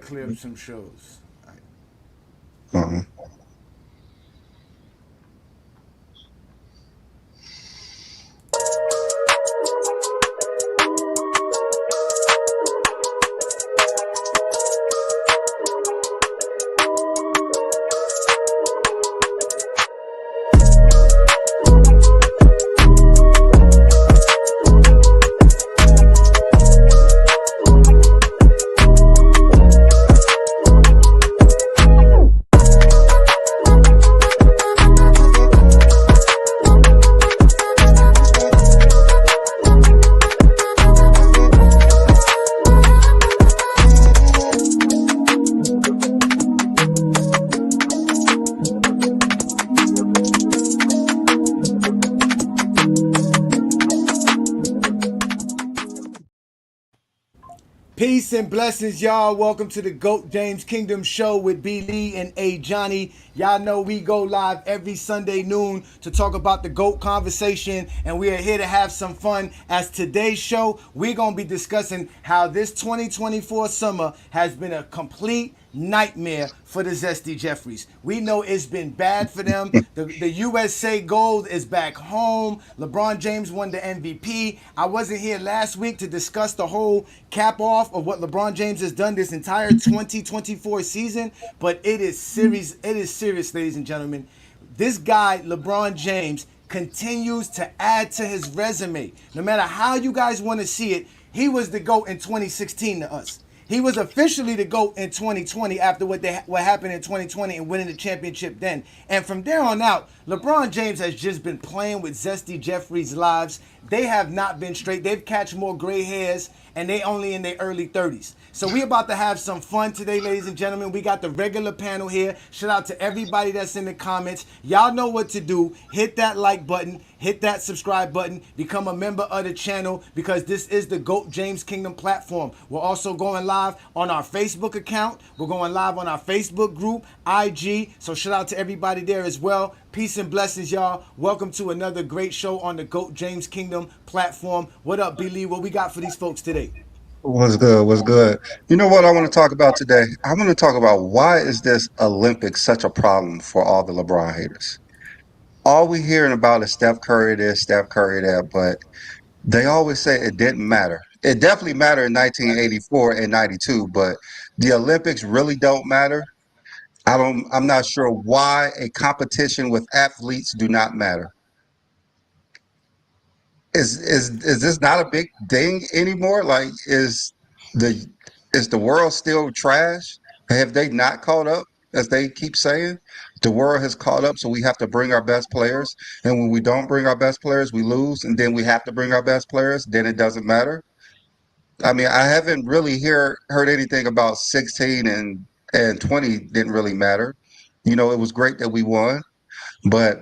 clear up some shows. Uh-huh. Peace and blessings, y'all. Welcome to the GOAT James Kingdom Show with B. Lee and A. Johnny. Y'all know we go live every Sunday noon to talk about the GOAT conversation, and we are here to have some fun. As today's show, we're going to be discussing how this 2024 summer has been a complete nightmare for the Zesty Jeffries. We know it's been bad for them. The USA Gold is back home. LeBron James won the MVP. I wasn't here last week to discuss the whole cap off of what LeBron James has done this entire 2024 season, but it is serious. It is serious, ladies and gentlemen. This guy, LeBron James, continues to add to his resume. No matter how you guys want to see it, he was the GOAT in 2016 to us. He was officially the GOAT in 2020 after what happened in 2020 and winning the championship then. And from there on out, LeBron James has just been playing with Zesty Jeffries' lives. They have not been straight. They've catch more gray hairs, and they only in their early 30s. So we about to have some fun today, ladies and gentlemen. We got the regular panel here. Shout out to everybody that's in the comments. Y'all know what to do. Hit that like button. Hit that subscribe button. Become a member of the channel because this is the GOAT James Kingdom platform. We're also going live on our Facebook account. We're going live on our Facebook group, IG. So shout out to everybody there as well. Peace and blessings, y'all. Welcome to another great show on the GOAT James Kingdom platform. What up, B. Lee? What we got for these folks today? What's good? What's good? You know what I want to talk about today? I want to talk about why is this Olympics such a problem for all the LeBron haters? All we hearing about is Steph Curry this, Steph Curry that, but they always say it didn't matter. It definitely mattered in 1984 and 92, but the Olympics really don't matter. I'm not sure why a competition with athletes do not matter. Is this not a big thing anymore? Like the is the world still trash? Have they not caught up, as they keep saying? The world has caught up, so we have to bring our best players. And when we don't bring our best players, we lose. And then we have to bring our best players. Then it doesn't matter. I mean, I haven't really heard anything about 16 and 20 didn't really matter. You know, it was great that we won, but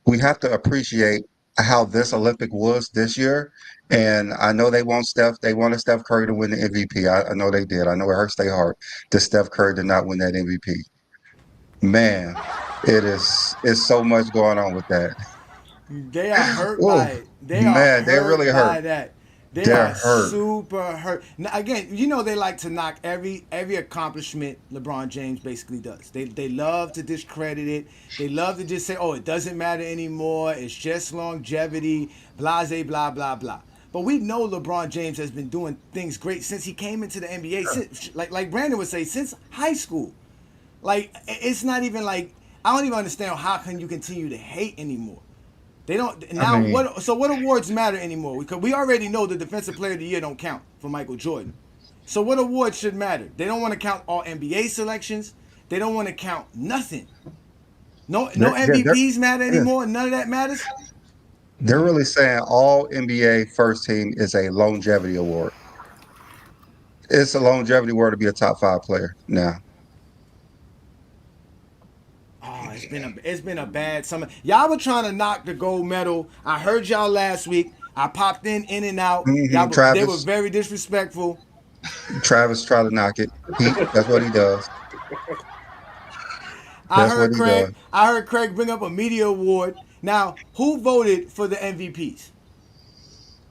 we have to appreciate how this Olympic was this year. And I know they wanted Steph Curry to win the MVP. I know they did. I know it hurts their heart that Steph Curry did not win that MVP. Man, it's so much going on with that. They are hurt Oh, by it. They are man, they really hurt hurt. by that. They They're are hurt. super hurt. Now, again, you know they like to knock every accomplishment LeBron James basically does. They love to discredit it. They love to just say, "Oh, it doesn't matter anymore. It's just longevity." Blase, blah blah blah. But we know LeBron James has been doing things great since he came into the NBA. Since, like Brandon would say, since high school. Like it's not even like I don't even understand how can you continue to hate anymore. They don't I now. mean, What awards matter anymore? Because we already know the Defensive Player of the Year don't count for Michael Jordan. So what awards should matter? They don't want to count all NBA selections. They don't want to count nothing. No they're MVPs matter yeah, anymore. None of that matters. they're really saying all NBA first team is a longevity award. It's a longevity award to be a top five player now. Oh, it's been a bad summer. Y'all were trying to knock the gold medal. I heard y'all last week. I popped in and out. They were Travis, very disrespectful. Travis try to knock it. That's what he does. I That's what heard he does. Craig. I heard Craig bring up a media award. Now, who voted for the MVPs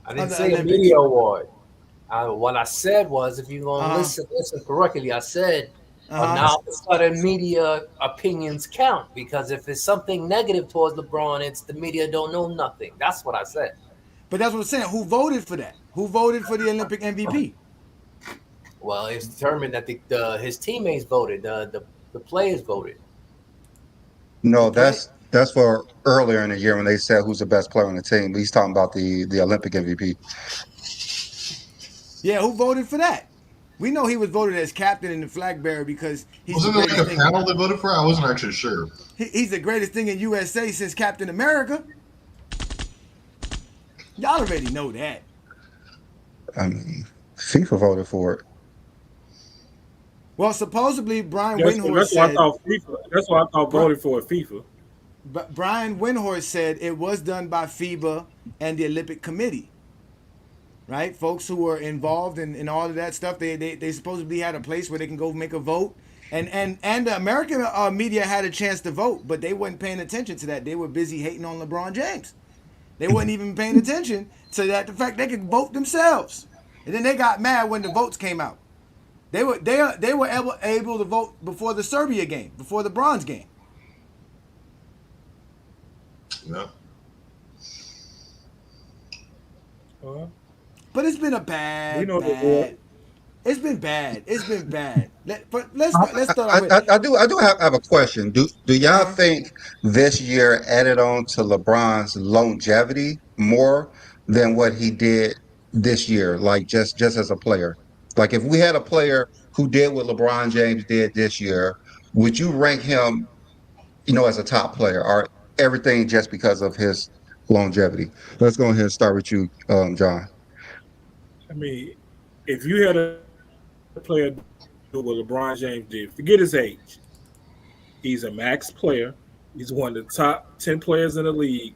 I of didn't the say a media Olympics? award. What I said was, if you're gonna Uh-huh. listen correctly, I said, Uh-huh. now all of a sudden media opinions count because if it's something negative towards LeBron, it's the media don't know nothing. That's what I said. But that's what I'm saying. Who voted for that? Who voted for the Olympic MVP? Well, it's determined that his teammates voted, the players voted. The No, play. that's for earlier in the year when they said who's the best player on the team. He's talking about the Olympic MVP. Yeah, who voted for that? We know he was voted as captain and the flag bearer because he's the Wasn't it greatest like a thing. panel that voted for it? I wasn't actually sure. He's the greatest thing in USA since Captain America. Y'all already know that. I mean, FIFA voted for it. Well, supposedly Brian That's Windhorst that's why I said. thought FIFA. That's why I thought Bri- voted for FIFA. But Brian Windhorst said it was done by FIBA and the Olympic Committee, right? Folks who were involved in all of that stuff. They supposedly had a place where they can go make a vote. And the American media had a chance to vote, but they weren't paying attention to that. They were busy hating on LeBron James. They wasn't even paying attention to that, the fact they could vote themselves. And then they got mad when the votes came out. They were able to vote before the Serbia game, before the bronze game. Yeah. Uh, But it's been a we know the war. bad. It's been bad. It's been bad. Let's start off with. I do have a question. Do y'all Uh-huh. think this year added on to LeBron's longevity more than what he did this year? Like just as a player. Like if we had a player who did what LeBron James did this year, would you rank him, as a top player or everything just because of his longevity? Let's go ahead and start with you, John. I mean, if you had a player do what LeBron James did, forget his age. He's a max player. He's one of the top 10 players in the league,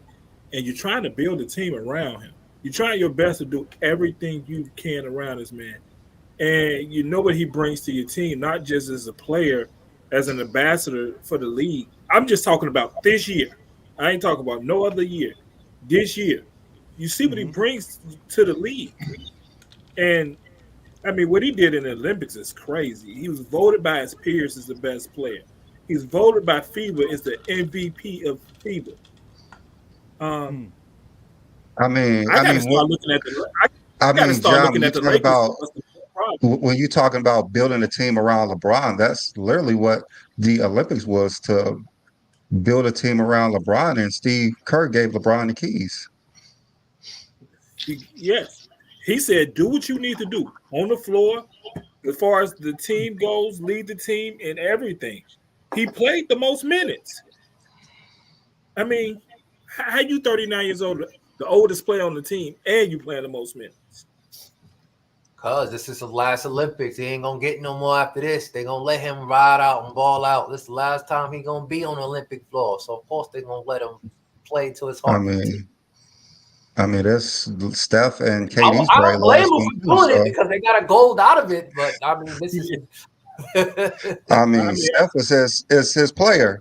and you're trying to build a team around him. You're trying your best to do everything you can around this man. And you know what he brings to your team, not just as a player, as an ambassador for the league. I'm just talking about this year. I ain't talking about no other year. This year. You see what he Mm-hmm. brings to the league. And I mean, what he did in the Olympics is crazy. He was voted by his peers as the best player. He's voted by FIBA as the MVP of FIBA. Um, Mm. I mean, I I got to mean, start looking at the. I I got to mean, start John, looking when you at the talk Lakers. about What's the problem? when you're talking about building a team around LeBron, that's literally what the Olympics was, to build a team around LeBron, and Steve Kerr gave LeBron the keys. Yes, he said, "Do what you need to do on the floor, as far as the team goes. Lead the team in everything." He played the most minutes. I mean, how you 39 years old, the oldest player on the team, and you playing the most minutes? Cause this is the last Olympics. He ain't gonna get no more after this. They gonna let him ride out and ball out. This is the last time he gonna be on the Olympic floor. So of course they gonna let him play to his I heart content. mean, I mean, that's Steph and I, KD's I probably don't blame last him one for too. doing it So, because they got a gold out of it. But I mean, this is I I mean, mean, Steph is his player.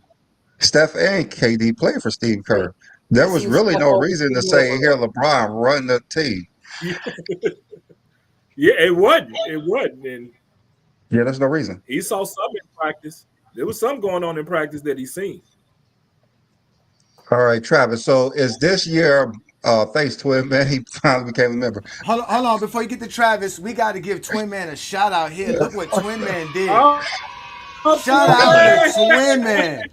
Steph and KD play for Steve Kerr. There you was seen really Steph no on reason to video. say, here, LeBron, run the team. yeah, it wasn't. It wasn't, and Yeah, there's no reason. he saw something in practice. There was something going on in practice that he seen. All right, Travis. So is this year, thanks to him, man, he finally became a member. Hold on. Before you get to Travis, we got to give Twin Man a shout out here. Look what Twin Man did. Oh, Shout Twin out Man! to Twin Man.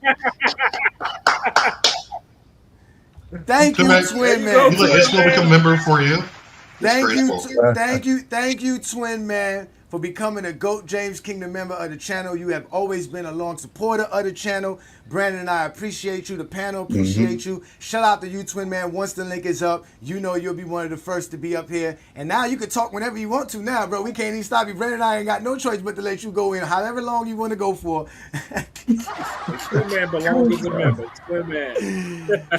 Thank Twin you, Man, Twin There you go, you Man. let Twin Ishmael become a Man. member for you? Thank you, Disgraceful. thank you, Twin Man, for becoming a GOAT James Kingdom member of the channel. You have always been a long supporter of the channel. Brandon and I appreciate you. The panel Hmm. appreciate you. Shout out to you, Twin Man. Once the link is up, you know you'll be one of the first to be up here. And now you can talk whenever you want to now, bro. We can't even stop you. Brandon and I ain't got no choice but to let you go in however long you want to go for. Twin Man belongs as a member. Twin Man.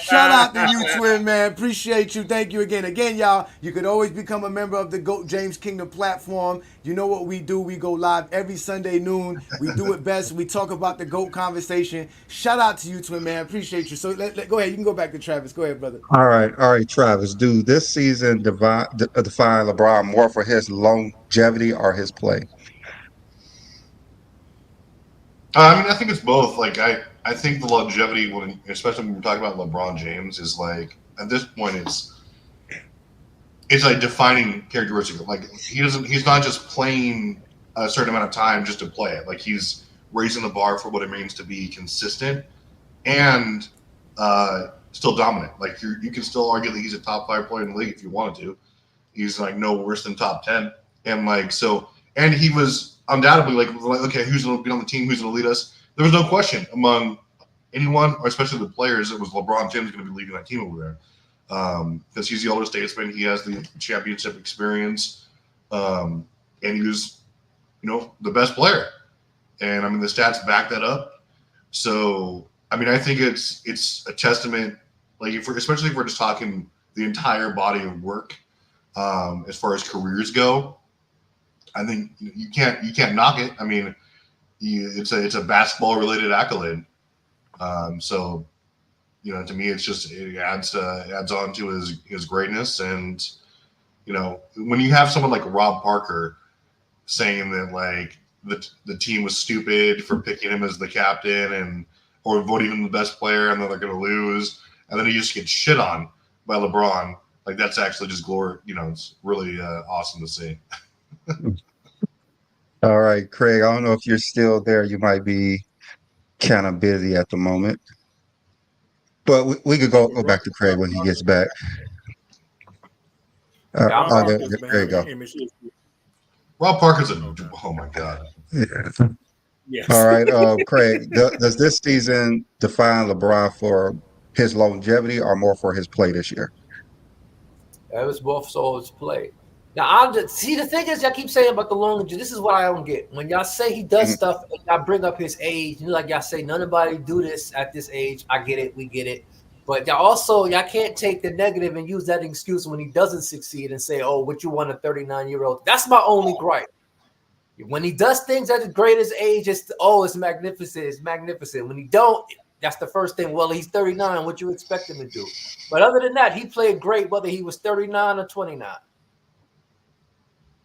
Shout out to you, Twin Man. Appreciate you. Thank you again. Again, y'all, you could always become a member of the GOAT James Kingdom platform. You know what we do. We go live every Sunday noon. We do it best. We talk about the GOAT conversation. Shout out to you, Twin Man. Appreciate you. So go ahead. You can go back to Travis. Go ahead, brother. All right, Travis. Do this season define LeBron more for his longevity or his play? I mean, I think it's both. Like, I think the longevity, especially when we're talking about LeBron James, is like at this point, it's like defining characteristic. Like he's not just playing a certain amount of time just to play it. Like he's raising the bar for what it means to be consistent and still dominant. Like you can still argue that he's a top 5 player in the league if you wanted to. He's like no worse than top 10, and like so, and he was. Undoubtedly, like okay, who's going to be on the team? Who's going to lead us? There was no question among anyone, or especially the players, it was LeBron James going to be leading that team over there because he's the older statesman. He has the championship experience, and he was, the best player. And I mean, the stats back that up. So I mean, I think it's a testament, like especially if we're just talking the entire body of work as far as careers go. I think you can't knock it. I mean, it's a basketball related accolade. So, to me, it adds on to his greatness. And, when you have someone like Rob Parker saying that like the team was stupid for picking him as the captain or voting him the best player and then they're going to lose. And then he just gets shit on by LeBron. Like that's actually just glory. It's really awesome to see. All right, Craig, I don't know if you're still there. You might be kind of busy at the moment. But we could go back to Craig when he gets back. There you go. Rob Parker's oh my God. Yeah. Yes. All right, Craig, does this season define LeBron for his longevity or more for his play this year? It was both so his play. Now, the thing is, y'all keep saying about the longevity. This is what I don't get. When y'all say he does stuff, and y'all bring up his age, like y'all say, nobody do this at this age. I get it. We get it. But y'all can't take the negative and use that excuse when he doesn't succeed and say, oh, what you want a 39-year-old. That's my only gripe. When he does things at the greatest age, it's magnificent. It's magnificent. When he don't, that's the first thing. Well, he's 39. What you expect him to do? But other than that, he played great whether he was 39 or 29.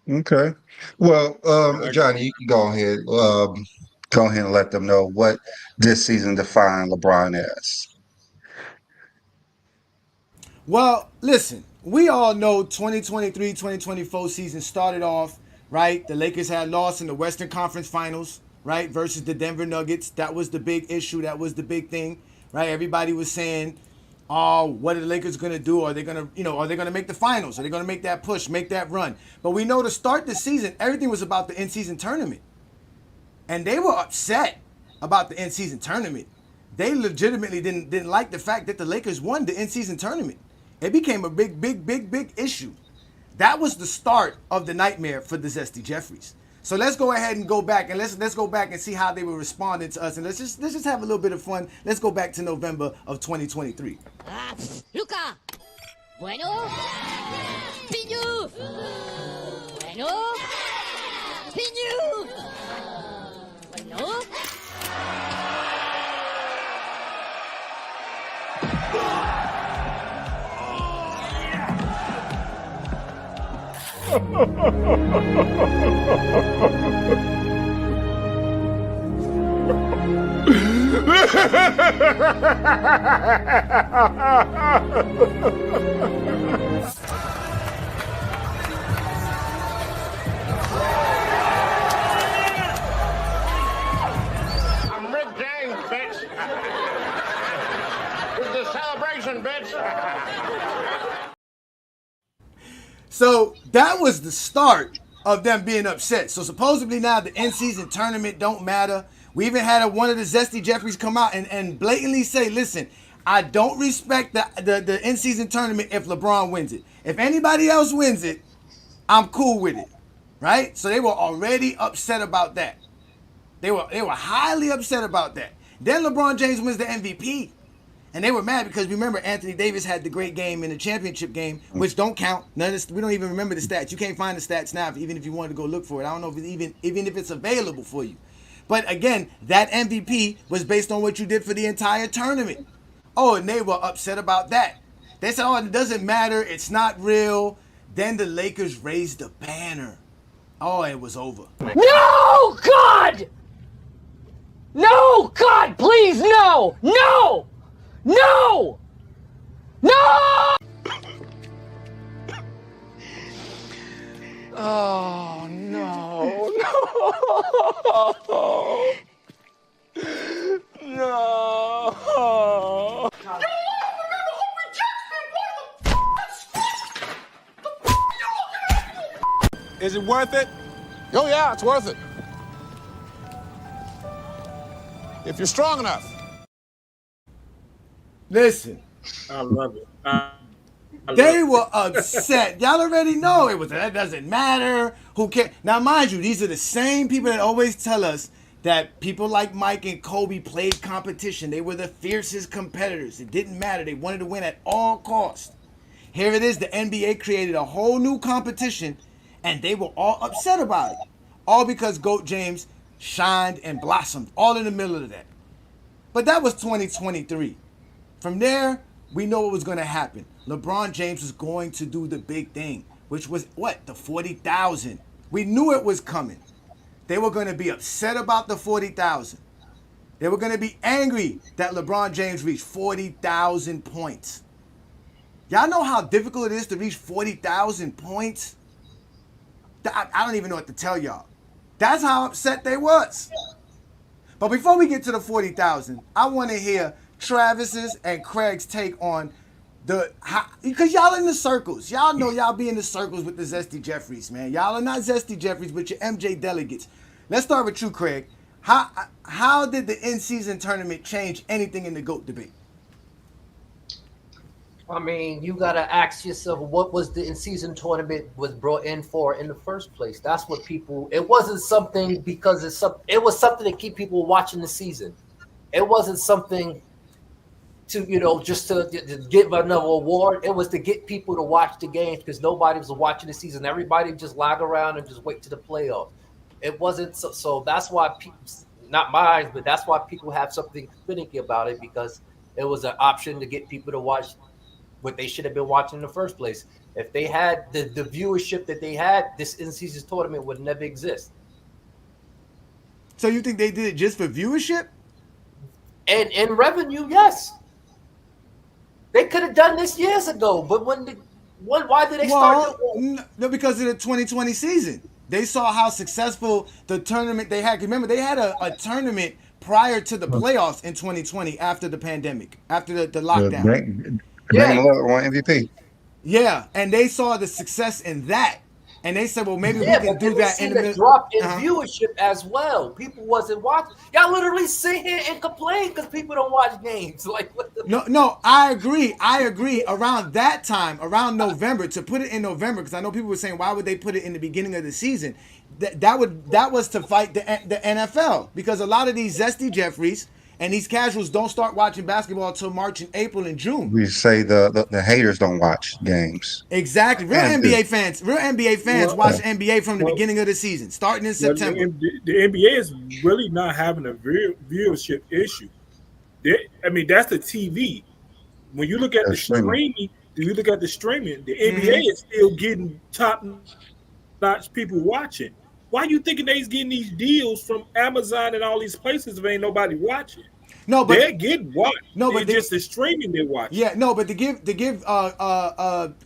Okay. Well, Johnny, you can go ahead. Go ahead and let them know what this season defined LeBron as. Well, listen, we all know 2023-2024 season started off, right? The Lakers had lost in the Western Conference Finals, right, versus the Denver Nuggets. That was the big issue. That was the big thing, right? Everybody was saying, oh, what are the Lakers going to do? Are they going to make the finals? Are they going to make that push, make that run? But we know to start the season, everything was about the in-season tournament. And they were upset about the in-season tournament. They legitimately didn't like the fact that the Lakers won the in-season tournament. It became a big issue. That was the start of the nightmare for the Zesty Jeffries. So let's go ahead and go back and let's go back and see how they were responding to us, and let's just have a little bit of fun. Let's go back to November of 2023. Luka. Bueno. Pinyu. Bueno. Pinyu. Bueno. I'm Rick James, bitch. It's the celebration, bitch. So that was the start of them being upset. So supposedly now the in-season tournament don't matter. We even had one of the Zesty Jeffries come out and blatantly say, listen, I don't respect the in-season tournament if LeBron wins it. If anybody else wins it, I'm cool with it, right? So they were already upset about that. They were highly upset about that. Then LeBron James wins the MVP. And they were mad because remember Anthony Davis had the great game in the championship game, which don't count. None of this, we don't even remember the stats. You can't find the stats now, even if you wanted to go look for it. I don't know if it's even if it's available for you. But again, that MVP was based on what you did for the entire tournament. Oh, and they were upset about that. They said, "Oh, it doesn't matter. It's not real." Then the Lakers raised the banner. Oh, it was over. No, God! No, God, please, no! No! No! No! Oh, no. No. No. Is it worth it? Oh, yeah, it's worth it. If you're strong enough. Listen. I love it. They were upset. Y'all already know it was that doesn't matter. Who cares? Now, mind you, these are the same people that always tell us that people like Mike and Kobe played competition. They were the fiercest competitors. It didn't matter. They wanted to win at all costs. Here it is. The NBA created a whole new competition, and they were all upset about it. All because GOAT James shined and blossomed all in the middle of that. But that was 2023. From there, we know what was going to happen. LeBron James was going to do the big thing, which was what? The 40,000. We knew it was coming. They were going to be upset about the 40,000. They were going to be angry that LeBron James reached 40,000 points. Y'all know how difficult it is to reach 40,000 points? I don't even know what to tell y'all. That's how upset they was. But before we get to the 40,000, I want to hear Travis's and Craig's take on because y'all in the circles. Y'all know y'all be in the circles with the Zesty Jeffries, man. Y'all are not Zesty Jeffries, but you're MJ delegates. Let's start with you, Craig. How did the in-season tournament change anything in the GOAT debate? I mean, you gotta ask yourself, what was the in-season tournament was brought in for in the first place? That's what people. It wasn't something because it was something to keep people watching the season. It wasn't something to just to give another award. It was to get people to watch the games because nobody was watching the season. Everybody just lag around and just wait to the playoffs. It wasn't so that's why people, not mine, but that's why people have something finicky about it because it was an option to get people to watch what they should have been watching in the first place. If they had the viewership that they had, this in-season tournament would never exist. So you think they did it just for viewership? And revenue, yes. They could have done this years ago, but why did they start? No, because of the 2020 season. They saw how successful the tournament they had. Remember, they had a tournament prior to the playoffs in 2020 after the pandemic, after the lockdown. Damian Lillard won MVP. Yeah, and they saw the success in that. And they said, well, maybe we can do that in the middle. Drop in viewership as well. People wasn't watching. Y'all literally sit here and complain because people don't watch games. Like, what the? No, I agree. Around that time, around November, to put it in November, because I know people were saying, why would they put it in the beginning of the season? That was to fight the NFL, because a lot of these Zesty Jeffries and these casuals don't start watching basketball until March and April and June. We say the haters don't watch games. Exactly. Real NBA fans watch the NBA from the beginning of the season, starting in September. The NBA is really not having a viewership issue. That's the TV. When you look at the streaming, the NBA is still getting top-notch people watching. Why are you thinking they's getting these deals from Amazon and all these places if ain't nobody watching? No, but they're getting watched. No, but just the streaming they watch. Yeah, no, but to give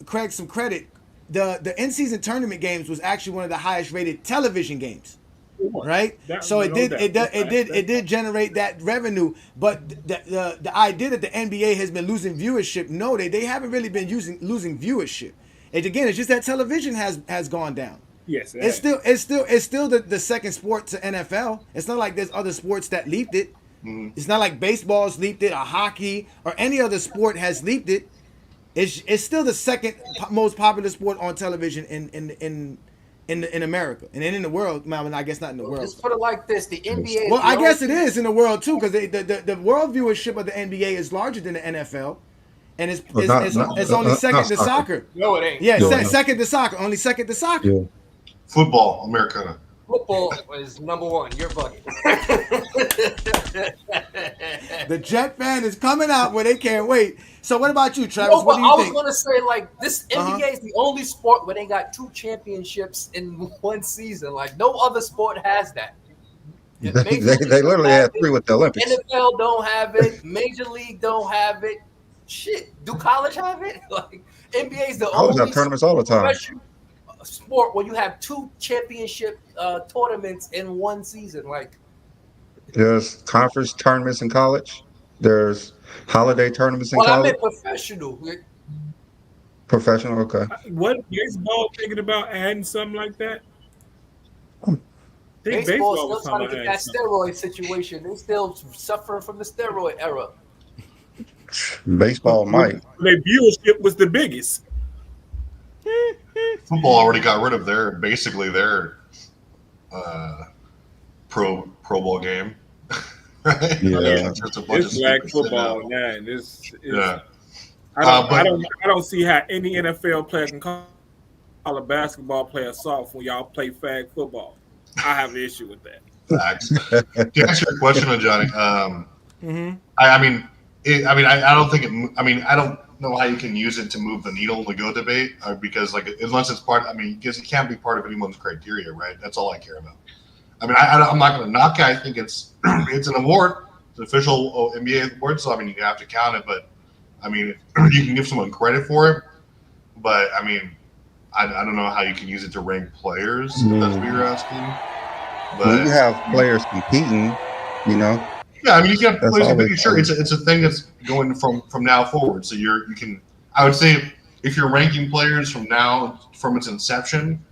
Craig some credit, the in-season tournament games was actually one of the highest rated television games. Right? So it did generate that revenue, but the idea that the NBA has been losing viewership, no, they haven't really been losing viewership. And again, it's just that television has gone down. Yes, it's still the second sport to NFL. It's not like there's other sports that leaped it. Mm-hmm. It's not like baseball's leaped it, or hockey, or any other sport has leaped it. It's still the second most popular sport on television in in America, and then in the world. I mean, I guess not in the world. Just put it like this: the NBA. Well, I guess it is in the world too, because the world viewership of the NBA is larger than the NFL, and it's only second to soccer. No, it ain't. Yeah, No, no. second to soccer. Only second to soccer. Yeah. Football, Americana. Football is number one. You're bugging. The Jet fan is coming out where they can't wait. So what about you, Travis? No, What but do you I was think? gonna say like this Uh-huh. NBA is the only sport where they got 2 championships in one season. Like no other sport has that. They literally had 3 with the Olympics. NFL don't have it. Major League don't have it. Shit, do college have it? Like NBA is the College only have tournaments all the time. professional sport where you have 2 championship tournaments in one season. Like There's conference tournaments in college. There's holiday tournaments in well, I college. meant professional. Professional, okay. What baseball thinking about adding something like that? I think Baseball was still trying to talking get about that adding steroid situation. They still suffering from the steroid era. Baseball might. something. Their viewership was the biggest. Football already got rid of their pro bowl game. Right? Yeah. It's just a bunch It's of black stupid shit football now. now. And Yeah. I don't see how any NFL player can call a basketball player soft when y'all play flag football. I have an issue with that. Facts. To answer your question, Johnny, Mm-hmm. I don't think it. I mean, I don't know how you can use it to move the needle in the GOAT debate because, like, unless it's part. I mean, because it can't be part of anyone's criteria, right? That's all I care about. I mean, I'm not going to knock it. I think it's an award. It's an official NBA award, so I mean, you have to count it. But I mean, you can give someone credit for it. But I mean, I don't know how you can use it to rank players. If that's what you're asking. But When you have players competing, you know. yeah, I mean, you can have That's players always competing. Sure, it's a thing that's going from now forward. So you can. I would say if you're ranking players from its inception,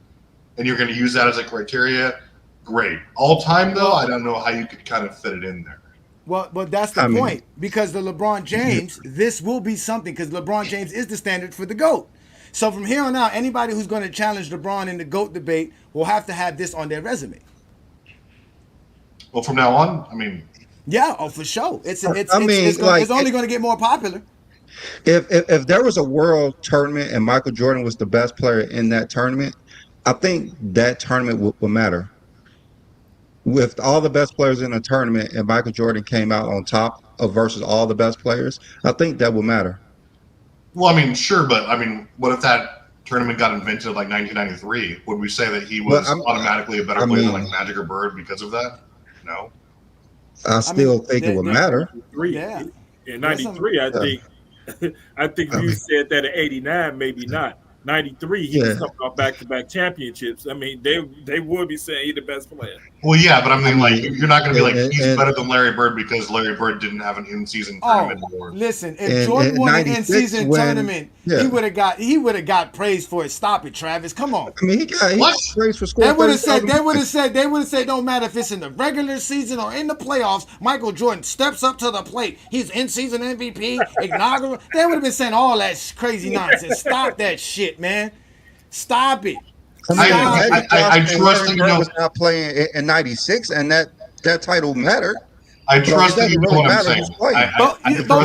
and you're going to use that as a criteria, great. All time though, I don't know how you could kind of fit it in there. Well, but that's the point because the LeBron James, this will be something because LeBron James is the standard for the GOAT. So from here on out, anybody who's going to challenge LeBron in the GOAT debate will have to have this on their resume. Well, from now on, I mean, yeah, for sure. It's only going to get more popular. If there was a world tournament and Michael Jordan was the best player in that tournament, I think that tournament would matter. With all the best players in a tournament and Michael Jordan came out on top of versus all the best players, I think that would matter. well, I mean, sure, but I mean, what if that tournament got invented like 1993? Would we say that he was automatically a better player than like Magic or Bird because of that? No. I still think it would matter. Yeah. In 93, I think if you said that in 89, maybe not. 93, he was talking about back-to-back championships. I mean, they would be saying he's the best player. Well, yeah, but I mean, like, you're not going to be like, he's better than Larry Bird because Larry Bird didn't have an in-season tournament award. Listen, if Jordan won an in-season tournament, he would have got praise for it. Stop it, Travis. Come on. I mean, he got praise for scoring. They would have said, don't matter if it's in the regular season or in the playoffs. Michael Jordan steps up to the plate. He's in-season MVP, inaugural. They would have been saying all that crazy nonsense. Stop that shit, man. Stop it. I trust that you know was not playing in '96, and that title mattered. I trust that you know what I'm saying. But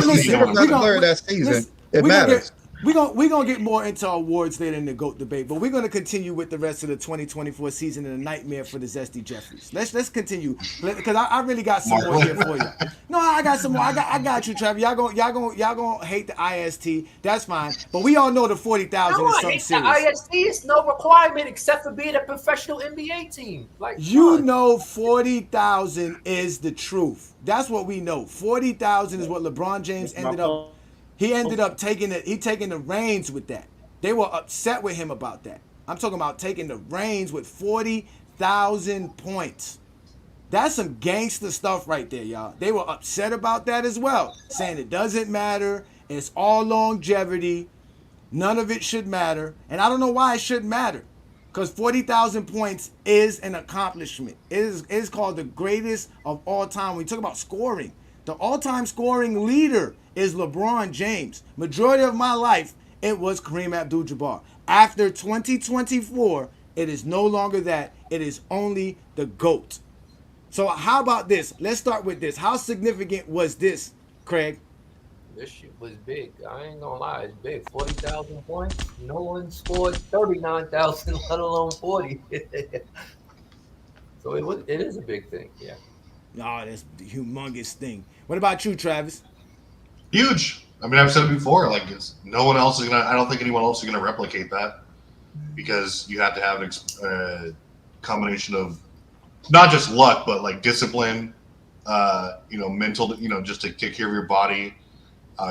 listen, that season, it matters. We're gonna get more into awards later in the GOAT debate, but we're gonna continue with the rest of the 2024 season and a nightmare for the Zesty Jeffries. Let's continue because I really got some more here for you. No, I got some more. I got you, Trevor. Y'all gonna hate the IST. That's fine, but we all know the 40,000 is something serious. The IST is no requirement except for being a professional NBA team. Like 40,000 is the truth. That's what we know. 40,000 is what LeBron James ended up. He ended up taking the reins with that. They were upset with him about that. I'm talking about taking the reins with 40,000 points. That's some gangster stuff right there, y'all. They were upset about that as well, saying it doesn't matter. It's all longevity. None of it should matter. And I don't know why it shouldn't matter. Because 40,000 points is an accomplishment. It is called the greatest of all time. When we talk about scoring, the all-time scoring leader is LeBron James. Majority of my life, it was Kareem Abdul-Jabbar. After 2024, It is no longer that. It is only the GOAT. So how about this? Let's start with this. How significant was this, Craig? This shit was big. I ain't gonna lie, it's big. 40,000 points. No one scored 39,000, let alone 40. So it is a big thing. Yeah. Oh, that's the humongous thing. What about you, Travis? Huge. I mean, I've said it before. Like, no one else is gonna. I don't think anyone else is gonna replicate that because you have to have a combination of not just luck, but like discipline, mental, just to take care of your body,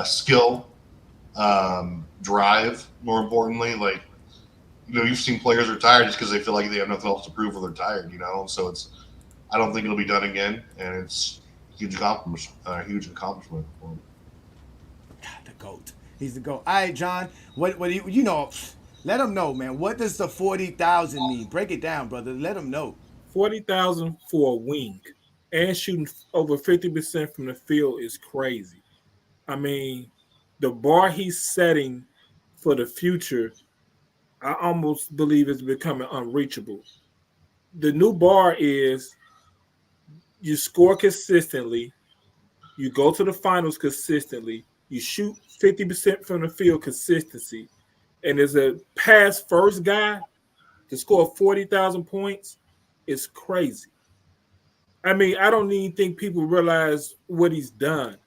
skill, drive. More importantly, like, you've seen players retire just because they feel like they have nothing else to prove or they're tired. So I don't think it'll be done again, and it's a huge accomplishment. For him. The GOAT. He's the GOAT. All right, John. What do you know? Let him know, man. What does the 40,000 mean? Break it down, brother. Let him know. 40,000 for a wing and shooting over 50% from the field is crazy. I mean, the bar he's setting for the future, I almost believe is becoming unreachable. The new bar is you score consistently, you go to the finals consistently, you shoot 50% from the field consistency, and as a pass first guy to score 40,000 points is crazy. I mean, I don't even think people realize what he's done.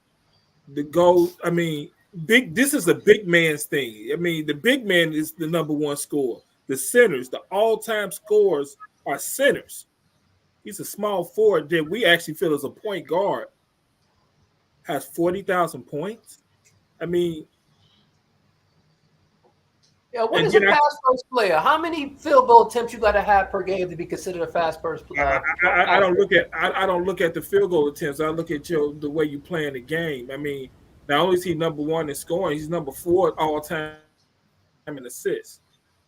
The goal, I mean, this is a big man's thing. I mean, the big man is the number one scorer. The centers, the all-time scorers are centers. He's a small forward that we actually feel is a point guard. Has 40,000 points. I mean, yeah. What is a pass first player? How many field goal attempts you got to have per game to be considered a fast first player? I don't look at the field goal attempts. I look at the way you play in the game. I mean, not only is he number one in scoring, he's number 4 all time in assists.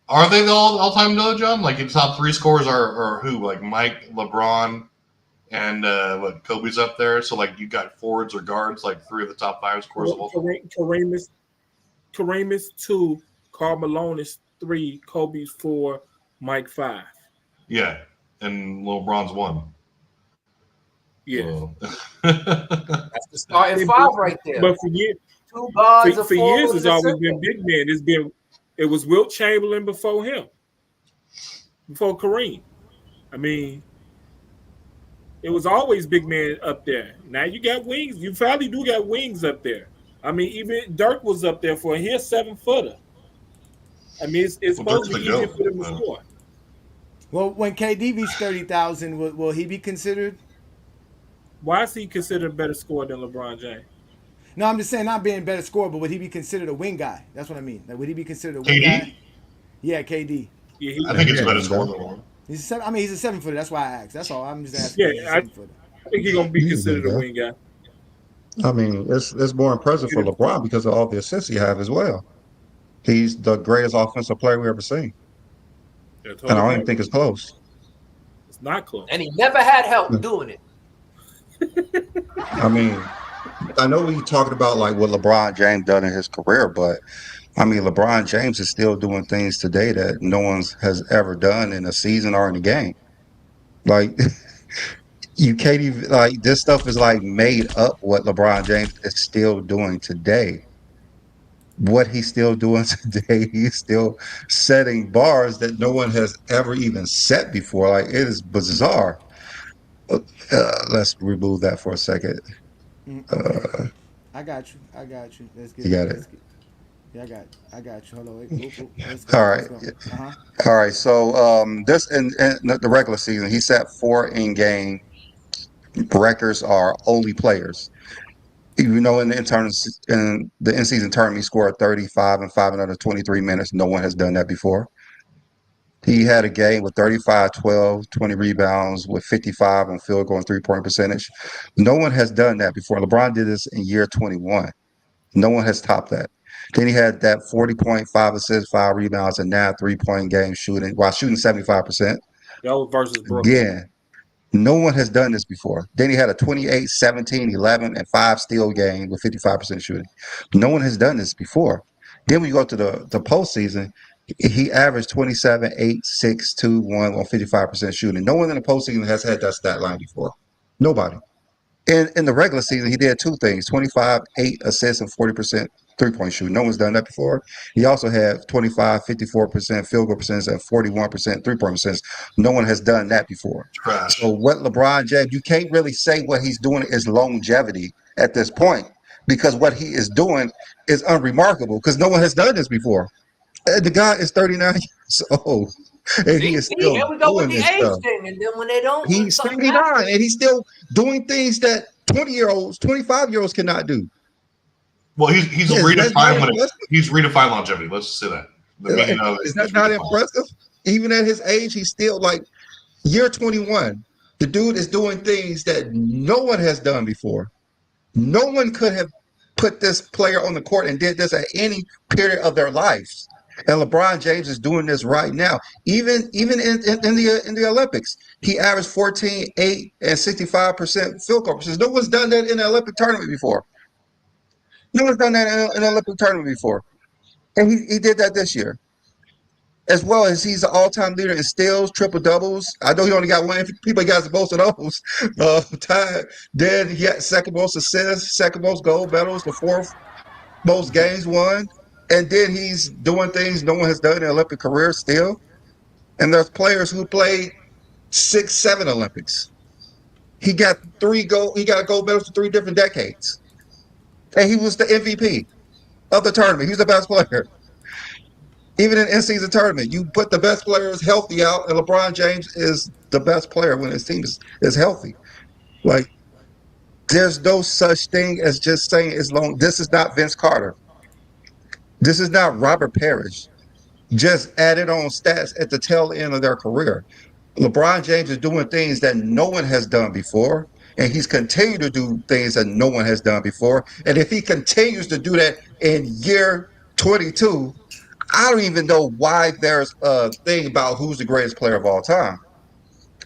Are they the all-time though, John? Like, the top 3 scorers are who? Like Mike, LeBron, and Kobe's up there. So, like, you got forwards or guards, like 3 of the top 5 scorers of all time. Kareem is 2, Karl Malone is 3, Kobe's 4, Mike 5. Yeah, and LeBron's 1. Yeah, so. That's the starting 5 right there. But for years, 2 guards, for years, it's always been big man. It was Wilt Chamberlain before him, before Kareem. I mean, it was always big man up there. Now you got wings. You finally do got wings up there. I mean, even Dirk was up there for his 7-footer. I mean, it's supposed to be easy for them to score. Well, when KD reached 30,000, will he be considered? Why is he considered a better scorer than LeBron James? No, I'm just saying not being a better scorer, but would he be considered a wing guy? That's what I mean. Like, would he be considered a wing guy? Yeah, KD. Yeah, I think it's a better scorer than LeBron. He's a 7-footer. That's why I asked. That's all. I'm just asking. Yeah, I think he's gonna be considered a wing guy. I mean, it's more impressive for LeBron because of all the assists he have as well. He's the greatest offensive player we ever seen, and I don't even think it's close. It's not close. And he never had help doing it. I mean, I know we talking about like what LeBron James done in his career, but I mean, LeBron James is still doing things today that no one has ever done in a season or in a game. Like, you can't even, like, this stuff is like made up what LeBron James is still doing today. What he's still doing today, he's still setting bars that no one has ever even set before. Like, it is bizarre. Let's remove that for a second. I got you. Let's get. You got it. Yeah, I got you. Hold on. Wait. Let's go. All right. All right. So this in the regular season, he set 4 in-game records are only players. In the in-season tournament, he scored 35 and 5 in under 23 minutes. No one has done that before. He had a game with 35, 12, 20 rebounds with 55 on field goal and 3-point percentage. No one has done that before. LeBron did this in year 21. No one has topped that. Then he had that 40.5 assists, 5 rebounds, and now 3-point game shooting while shooting 75%. That was versus Brooklyn. Yeah. No one has done this before. Then he had a 28, 17, 11, and 5 steal game with 55% shooting. No one has done this before. Then when you go to the postseason, He averaged 27, 8, 6, 2, 1 on 55% shooting. No one in the postseason has had that stat line before. Nobody. In the regular season, he did two things: 25, 8 assists, and 40% three-point shooting. No one's done that before. He also had 25, 54% field goal percentage and 41% three-point percentage. No one has done that before. Trash. So what LeBron James, you can't really say what he's doing is longevity at this point, because what he is doing is unremarkable because no one has done this before. And the guy is 39 years old, and he is still here we go with doing the this age stuff. thing, and then when they don't, He's something 39, happens. and he's still doing things that 20-year-olds, 25-year-olds cannot do. Well, he's Yes, that's not redefined impressive. he's redefined longevity. Let's just say that. The meaning of it Is that is not redefined. impressive? Even at his age, he's still like year 21. The dude is doing things that no one has done before. No one could have put this player on the court and did this at any period of their lives. And LeBron James is doing this right now. Even in the Olympics, he averaged 14, 8, and 65% field goal percentage. No one's done that in the Olympic tournament before. No one's done that in an Olympic tournament before. And he did that this year. As well as he's the all-time leader in steals, triple doubles. I know he only got one. People got most of those. Tied. Then he had second most assists, second most gold medals, the fourth most games won. And then he's doing things no one has done in an Olympic career still. And there's players who played 6, 7 Olympics. He got gold medals for 3 different decades. And he was the MVP of the tournament. He was the best player. Even in in-season tournament, you put the best players healthy out, and LeBron James is the best player when his team is healthy. Like, there's no such thing as just saying it's long. This is not Vince Carter. This is not Robert Parrish. Just added on stats at the tail end of their career. LeBron James is doing things that no one has done before, and he's continued to do things that no one has done before. And if he continues to do that in year 22, I don't even know why there's a thing about who's the greatest player of all time.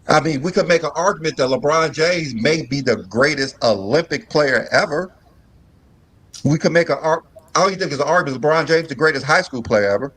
I mean, we could make an argument that LeBron James may be the greatest Olympic player ever. We could make I don't even think it's an argument LeBron James the greatest high school player ever.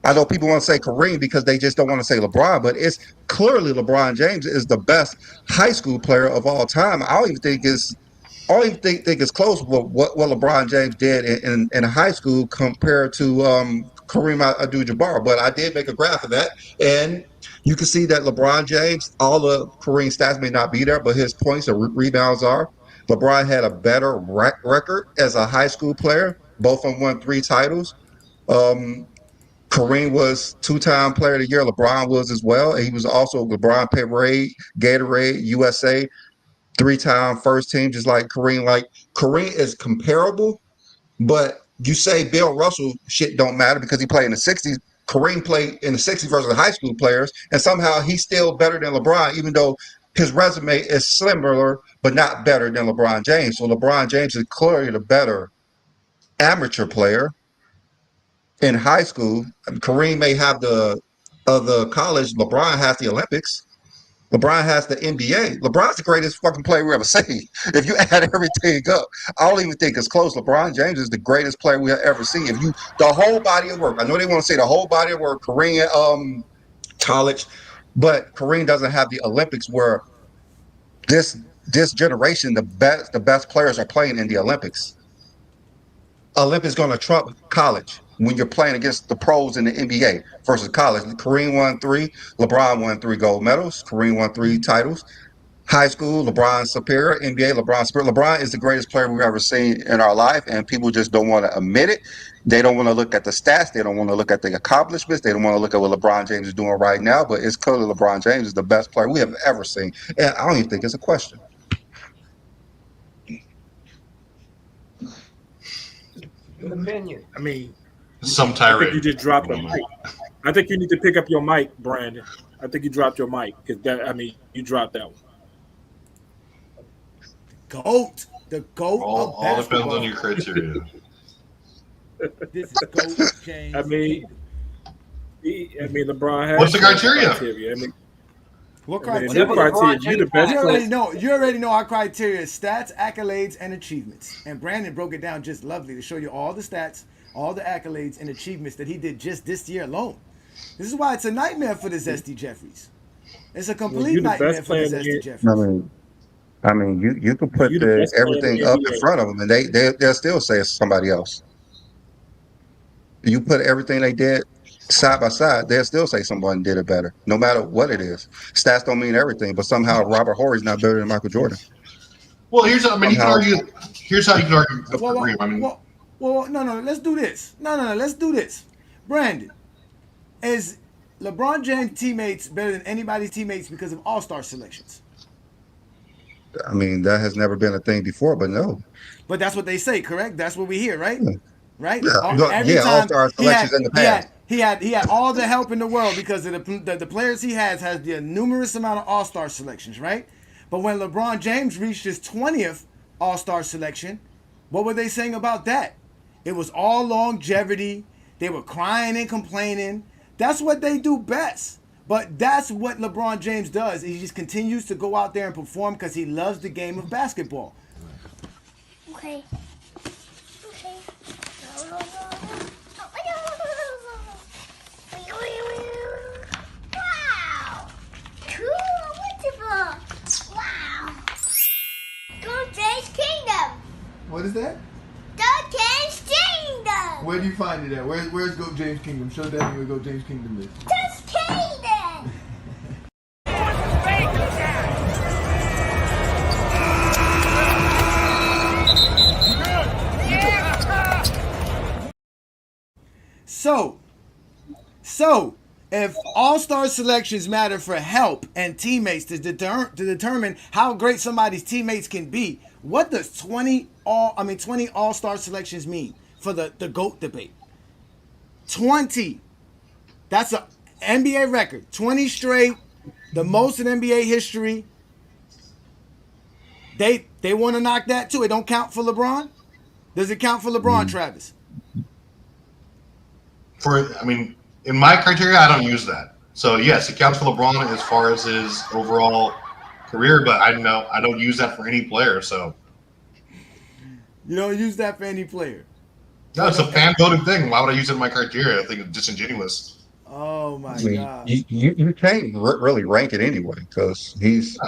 I know people want to say Kareem because they just don't want to say LeBron, but it's clearly LeBron James is the best high school player of all time. I don't even think it's close with what LeBron James did in high school compared to Kareem Abdul-Jabbar. But I did make a graph of that, and you can see that LeBron James, all of Kareem's stats may not be there, but his points and rebounds are. LeBron had a better record as a high school player. Both of them won 3 titles. Kareem was 2-time player of the year. LeBron was as well. And he was also LeBron Gatorade, USA, 3-time first team, just like Kareem. Like, Kareem is comparable, but you say Bill Russell shit don't matter because he played in the 60s. Kareem played in the 60s versus the high school players, and somehow he's still better than LeBron, even though his resume is similar but not better than LeBron James. So LeBron James is clearly the better amateur player in high school. Kareem may have the college. LeBron has the Olympics. LeBron has the NBA. LeBron's the greatest fucking player we ever seen. If you add everything up, I don't even think it's close. LeBron James is the greatest player we have ever seen. If you the whole body of work, I know they want to say the whole body of work, Kareem college, but Kareem doesn't have the Olympics where this generation, the best players are playing in the Olympics. Olympics going to trump college when you're playing against the pros in the NBA versus college. Kareem won 3, LeBron won 3 gold medals, Kareem won 3 titles. High school, LeBron superior. NBA, LeBron superior. LeBron is the greatest player we've ever seen in our life, and people just don't want to admit it. They don't want to look at the stats. They don't want to look at the accomplishments. They don't want to look at what LeBron James is doing right now, but it's clearly LeBron James is the best player we have ever seen, and I don't even think it's a question. Opinion. I mean, Some I think tirade. you just dropped the mic. I think you need to pick up your mic, Brandon. I think you dropped your mic because you dropped that one. GOAT. The GOAT All of depends basketball. on your criteria. This is GOAT James. I mean, LeBron has. What's the criteria? I mean, What I mean, criteria? the criteria, you the best You player. already know our criteria is stats, accolades, and achievements. And Brandon broke it down just lovely to show you all the stats, all the accolades and achievements that he did just this year alone. This is why it's a nightmare for this SD Jeffries. It's a complete you're the nightmare best for player this in the SD game. Jeffries. I mean, you can put You the best player in everything the up NBA. in front of them, and they'll still say it's somebody else. You put everything they did side by side, they'll still say someone did it better, no matter what it is. Stats don't mean everything, but somehow Robert Horry's not better than Michael Jordan. Well, here's I mean, you can Somehow. argue. Here's how you can argue. Well, I mean, no. Let's do this. No. Let's do this. Brandon, is LeBron James' teammates better than anybody's teammates because of All-Star selections? I mean, that has never been a thing before, but no. But that's what they say, correct? That's what we hear, right? Yeah. Right? Yeah, All-Star selections in the past. He had all the help in the world because of the players he has the numerous amount of All-Star selections, right? But when LeBron James reached his 20th All-Star selection, what were they saying about that? It was all longevity. They were crying and complaining. That's what they do best. But that's what LeBron James does. He just continues to go out there and perform because he loves the game of basketball. Okay. Wow! Cool! Wonderful! Wow! Go James Kingdom! What is that? Go James Kingdom! Where do you find it at? Where's Go James Kingdom? Show Daddy where Go James Kingdom is. Just Kingdom! So, if all-star selections matter for help and teammates to determine how great somebody's teammates can be, what does 20 all-star selections mean for the GOAT debate? 20. That's an NBA record. 20 straight, the most in NBA history. They want to knock that too. It don't count for LeBron? Does it count for LeBron, Travis? In my criteria, I don't use that. So yes, it counts for LeBron as far as his overall career, but I don't use that for any player. So You don't use that for any player. no, it's a fan voted thing. Why would I use it in my criteria? I think it's disingenuous. Oh my I mean, God. you can't really rank it anyway because he's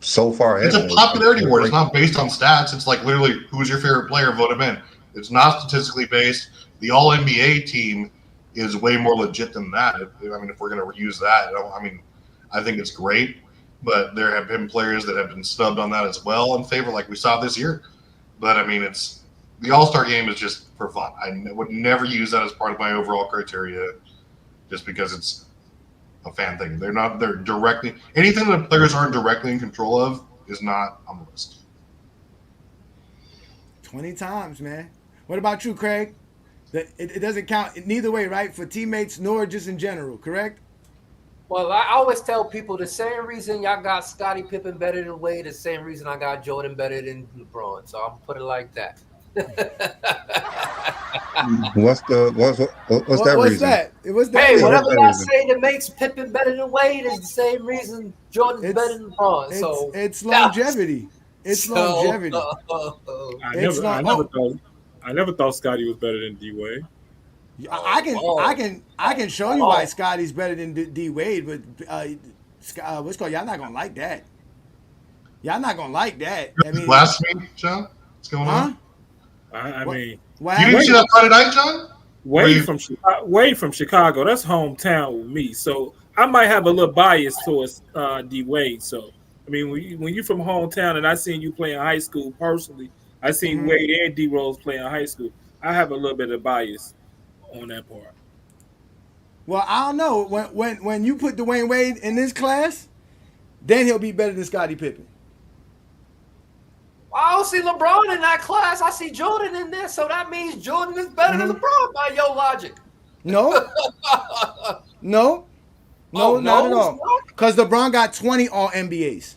so far ahead. It's a popularity award. It's not based on stats. It's like literally who's your favorite player, vote him in. It's not statistically based. The All NBA team is way more legit than that. If we're going to use that, I think it's great. But there have been players that have been snubbed on that as well in favor, like we saw this year. But it's the All-Star game is just for fun. I would never use that as part of my overall criteria, just because it's a fan thing. They're directly anything that players aren't directly in control of is not on the list. 20 times, man. What about you, Craig? It doesn't count neither way, right? For teammates nor just in general, correct? Well, I always tell people the same reason y'all got Scottie Pippen better than Wade, the same reason I got Jordan better than LeBron. So I'm put it like that. What's that reason? What's that? Hey, reason? whatever y'all say that makes Pippen better than Wade is the same reason Jordan's better than LeBron. So it's longevity. It's longevity. I never thought Scottie was better than D Wade. I can show you why Scotty's better than D Wade, but what's called? Y'all not gonna like that. Y'all not gonna like that. Blasphemy, John. What's going on? You didn't see that Friday night, John? Wade from Chicago. That's hometown with me. So I might have a little bias towards D Wade. So when you from hometown and I seen you play in high school personally, I seen Wade and D Rose play in high school. I have a little bit of bias on that part. Well, I don't know. When you put Dwayne Wade in this class, then he'll be better than Scottie Pippen. I don't see LeBron in that class. I see Jordan in there, so that means Jordan is better than LeBron by your logic. No. No, not at all. Because LeBron got 20 All NBAs.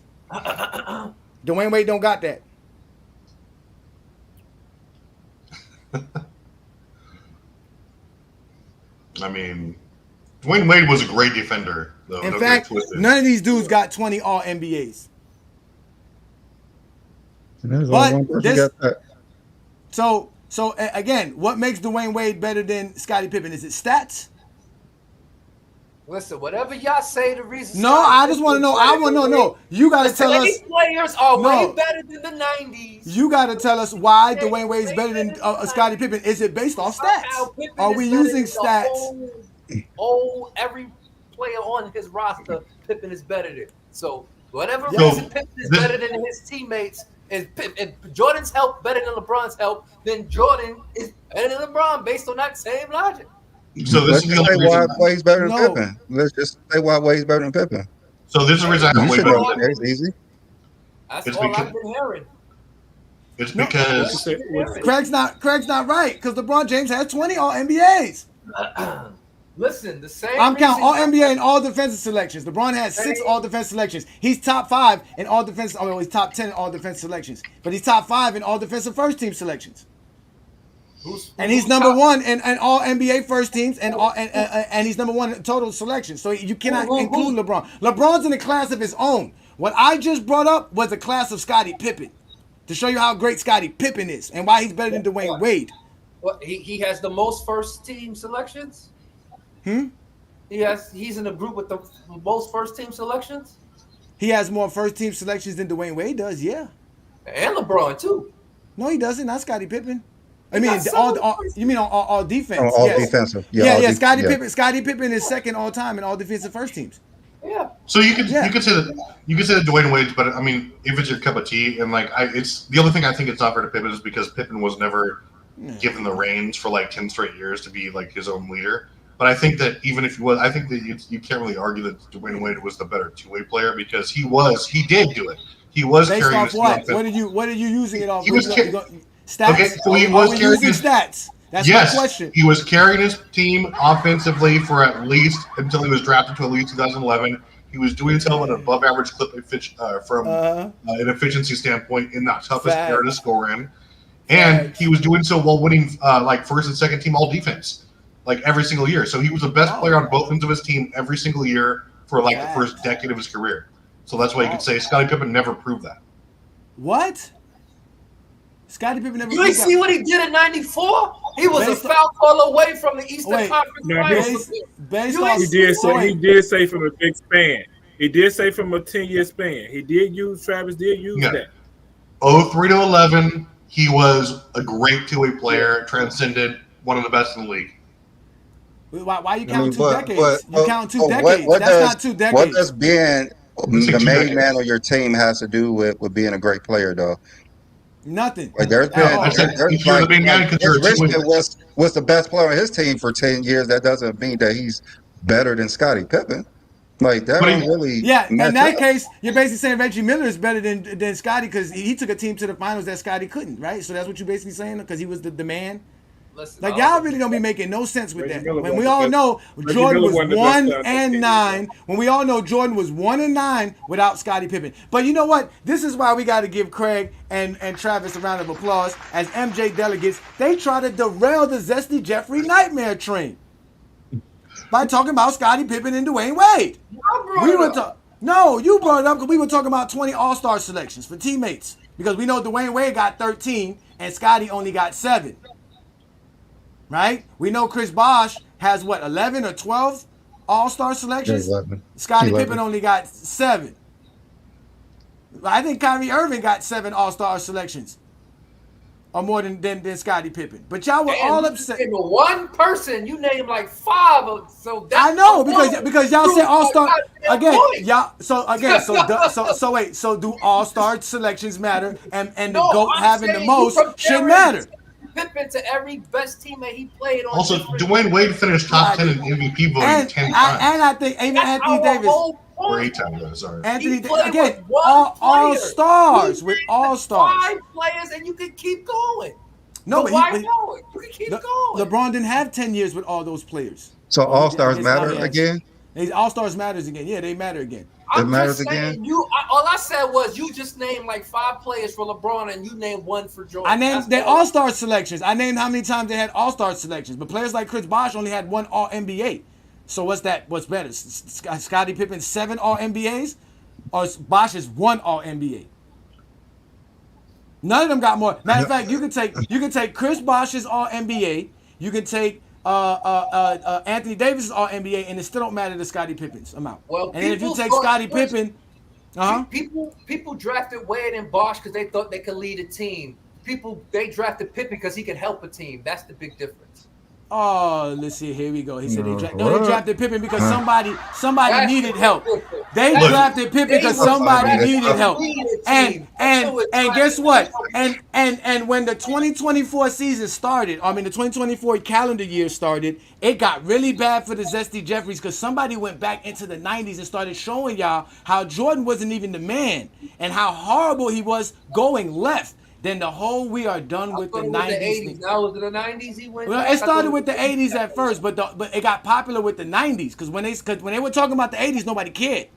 Dwayne Wade don't got that. Dwayne Wade was a great defender, though. In fact, none of these dudes got 20 All NBAs. But So again, what makes Dwayne Wade better than Scottie Pippen? Is it stats? Listen, whatever y'all say, the reason. No, I just want to know. I want to know. No, you got to tell us. These players are No. way better than the 90s. You got to tell us why Dwayne Wade's better than Scottie Pippen. Is it based off stats? Are we using stats? Every player on his roster, Pippen is better than. So whatever So, reason Pippen is better than his teammates, if Jordan's help better than LeBron's help, then Jordan is better than LeBron based on that same logic. So this Let's is the just only say why reason. Wade's better than No. Pippen. Let's just say why Wade's better than Pippen. So this is the reason I You have Wade should better. know that. It's easy. That's It's all because- I've been hearing. It's No. because Craig's not right because LeBron James has 20 All NBAs. Listen, the same. I'm counting All reason- NBA and All Defensive selections. LeBron has 6 All Defensive selections. He's top 5 in All Defensive. Oh, he's top 10 in All Defensive selections, but he's top 5 in All Defensive First Team selections. And he's number 1 in All NBA First Teams and he's number 1 in total selections. So you cannot include LeBron. LeBron's in a class of his own. What I just brought up was a class of Scottie Pippen to show you how great Scottie Pippen is and why he's better than Dwayne Wade. What he has the most first team selections. He's in a group with the most first team selections, He has more first team selections than Dwayne Wade does. Yeah. and LeBron too. No, he doesn't. Not Scottie Pippen. I mean, got so all, many all first- you mean on all defense? Oh, all yes. defensive. Yeah, all yeah. def- Scottie yeah. Pippen. Scottie Pippen is second all time in all defensive first teams. Yeah. so you could Yeah. you could say that Dwayne Wade's, but I mean, if it's your cup of tea, and like it's the other thing I think it's not fair to Pippen is because Pippen was never given the reins for like 10 straight years to be like his own leader. But I think that even if he was, I think that you can't really argue that Dwayne Wade was the better two-way player because he did do it. He was Based carrying off his team what? offense. What are you using it off? He was You go- stats. Okay, so he Are was we carrying using his- stats? That's Yes, my question. he was carrying his team offensively for at least until he was drafted to at least 2011. He was doing so at an above-average clip from an efficiency standpoint in that toughest Facts. era to score in, and Facts. he was doing so while winning like first and second team all defense, like every single year. So he was the best player on both ends of his team every single year for like the first decade of his career. So that's why you could say Scottie Pippen never proved that. What? Scottie Pippen never. You ain't see what he did in '94? He was Based a foul call away from the Eastern Wait. Conference No, Finals. Based You off ain't He did say wait, he did say from a big span. He did say from a 10-year span. He did use Travis did use Yeah. that. 03 to 11, he was a great two-way player, transcended one of the best in the league. Why you I count mean, 2 but- decades? but- You count 2 but decades. what That's does- not 2 What decades. does being Let's say the 2 main decades. man on your team has to do with being a great player, though? Nothing. Like there's been, At all. I said, there's if you're the main man, because you're a Richmond two-way. was the best player on his team for 10 years. That doesn't mean that he's better than Scottie Pippen. Like that But don't he- really. Yeah, in match that up. case, you're basically saying Reggie Miller is better than Scottie because he took a team to the finals that Scottie couldn't, right? So that's what you're basically saying because he was the man. Listen, Like I y'all don't- really don't be making no sense with Reggie that. Miller When won we the all best- know Reggie Jordan Miller was won the best 1 time and for 9. When we all know Jordan was 1 and 9 without Scottie Pippen. But you know what? This is why we got to give Craig and Travis a round of applause as MJ delegates. They try to derail the Zesty Jeffrey nightmare train by talking about Scottie Pippen and Dwayne Wade. I brought We it were up. talking. No, you brought it up because we were talking about 20 All-Star selections for teammates because we know Dwayne Wade got 13 and Scottie only got 7. Right? We know Chris Bosh has what 11 or 12 All-Star selections. 11. Scottie 11. Pippen only got 7. I think Kyrie Irving got 7 All-Star selections, or more than Scottie Pippen. But y'all were Damn, all you upset. named one person, you named like 5 of so that's I know the because one because y'all said proves All Star my goddamn again. point. Y'all so wait. So do All Star selections matter? And the No, GOAT I'm having the saying most you should comparing matter. Pippen to every best teammate he played on. Also, different- Dwayne Wade finished top 10 in MVP voting And 10 times. I think even That's Anthony our Davis. whole Or point. 8 times, sorry. Anthony He played again. with one All player. stars He with named all stars. 5 players, and you can keep going. No, but but why he, going? You can keep going. LeBron didn't have 10 years with all those players. So All Stars It's not matter yet. again. All stars matters again. Yeah, they matter again. I'm matters just saying, again? all I said was you just named like 5 players for LeBron, and you named 1 for Jordan. I named That's their all. All-Star selections. I named how many times they had All-Star selections. But players like Chris Bosh only had 1 All-NBA. So what's that? What's better? Scottie Pippen 7 All-NBAs or Bosh's 1 All-NBA? None of them got more. Matter of fact, you can take Chris Bosh's All NBA. You can take Anthony Davis's All NBA, and it still don't matter to Scottie Pippen's amount. Well, and then if you take thought- Scottie Pippen, People drafted Wade and Bosh because they thought they could lead a team. They drafted Pippen because he could help a team. That's the big difference. Oh, let's see. Here we go. He said they drafted Pippen because somebody needed help. They drafted Pippen because somebody needed help. And guess what? And when the 2024 season started, the 2024 calendar year started, it got really bad for the Zesty Jeffries because somebody went back into the 90s and started showing y'all how Jordan wasn't even the man and how horrible he was going left. Then the whole we are done with the 90s. Now was it the 90s he went? Well, it started with the 80s at first, but it got popular with the 90s because when they were talking about the 80s, nobody cared.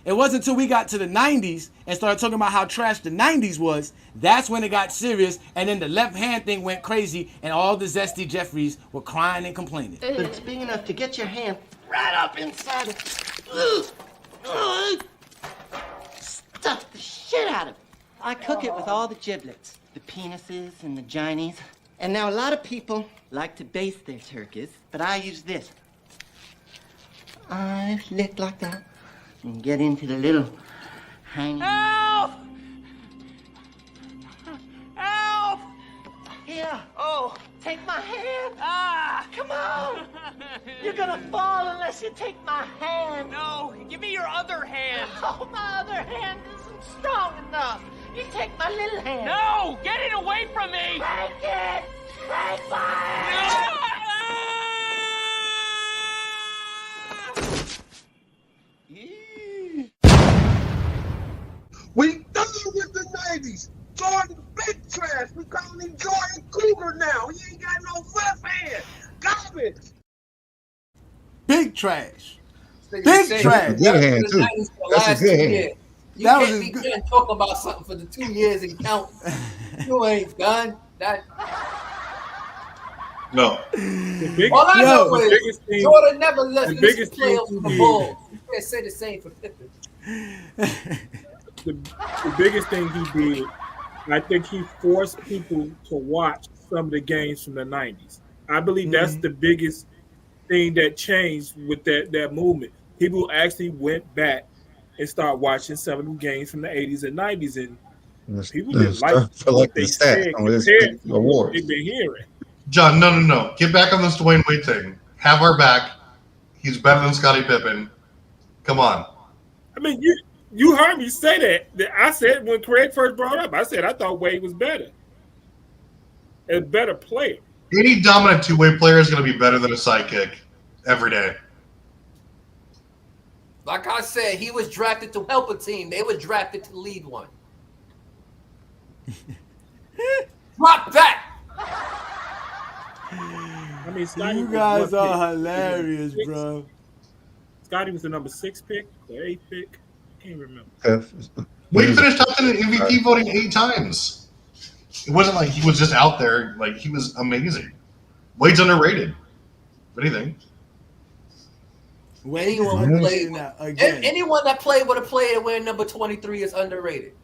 It wasn't until we got to the 90s and started talking about how trash the 90s was, that's when it got serious, and then the left hand thing went crazy, and all the Zesty Jeffries were crying and complaining. But it's big enough to get your hand right up inside it. Stuff the shit out of it. I cook it with all the giblets, the penises and the ginies. And now a lot of people like to baste their turkeys, but I use this. I lick like that and get into the little hanging. Help! Help! Here. Oh, take my hand. Ah, come on. You're gonna fall unless you take my hand. No, give me your other hand. Oh, my other hand isn't strong enough. You take my little hand. No, get it away from me. Take it. Take my hand. We done with the 90s. Jordan big trash. We calling him Jordan Cougar now. He ain't got no left hand. Garbage. Big trash. Big trash. Good hand, too. That's a good hand. You can't talk about something for the 2 years and count. You ain't done that. No. All I know is Jordan never let the this biggest play thing off he the did. ball. You can't say the same for Pippen. The biggest thing he did, I think he forced people to watch some of the games from the 90s. I believe that's the biggest thing that changed with that movement. People actually went back and started watching some of the games from the 80s and 90s, and people didn't like the stats on this award. They've been hearing. John, no. Get back on this Dwayne Wade thing. Have our back. He's better than Scottie Pippen. Come on. I mean, you heard me say that. I said when Craig first brought up, I said I thought Wade was better. A better player. Any dominant two-way player is going to be better than a sidekick every day. Like I said, he was drafted to help a team. They were drafted to lead one. Drop that. I mean, Scotty You was guys what are pick? hilarious, bro. Scotty was the number 6 pick, the 8th pick. I can't remember. Wade finished top 10 in MVP voting 8 times. It wasn't like he was just out there. Like, he was amazing. Wade's underrated. If anything. Anyone who played, anyone that played with a player wearing number 23 is underrated.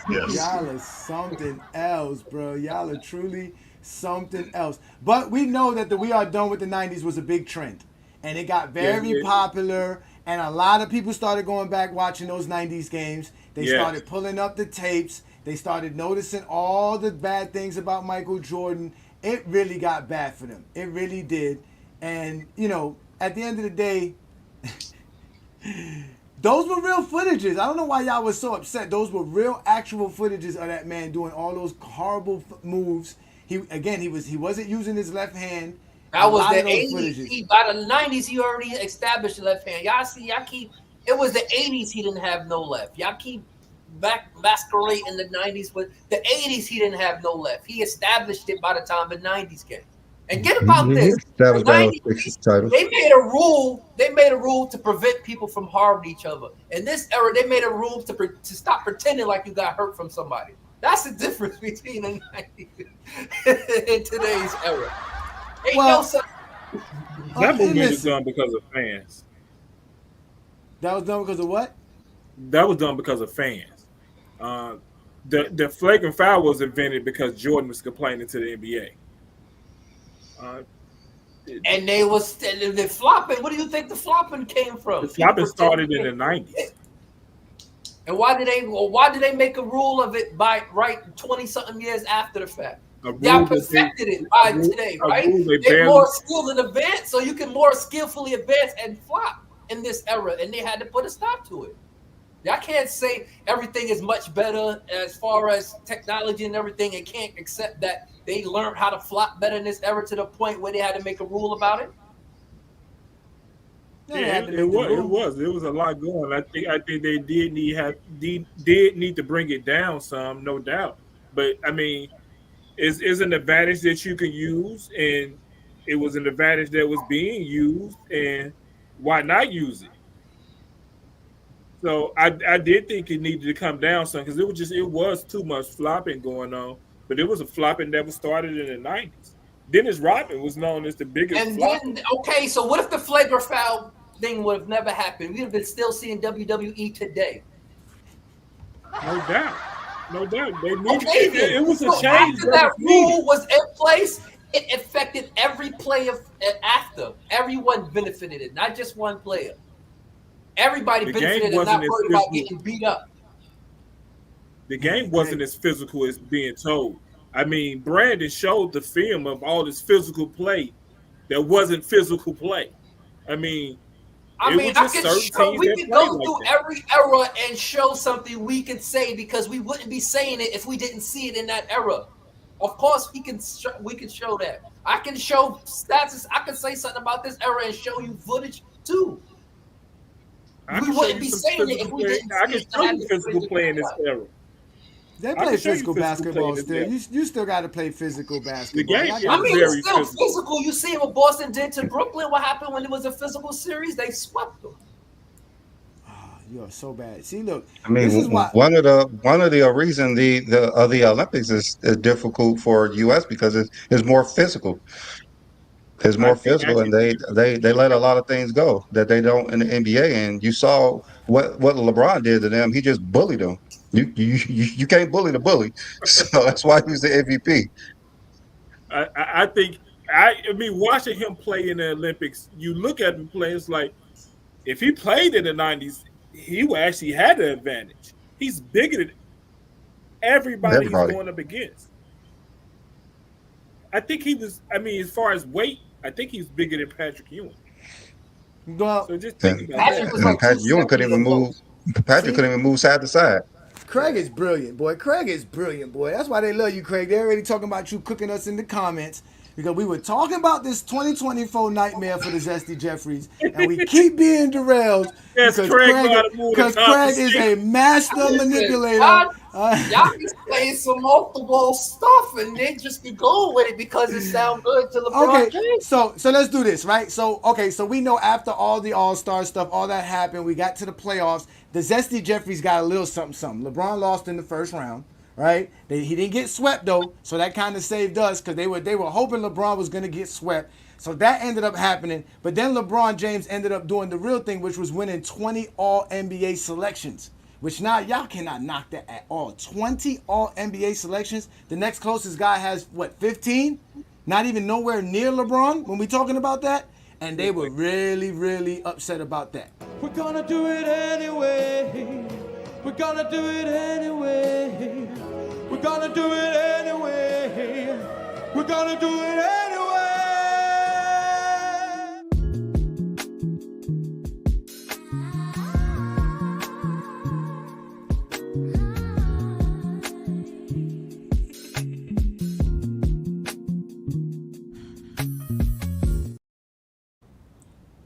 Yes. Y'all are something else, bro. Y'all are truly something else. But we know that the We Are Done with the 90s was a big trend. And it got very popular. And a lot of people started going back watching those 90s games. They started pulling up the tapes. They started noticing all the bad things about Michael Jordan. It really got bad for them. It really did. And, you know, at the end of the day, those were real footages. I don't know why y'all was so upset. Those were real, actual footages of that man doing all those horrible moves. He wasn't using his left hand. That was the 80s. By the 90s, he already established the left hand. It was the 80s he didn't have no left. Y'all keep masquerading the 90s, but the 80s he didn't have no left. He established it by the time the 90s came. And get about this. That was they made a rule. They made a rule to prevent people from harming each other. In this era, they made a rule to stop pretending like you got hurt from somebody. That's the difference between the 90s and today's era. That movie was done because of fans. That was done because of what? that was done because of fans. The flagrant foul was invented because Jordan was complaining to the NBA. And they're flopping. What do you think the flopping came from? The flopping started in the 90s. And why did they make a rule of it by 20-something years after the fact? Y'all perfected it by today, right? They're more skilled in advance, so you can more skillfully advance and flop in this era, and they had to put a stop to it. Y'all can't say everything is much better as far as technology and everything, and can't accept that they learned how to flop better in this era to the point where they had to make a rule about it. Yeah, it was a lot going. I think they did need to bring it down some, no doubt. But I mean, it's an advantage that you can use, and it was an advantage that was being used, and why not use it? So I did think it needed to come down some because it was too much flopping going on. But it was a flopping that was started in the 90s. Dennis Rodman was known as the biggest. And then, okay, so what if the flagrant foul thing would have never happened? We'd have been still seeing WWE today. No doubt. They needed, okay, it was a so change. After that rule was in place, it affected every player after. Everyone benefited it, not just one player. Everybody benefited and not worried about getting beat up. The game wasn't as physical as being told. I mean, Brandon showed the film of all this physical play that wasn't physical play. I mean, we can go through every era and show something we can say because we wouldn't be saying it if we didn't see it in that era. Of course, we can show that. I can show stats. I can say something about this era and show you footage too. We wouldn't be saying it if we didn't. I can show you physical play in this era. They play physical basketball still. You still got to play physical basketball. The game it's still physical. You see what Boston did to Brooklyn. What happened when it was a physical series? They swept them. Oh, you are so bad. See, look. I mean, one of the reason the Olympics is difficult for U.S. because it's more physical. It's more physical, and they let a lot of things go that they don't in the NBA. And you saw what LeBron did to them. He just bullied them. You can't bully the bully, so that's why he's the MVP. I mean, watching him play in the Olympics, you look at him play. It's like if he played in the 90s, he actually had the advantage. He's bigger than everybody he's going up against. I think he was. I mean, as far as weight, I think he's bigger than Patrick Ewing. Well, so just think about that. Patrick Ewing couldn't even move. Patrick couldn't even move side to side. Craig is brilliant, boy. That's why they love you, Craig. They're already talking about you cooking us in the comments because we were talking about this 2024 nightmare for the Zesty Jeffries, and we keep being derailed because Craig is a master manipulator. Y'all be playing some multiple stuff, and they just be going with it because it sounds good to LeBron James. So let's do this, right? So we know after all the All-Star stuff, all that happened, we got to the playoffs. The Zesty Jeffries got a little something. LeBron lost in the first round, right? He didn't get swept though, so that kind of saved us because they were hoping LeBron was going to get swept. So that ended up happening. But then LeBron James ended up doing the real thing, which was winning 20 All-NBA selections, which now y'all cannot knock that at all. 20 All-NBA selections. The next closest guy has, 15? Not even nowhere near LeBron when we talking about that. And they were really, really upset about that. We're gonna do it anyway. We're gonna do it anyway. We're gonna do it anyway. We're gonna do it anyway.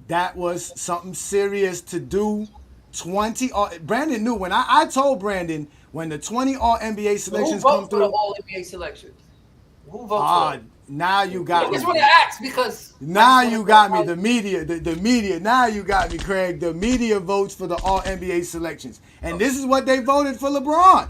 That was something serious to do. 20 Brandon knew when I told Brandon when the 20 All-NBA selections come through. Who voted for the All-NBA selections? Who voted for it? Now you got me. I just want to ask because now you got me. The media, the media. Now you got me, Craig. The media votes for the All-NBA selections, and this is what they voted for LeBron.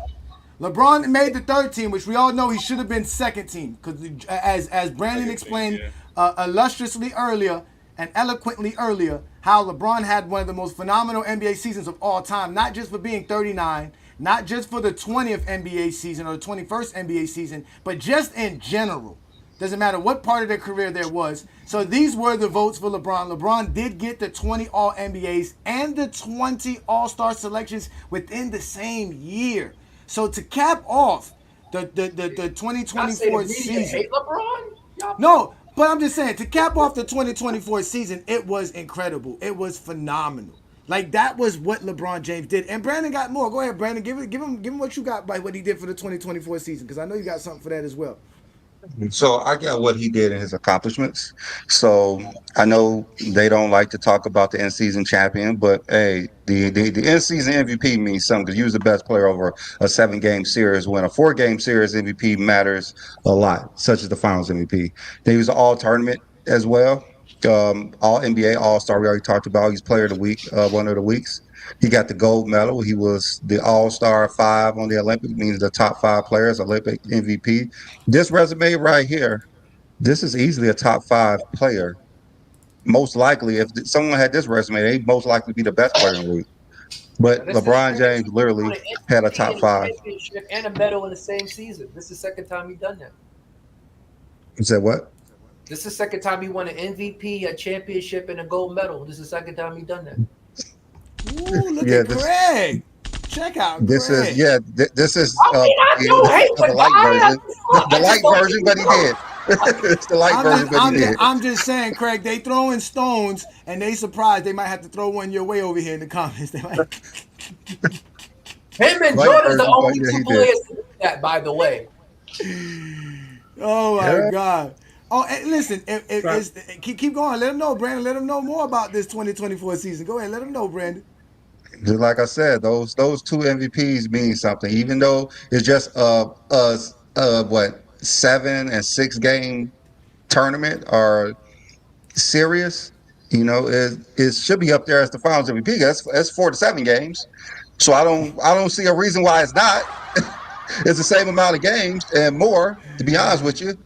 LeBron made the third team, which we all know he should have been second team because, as Brandon explained illustriously earlier and eloquently earlier, how LeBron had one of the most phenomenal NBA seasons of all time, not just for being 39, not just for the 20th NBA season or the 21st NBA season, but just in general. Doesn't matter what part of their career there was. So these were the votes for LeBron. LeBron did get the 20 All-NBAs and the 20 All-Star selections within the same year. So to cap off the 2024 season. Hate LeBron? Y'all No, but I'm just saying, to cap off the 2024 season, it was incredible. It was phenomenal. Like, that was what LeBron James did. And Brandon got more. Go ahead, Brandon. Give him what you got by what he did for the 2024 season, because I know you got something for that as well. So I got what he did in his accomplishments. So I know they don't like to talk about the in-season champion, but hey, the in-season MVP means something because he was the best player over a 7-game series. When a 4-game series MVP matters a lot, such as the Finals MVP. Then he was an all-tournament as well, all NBA, All-Star. We already talked about. He's Player of the Week, one of the weeks. He got the gold medal. He was the All-Star 5 on the Olympic, means the top 5 players, Olympic MVP. This resume right here, this is easily a top 5 player. Most likely, if someone had this resume, they'd most likely be the best player in the league. But LeBron James literally had a top 5. And a medal in the same season. This is the second time he's done that. You said what? This is the second time he won an MVP, a championship, and a gold medal. This is the second time he's done that. Ooh, look at Craig. Check out This Craig. is this is the light version. The light version, but he did. It's the light version, but he did. I'm just saying, Craig, they throwing stones and they surprised they might have to throw one your way over here in the comments. They might... Him and Light Jordan's the version, only but yeah, he two did. players to do that, by the way. Oh my Yeah. God. Oh, and listen, keep going. Let them know, Brandon. Let them know more about this 2024 season. Go ahead, let them know, Brandon. Just like I said, those 2 MVPs mean something, even though it's just what 7 and 6 game tournament or series. You know, it should be up there as the Finals MVP. That's 4 to 7 games. So I don't see a reason why it's not. It's the same amount of games and more, to be honest with you.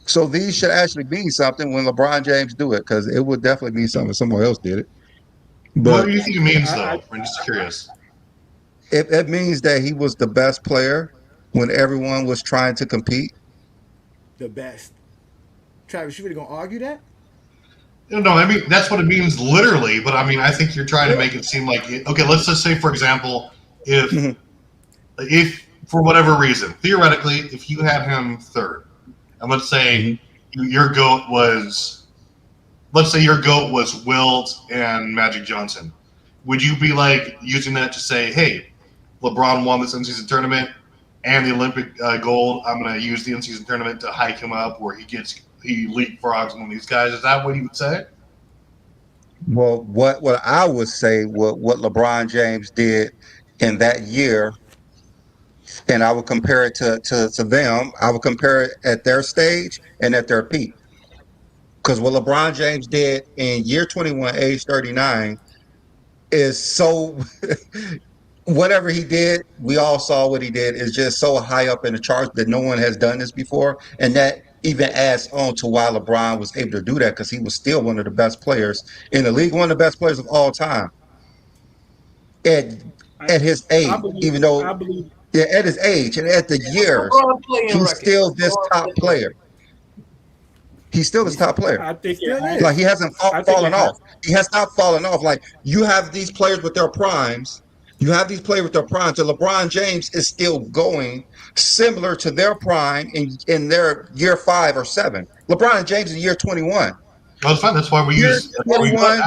So these should actually mean something when LeBron James do it, because it would definitely mean something if someone else did it. But What do you think it means, though? I'm just curious. it means that he was the best player when everyone was trying to compete. The best. Travis, you really gonna argue that? No, I mean, that's what it means literally, but I mean, I think you're trying to make it seem like, okay, let's just say, for example, if for whatever reason, theoretically, if you had him 3rd, and let's say your GOAT was Wilt and Magic Johnson, would you be like using that to say, hey, LeBron won this in-season tournament and the Olympic gold, I'm going to use the in-season tournament to hike him up where he leapfrogs one of these guys? Is that what you would say? Well, what I would say, what LeBron James did in that year, and I would compare it to them. I would compare it at their stage and at their peak. Because what LeBron James did in year 21, age 39, is so whatever he did, we all saw what he did, is just so high up in the charts that no one has done this before. And that even adds on to why LeBron was able to do that, because he was still one of the best players in the league, one of the best players of all time. At his age, even though at his age and at the years, he's still this top player. He's still this top player. I think Like, he hasn't fallen off. He has not fallen off. Like, you have these players with their primes. You have these players with their primes. And LeBron James is still going similar to their prime in their year 5 or 7. LeBron James in year 21. That's fine. That's why we use 21.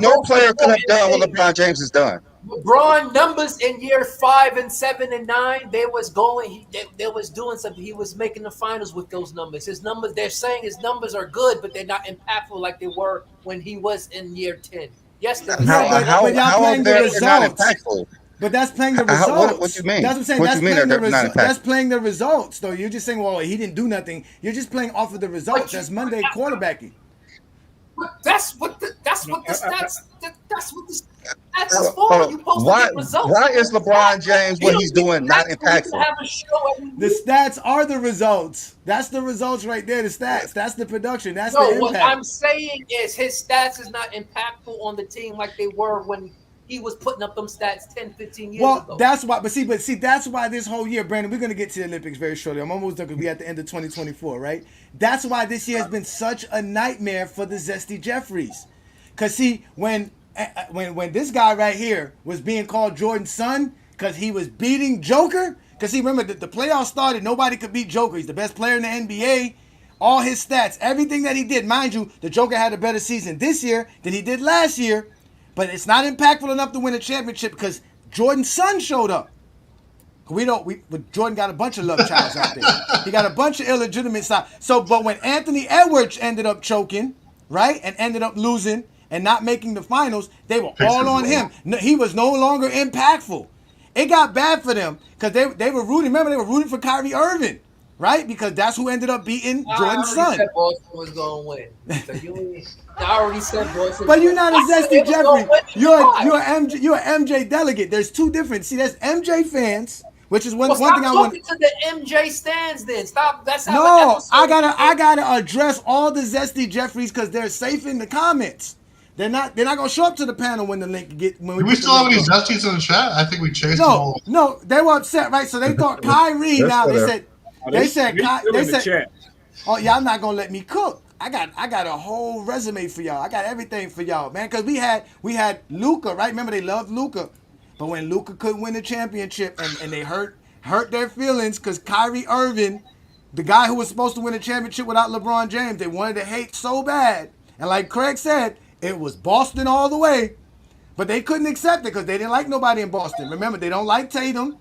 No player could have done what LeBron James has done. LeBron numbers in year 5 and 7 and 9, they was going. They was doing something. He was making the finals with those numbers. His numbers. They're saying his numbers are good, but they're not impactful like they were when he was in year 10. Yes, they're How playing the are they not results. impactful? But that's playing the results. What do you mean? That's what I'm saying. What you mean they're not impactful? That's playing the results, though. You're just saying, well, he didn't do nothing. You're just playing off of the results. That's Monday quarterbacking. That's what the stats. That's what the That's his fault. You supposed to Why? get results. Why is LeBron James what he's doing not You impactful? can have a show every The week. stats are the results. That's the results right there. The stats. That's the production. That's the No, impact. what I'm saying is his stats is not impactful on the team like they were when he was putting up them stats 10, 15 years Well, ago. that's why. But see, that's why this whole year, Brandon. We're gonna get to the Olympics very shortly. I'm almost done because we're at the end of 2024, right? That's why this year has been such a nightmare for the Zesty Jeffries. Cause see, when this guy right here was being called Jordan's son, cause he was beating Joker. Cause see, remember the playoffs started, nobody could beat Joker. He's the best player in the NBA. All his stats, everything that he did, mind you, the Joker had a better season this year than he did last year. But it's not impactful enough to win a championship because Jordan's son showed up. But Jordan got a bunch of love childs out there. He got a bunch of illegitimate stuff. So, but when Anthony Edwards ended up choking, right, and ended up losing and not making the finals, they were all on him. No, he was no longer impactful. It got bad for them because they were rooting. Remember, they were rooting for Kyrie Irving, right? Because that's who ended up beating Jordan's son. I already said Boston was going to win. So I already said Boston. But you're not a Zesty Jeffrey. You're an an MJ delegate. There's two different. See, there's MJ fans, which is one thing I want. Stop talking to the MJ stands then. Stop. That's how. No, I gotta address all the Zesty Jeffries because they're safe in the comments. They're not gonna show up to the panel when the link get. When Do we still have any Zesties in the chat? I think we chased them all. No, they were upset, right? So they thought Kyrie. Now they said. Oh, y'all not gonna let me cook. I got a whole resume for y'all. I got everything for y'all, man. Cause we had Luka, right? Remember they loved Luka, but when Luka couldn't win the championship and they hurt their feelings because Kyrie Irving, the guy who was supposed to win a championship without LeBron James, they wanted to hate so bad. And like Craig said, it was Boston all the way, but they couldn't accept it because they didn't like nobody in Boston. Remember, they don't like Tatum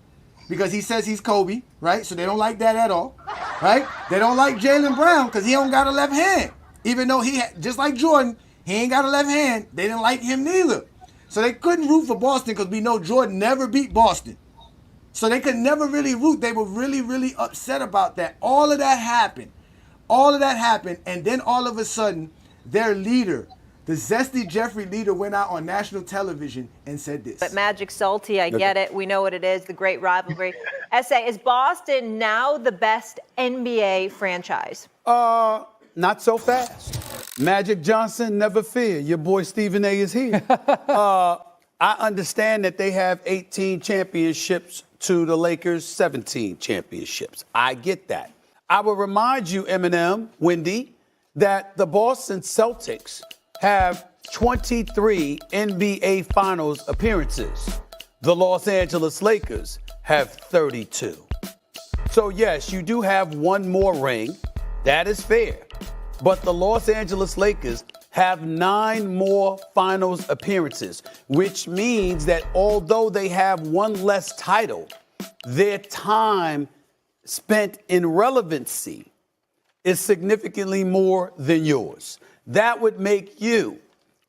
because he says he's Kobe, right? So they don't like that at all, right? They don't like Jaylen Brown because he don't got a left hand. Even though just like Jordan, he ain't got a left hand. They didn't like him neither. So they couldn't root for Boston because we know Jordan never beat Boston. So they could never really root. They were really, really upset about that. All of that happened. And then all of a sudden, their leader, the Zesty Jeffrey leader, went out on national television and said this. But Magic Salty, I get it. We know what it is, the great rivalry. SA, is Boston now the best NBA franchise? Not so fast. Magic Johnson, never fear. Your boy Stephen A is here. I understand that they have 18 championships to the Lakers' 17 championships. I get that. I will remind you, Eminem, Wendy, that the Boston Celtics have 23 NBA Finals appearances. The Los Angeles Lakers have 32. So yes, you do have one more ring. That is fair. But the Los Angeles Lakers have 9 more finals appearances, which means that although they have one less title, their time spent in relevancy is significantly more than yours. That would make you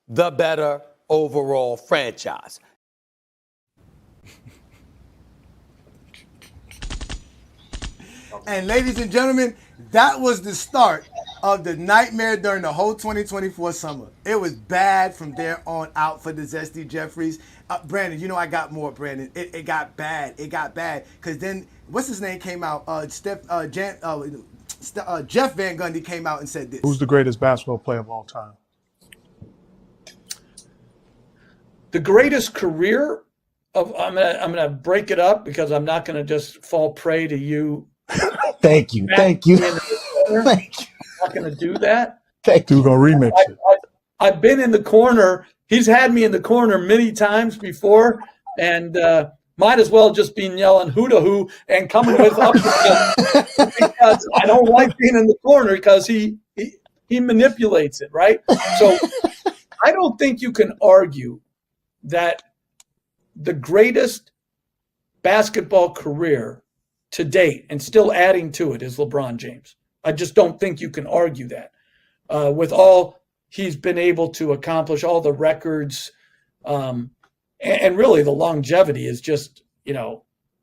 the better overall franchise. And ladies and gentlemen, that was the start of the nightmare during the whole 2024 summer. It was bad from there on out for the Zesty Jeffries. Brandon, you know I got more, Brandon. It got bad. It got bad. Because then, what's his name came out? Jeff Van Gundy came out and said this. Who's the greatest basketball player of all time? The greatest career of I'm gonna break it up because I'm not gonna just fall prey to you. Thank you. Thank you. Thank you. I'm not gonna do that. Thank you. We're gonna remix it. I've been in the corner. He's had me in the corner many times before, and might as well just be yelling "Huda Who" and coming with up because I don't like being in the corner because he manipulates it, right? So I don't think you can argue that the greatest basketball career to date and still adding to it is LeBron James. I just don't think you can argue that with all he's been able to accomplish, all the records, and really the longevity is just,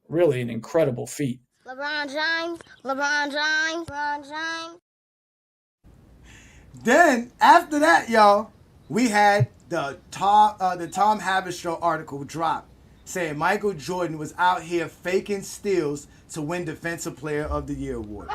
really an incredible feat. LeBron James, LeBron James, LeBron James. Then, after that, y'all, we had the Tom Haberstroh article dropped saying Michael Jordan was out here faking steals to win Defensive Player of the Year award.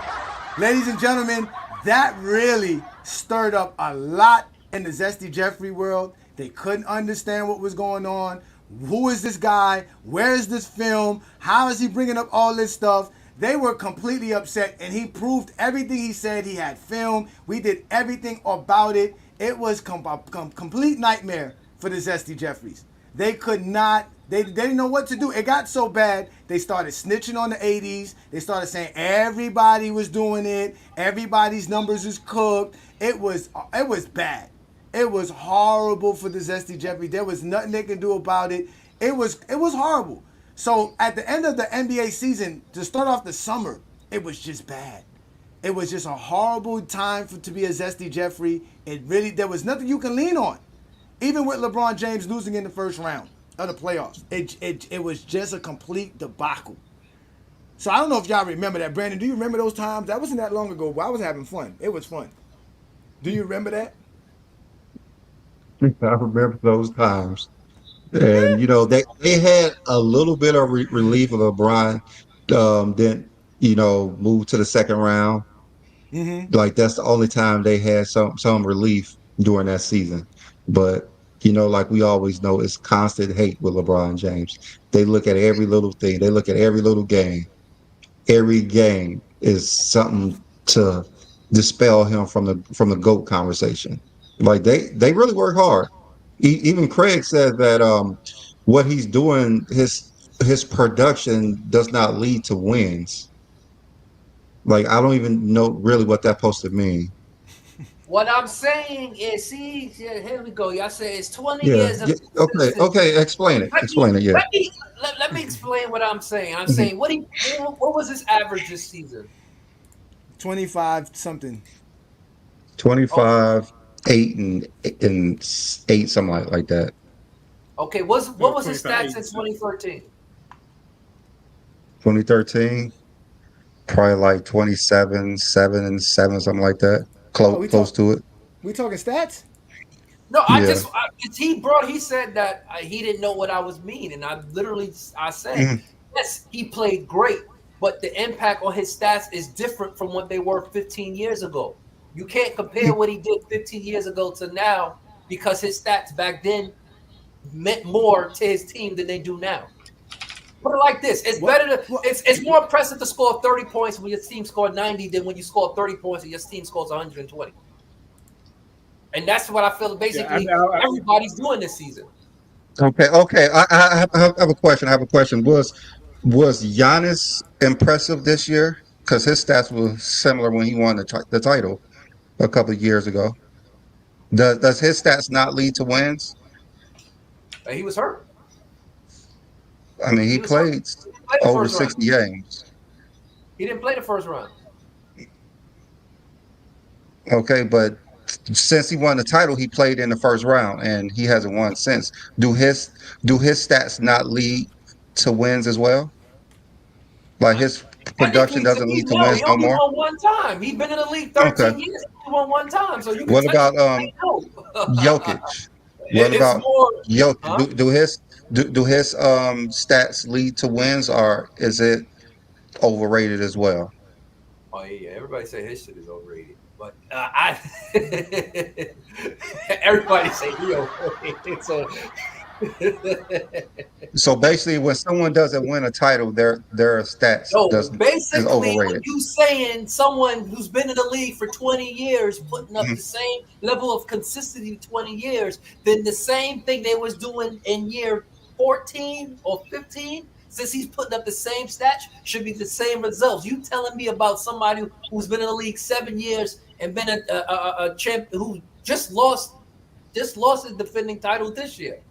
Ladies and gentlemen, that really stirred up a lot in the Zesty Jeffrey world. They couldn't understand what was going on. Who is this guy? Where is this film? How is he bringing up all this stuff? They were completely upset, and he proved everything he said. He had film. We did everything about it. It was complete nightmare for the Zesty Jeffries. They could not, they didn't know what to do. It got so bad, they started snitching on the 80s. They started saying everybody was doing it. Everybody's numbers is cooked. It was bad. It was horrible for the Zesty Jeffrey. There was nothing they could do about it. It was horrible. So at the end of the NBA season, to start off the summer, it was just bad. It was just a horrible time to be a Zesty Jeffrey. There was nothing you can lean on. Even with LeBron James losing in the first round of the playoffs, it was just a complete debacle. So I don't know if y'all remember that. Brandon, do you remember those times? That wasn't that long ago, but I was having fun. It was fun. Do you remember that? I remember those times. And, they had a little bit of relief of LeBron, then, move to the second round. Mm-hmm. Like, that's the only time they had some relief during that season. But, like we always know, it's constant hate with LeBron James. They look at every little thing. They look at every little game. Every game is something to dispel him from the GOAT conversation. Like, they really work hard. Even Craig said that what he's doing, his production does not lead to wins. Like, I don't even know really what that's supposed to mean. What I'm saying is, here we go. Y'all say it's 20 years of Okay, explain it. Let me explain what I'm saying. I'm saying, what was his average this season? 25 something. 25, 8 and 8, something like that. Okay, what was his stats in 2013? 2013, probably like 27, 7 and 7, something like that. Close to it. We talking stats? No, he said that he didn't know what I was mean, and I said, yes, he played great, but the impact on his stats is different from what they were 15 years ago. You can't compare what he did 15 years ago to now, because his stats back then meant more to his team than they do now. Put it like this: it's it's more impressive to score 30 points when your team scored 90 than when you score 30 points and your team scores 120. And that's what I feel basically everybody's doing this season. Okay. I have a question. Was Giannis impressive this year? Because his stats were similar when he won the title a couple of years ago. Does his stats not lead to wins? He was hurt. I mean, he played over 60 games. He didn't play the first round. Okay, but since he won the title, he played in the first round, and he hasn't won since. Do his stats not lead to wins as well? Like, his production doesn't lead to wins no more? He won one time. He's been in the league 13 years. He won one time. So what about Jokic? What about Jokic? Do his stats lead to wins, or is it overrated as well? Oh yeah, everybody say his shit is overrated, but everybody say he overrated. So basically, when someone doesn't win a title, their stats is overrated. You saying someone who's been in the league for 20 years putting up the same level of consistency 20 years, then the same thing they was doing in year 14 or 15, since he's putting up the same stats, should be the same results. You telling me about somebody who's been in the league 7 years and been a champ who just lost his defending title this year?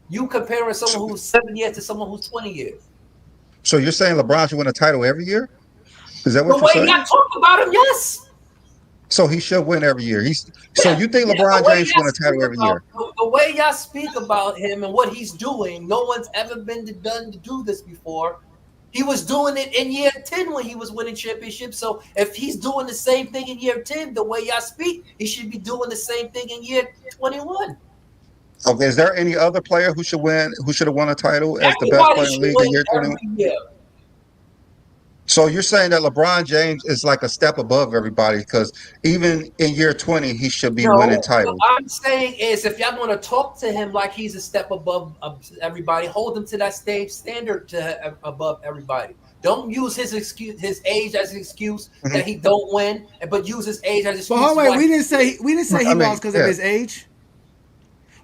You comparing someone who's 7 years to someone who's 20 years. So you're saying LeBron should win a title every year? Is that what the you're saying? The way y'all talk about him, yes. So he should win every year. So you think LeBron James win a title every year? The way y'all speak about him and what he's doing, no one's ever been done to do this before. He was doing it in year 10 when he was winning championships. So if he's doing the same thing in year 10, the way y'all speak, he should be doing the same thing in year 21. Okay, is there any other player who should have won a title as the best player in the league in year 21? Year. So you're saying that LeBron James is like a step above everybody because even in year 20 he should be winning titles. What I'm saying is, if y'all want to talk to him like he's a step above everybody, hold him to that same standard above everybody. Don't use his age as an excuse that he don't win, but use his age as an excuse. But hold on, we didn't say he lost because of his age.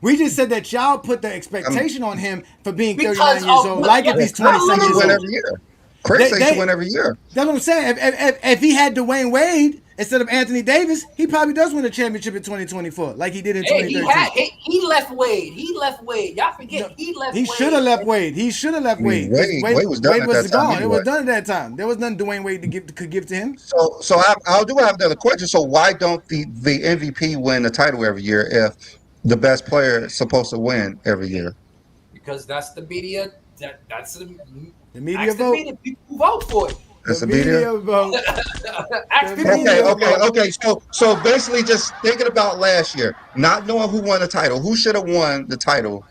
We just said that y'all put the expectation on him for being 39 years old, like if he's 27 years old. Every year. Chris says he win every year. That's what I'm saying. If he had Dwayne Wade instead of Anthony Davis, he probably does win a championship in 2024, like he did in 2013. He left Wade. Y'all forget he left Wade. He should have left Wade. Wade was done at that time. Anyway. It was done at that time. There was nothing Dwayne Wade could give to him. So I do have another question. So why don't the MVP win the title every year if the best player is supposed to win every year? Because that's the media. That's the media vote. The people who vote for it. That's the media vote. Okay. So basically, just thinking about last year, not knowing who won the title, who should have won the title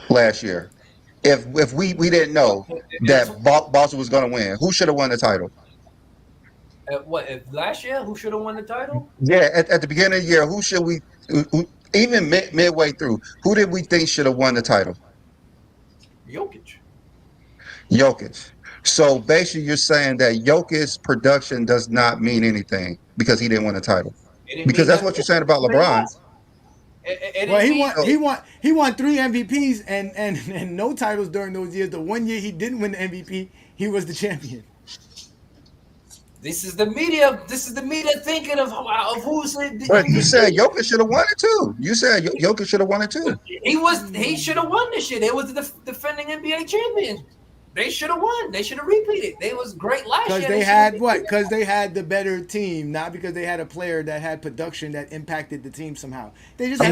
last year? If we didn't know that Boston was going to win, who should have won the title? Last year? Who should have won the title? Yeah, at the beginning of the year, who should we? Even midway through, who did we think should have won the title? Jokic. So basically, you're saying that Jokic's production does not mean anything because he didn't win a title. Because that's what you're saying about LeBron. Well, he won 3 MVPs and no titles during those years. The 1 year he didn't win the MVP, he was the champion. This is the media. Thinking of who's. But you said Jokic should have won it too. You said Jokic should have won it too. He should have won this year. They was the defending NBA champions. They should have won. They should have repeated. They was great last year. Because they had what? Because they had the better team, not because they had a player that had production that impacted the team somehow. They just.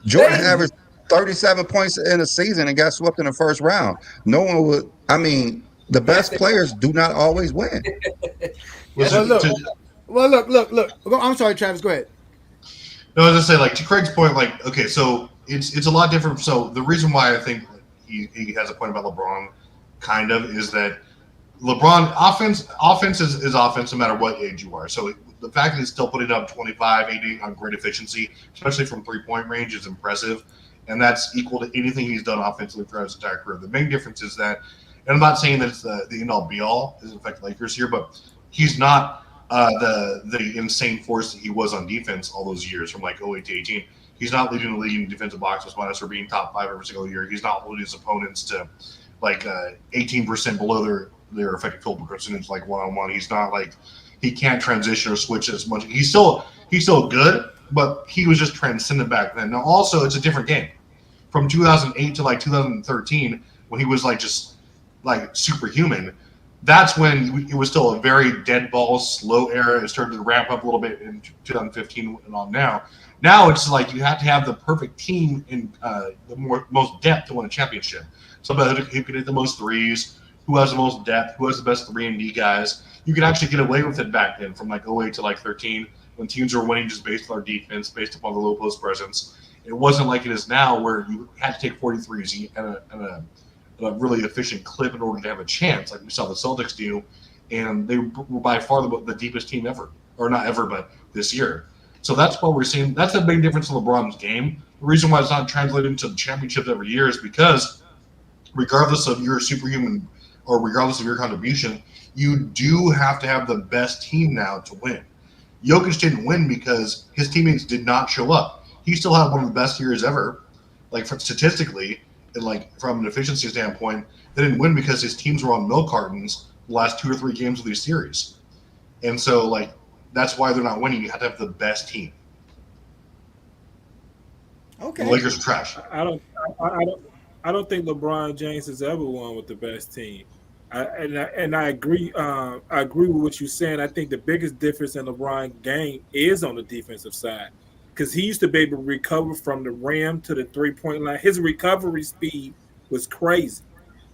Jordan averaged 37 points in a season and got swept in the first round. No one would. I mean, the best players do not always win. Look. I'm sorry, Travis. Go ahead. No, I was just saying, like, to Craig's point, like, okay, so it's a lot different. So the reason why I think he has a point about LeBron, kind of, is that LeBron offense is offense no matter what age you are. So the fact that he's still putting up 25, 80 on great efficiency, especially from 3-point range, is impressive, and that's equal to anything he's done offensively throughout his entire career. The main difference is that, and I'm not saying that it's the end-all be-all, as in fact Lakers here, but he's not the insane force that he was on defense all those years from like 08 to 18. He's not leading the league in defensive box minus or being top 5 every single year. He's not holding his opponents to like 18% below their effective field percentage, like one-on-one. He's not like he can't transition or switch as much. He's still good, but he was just transcendent back then. Now, also, it's a different game. From 2008 to like 2013, when he was like just like superhuman, that's when it was still a very dead ball, slow era. It started to ramp up a little bit in 2015 and on now. Now it's like you have to have the perfect team in the most depth to win a championship. Somebody who can hit the most threes, who has the most depth, who has the best 3-and-D guys. You could actually get away with it back then from like 08 to like 13 when teams were winning just based on their defense, based upon the low post presence. It wasn't like it is now where you had to take 43s and a really efficient clip in order to have a chance, like we saw the Celtics do, and they were by far the deepest team ever, or not ever, but this year. So that's what we're seeing. That's the big difference in LeBron's game. The reason why it's not translated into the championships every year is because regardless of your superhuman or regardless of your contribution, you do have to have the best team now to win. Jokic didn't win because his teammates did not show up. He still had one of the best years ever, like statistically, and like from an efficiency standpoint. They didn't win because his teams were on milk cartons the last 2 or 3 games of these series. And so, like, that's why they're not winning. You have to have the best team. Okay. The Lakers are trash. I don't think LeBron James has ever won with the best team. I agree. I agree with what you're saying. I think the biggest difference in LeBron's game is on the defensive side, because he used to be able to recover from the rim to the 3-point line. His recovery speed was crazy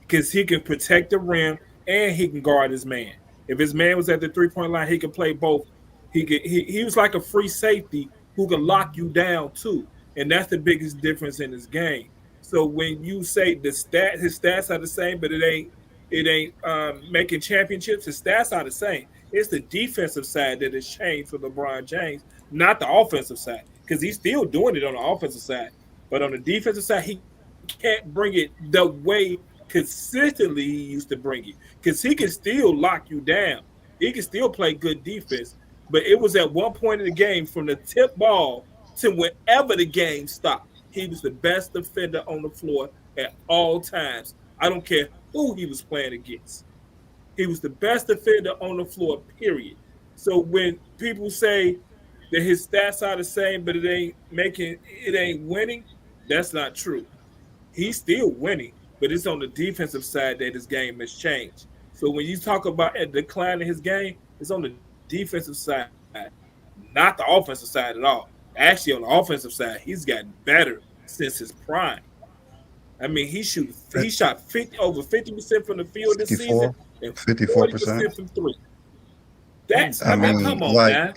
because he could protect the rim and he can guard his man. If his man was at the 3-point line, he could play both. He was like a free safety who could lock you down too. and that's the biggest difference in his game. So when you say his stats are the same, but it ain't making championships. His stats are the same. It's the defensive side that has changed for LeBron James, not the offensive side, because he's still doing it on the offensive side. But on the defensive side, he can't bring it the way consistently he used to bring it, because he can still lock you down. He can still play good defense. But it was at one point in the game, from the tip ball to whenever the game stopped, he was the best defender on the floor at all times. I don't care who he was playing against. He was the best defender on the floor, period. So when people say that his stats are the same, but it ain't winning, that's not true. He's still winning, but it's on the defensive side that his game has changed. So when you talk about a decline in his game, it's on the defensive side, not the offensive side at all. Actually, on the offensive side, he's gotten better since his prime. I mean, he shot over 50% from the field this season and 54% from three. That's I mean, come on, like man.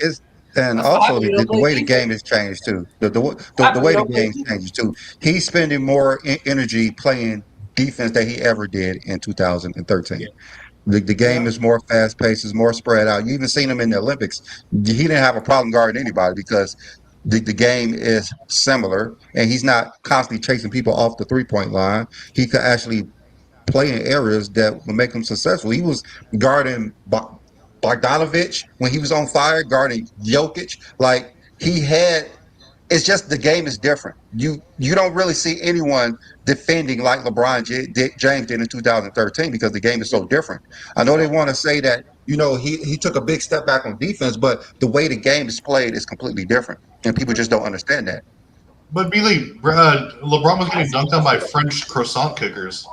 and also the way the game has changed too. The way the game changes too. He's spending more energy playing defense than he ever did in 2013. Yeah. The game is more fast paced, is more spread out. You even seen him in the Olympics. He didn't have a problem guarding anybody because the game is similar, and he's not constantly chasing people off the 3-point line. He could actually play in areas that would make him successful. He was guarding Bogdanovich when he was on fire, guarding Jokic. Like he had, it's just the game is different. You don't really see anyone defending like LeBron James did in 2013 because the game is so different. I know they want to say that, you know, he took a big step back on defense, but the way the game is played is completely different, and people just don't understand that. But Billy, LeBron was getting dunked on by French croissant cookers.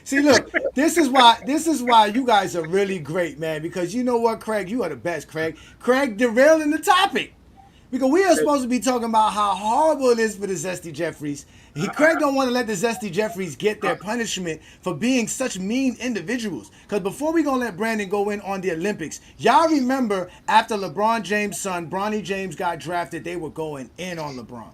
See, look, this is why you guys are really great, man, because you know what, Craig? You are the best, Craig. Craig derailing the topic. Because we are supposed to be talking about how horrible it is for the Zesty Jeffries. Craig don't want to let the Zesty Jeffries get their punishment for being such mean individuals. Because before we going to let Brandon go in on the Olympics, y'all remember after LeBron James' son, Bronny James, got drafted, they were going in on LeBron.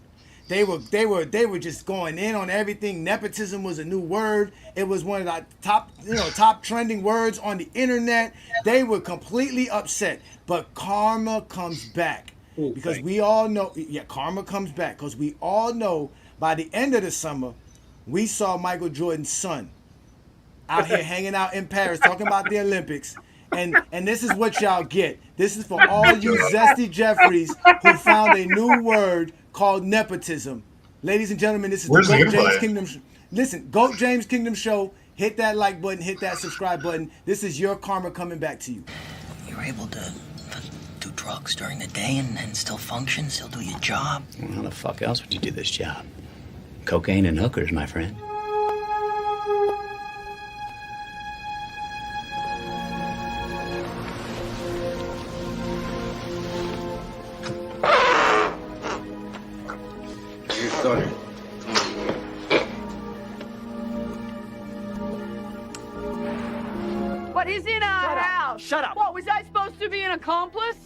They were just going in on everything. Nepotism was a new word. It was one of the top trending words on the internet. They were completely upset. But karma comes back. Because we all know, karma comes back. Because we all know by the end of the summer, we saw Michael Jordan's son out here hanging out in Paris talking about the Olympics. And this is what y'all get. This is for all you Zesty Jeffries who found a new word called nepotism. Ladies and gentlemen, this is the GOAT James Kingdom Show. Listen, GOAT James Kingdom Show. Hit that like button. Hit that subscribe button. This is your karma coming back to you. You're able to do drugs during the day and still function, still do your job. How the fuck else would you do this job? Cocaine and hookers, my friend. But he's in our house. Shut up. What, was I supposed to be an accomplice?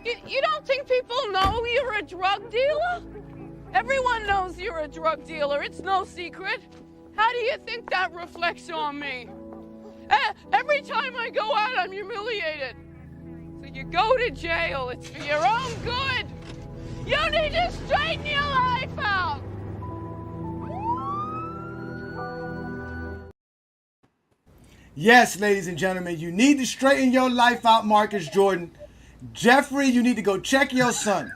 You don't think people know you're a drug dealer? Everyone knows you're a drug dealer. It's no secret. How do you think that reflects on me? Every time I go out, I'm humiliated. So you go to jail. It's for your own good. You need to straighten your life out. Yes, ladies and gentlemen, you need to straighten your life out, Marcus Jordan. Jeffrey, you need to go check your son.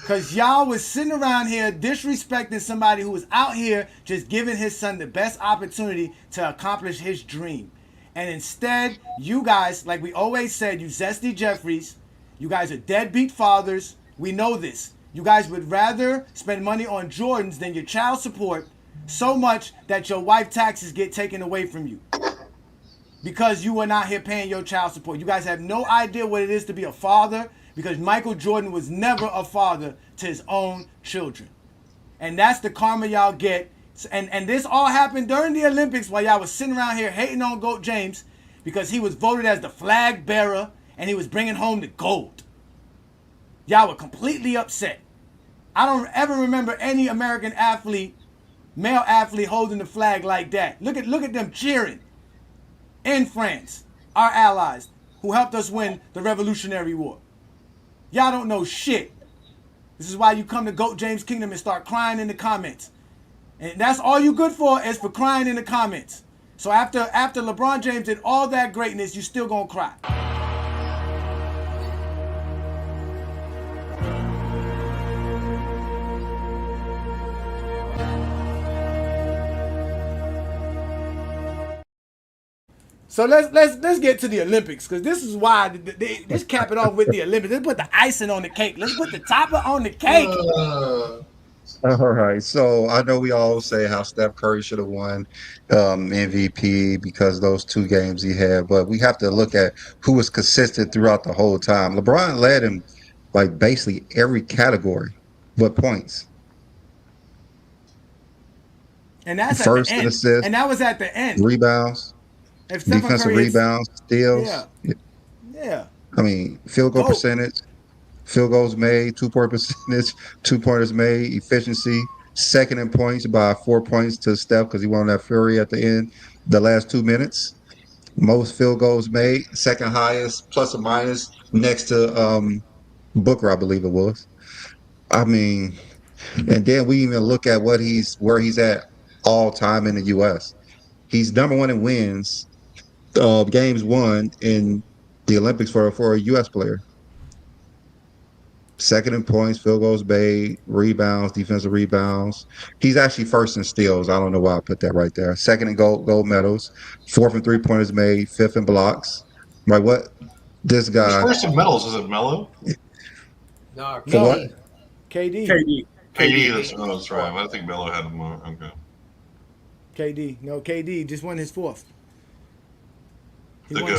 Because y'all was sitting around here disrespecting somebody who was out here just giving his son the best opportunity to accomplish his dream. And instead, you guys, like we always said, you Zesty Jeffries, you guys are deadbeat fathers. We know this. You guys would rather spend money on Jordans than your child support, so much that your wife taxes get taken away from you. Because you are not here paying your child support. You guys have no idea what it is to be a father, because Michael Jordan was never a father to his own children. And that's the karma y'all get. And this all happened during the Olympics while y'all was sitting around here hating on GOAT James because he was voted as the flag bearer and he was bringing home the gold. Y'all were completely upset. I don't ever remember any American athlete, male athlete, holding the flag like that. Look at them cheering in France, our allies who helped us win the Revolutionary War. Y'all don't know shit. This is why you come to GOAT James Kingdom and start crying in the comments. And that's all you good for, is for crying in the comments. So after LeBron James did all that greatness, you still gonna cry. So let's get to the Olympics, because this is why let's cap it off with the Olympics. Let's put the icing on the cake. Let's put the topper on the cake. All right. So I know we all say how Steph Curry should have won MVP because those 2 games he had, but we have to look at who was consistent throughout the whole time. LeBron led him like basically every category but points. And that's First at the end. in assists, And that was at the end. rebounds, If Stephen defensive Curry hits- rebounds, steals. Yeah. I mean, field goal percentage, field goals made, 2-point percentage, 2-pointers made, efficiency, second in points by 4 points to Steph because he won that fury at the end, the last 2 minutes. Most field goals made, second highest, plus or minus, next to Booker, I believe it was. I mean, and then we even look at where he's at all time in the U.S. He's number 1 in wins, games won in the Olympics for a U.S. player. Second in points, field goals made, rebounds, defensive rebounds. He's actually first in steals. I don't know why I put that right there. Second in gold medals, 4th in 3-pointers made, 5th in blocks. Right, what? This guy. Who's first in medals? Is it Melo? No, For what? KD. That's right. I think Melo had him. Okay. KD. No, KD just won his 4th.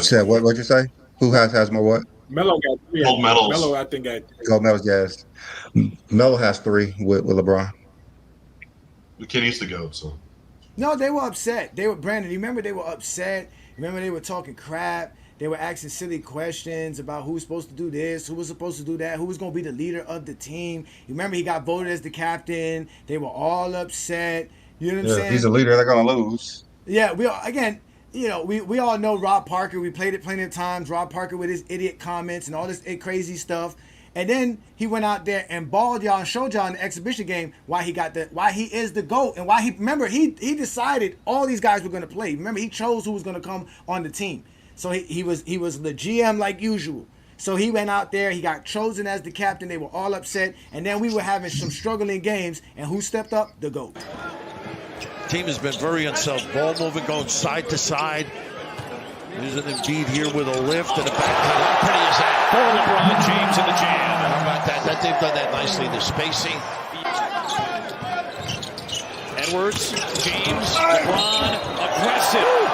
Said what'd you say? Who has more what? Melo got 3. Gold medals. Melo, I think, got 3. Gold medals, yes. Melo has 3 with LeBron. The kid needs to go, so. No, they were upset. Brandon, you remember they were upset? Remember they were talking crap? They were asking silly questions about who was supposed to do this, who was supposed to do that, who was going to be the leader of the team. You remember he got voted as the captain. They were all upset. You know what I'm saying? He's a leader. They're going to lose. Yeah, we all know Rob Parker. We played it plenty of times. Rob Parker with his idiot comments and all this crazy stuff. And then he went out there and balled y'all and showed y'all in the exhibition game why he is the GOAT, and why he decided all these guys were going to play. Remember, he chose who was going to come on the team. So he was the GM like usual. So he went out there, he got chosen as the captain. They were all upset, and then we were having some struggling games. And who stepped up? The GOAT. Team has been very unsettled. Ball moving, going side to side. There's an Embiid here with a lift and a backcut. How pretty is that? For LeBron James in the jam. How about that? They've done that nicely. The spacing. Edwards, James, LeBron, aggressive.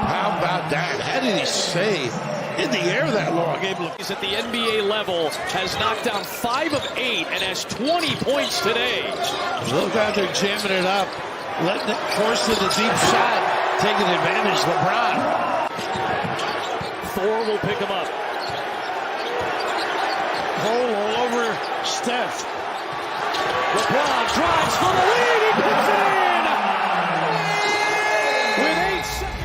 How about that? How did he stay in the air that long? He's at the NBA level, has knocked down 5 of 8 and has 20 points today. Look out there jamming it up, letting it force to the deep shot, taking advantage. LeBron. Thor will pick him up. Hole all over Steph. LeBron drives for the lead. He puts it in. With 8 seconds.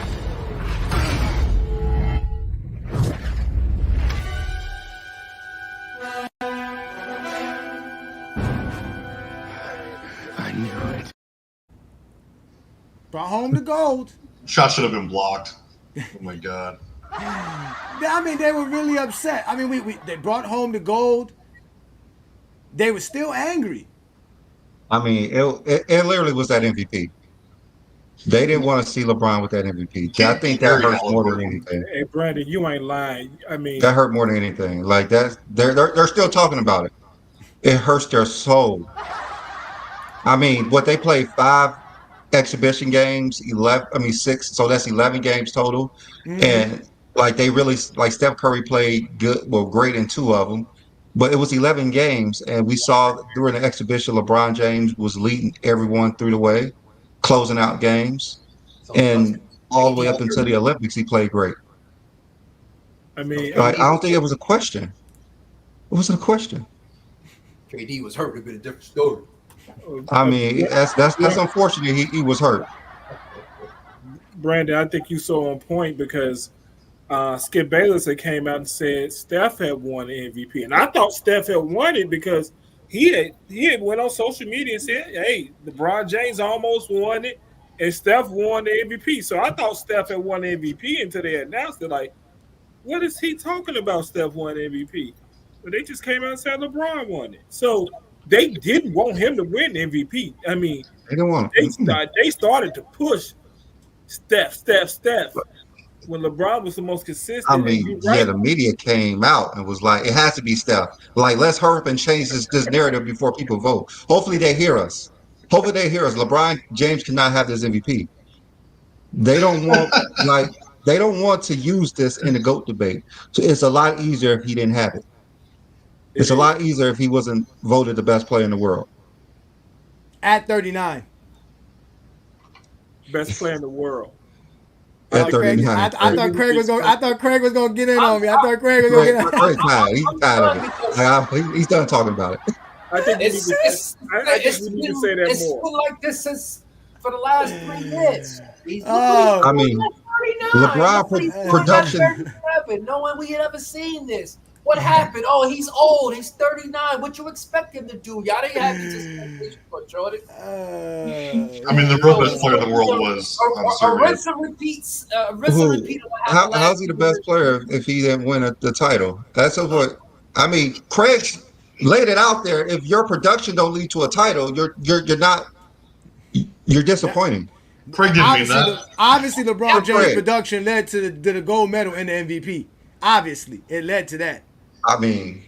I knew it. Brought home the gold. Shot should have been blocked. Oh my God. I mean, they were really upset. I mean, they brought home the gold. They were still angry. I mean, it literally was that MVP. They didn't want to see LeBron with that MVP. I think that hurts more than anything. Hey, Brandon, you ain't lying. I mean, That hurt more than anything. Like that, they're still talking about it. It hurts their soul. I mean, what they played 5 exhibition games, 6. So that's 11 games total. Mm-hmm. And like they really, like Steph Curry played great in 2 of them. But it was 11 games, and we saw during the exhibition, LeBron James was leading everyone through the way, closing out games, and all the way up until the Olympics, he played great. I mean, I don't think it was a question. It wasn't a question. KD was hurt, it'd been a different story. I mean, that's unfortunate. He was hurt. Brandon, I think you so on point because Skip Bayless had came out and said Steph had won the MVP, and I thought Steph had won it because he had went on social media and said, "Hey, LeBron James almost won it, and Steph won the MVP." So I thought Steph had won the MVP until they announced it. Like, what is he talking about? Steph won the MVP, but they just came out and said LeBron won it. So they didn't want him to win the MVP. I mean, they didn't want. They started to push Steph. When LeBron was the most consistent. I mean, the media came out and was like, it has to be Steph. Like, let's hurry up and change this narrative before people vote. Hopefully they hear us. LeBron James cannot have this MVP. They don't want to use this in the GOAT debate. So it's a lot easier if he didn't have it. It's a lot easier if he wasn't voted the best player in the world. At 39. Best player in the world. At 39. I thought Craig was going to get in on me. I thought Craig was going to get in. Craig's tired. He's tired of it. He's done talking about it. I think we need to say that it's more. been like this since for the last 3 years. I mean, LeBron production. No one we had ever seen this. What happened? Oh, he's old. He's 39. What you expect him to do? Y'all didn't have these expectations for Jordan. I mean, the real best player in the world was a rinse and repeats. How's he the best player if he didn't win the title? That's what I mean. Craig laid it out there. If your production don't lead to a title, you're disappointing. Craig didn't mean that. Obviously, LeBron James' production led to the gold medal and the MVP. Obviously, it led to that. I mean,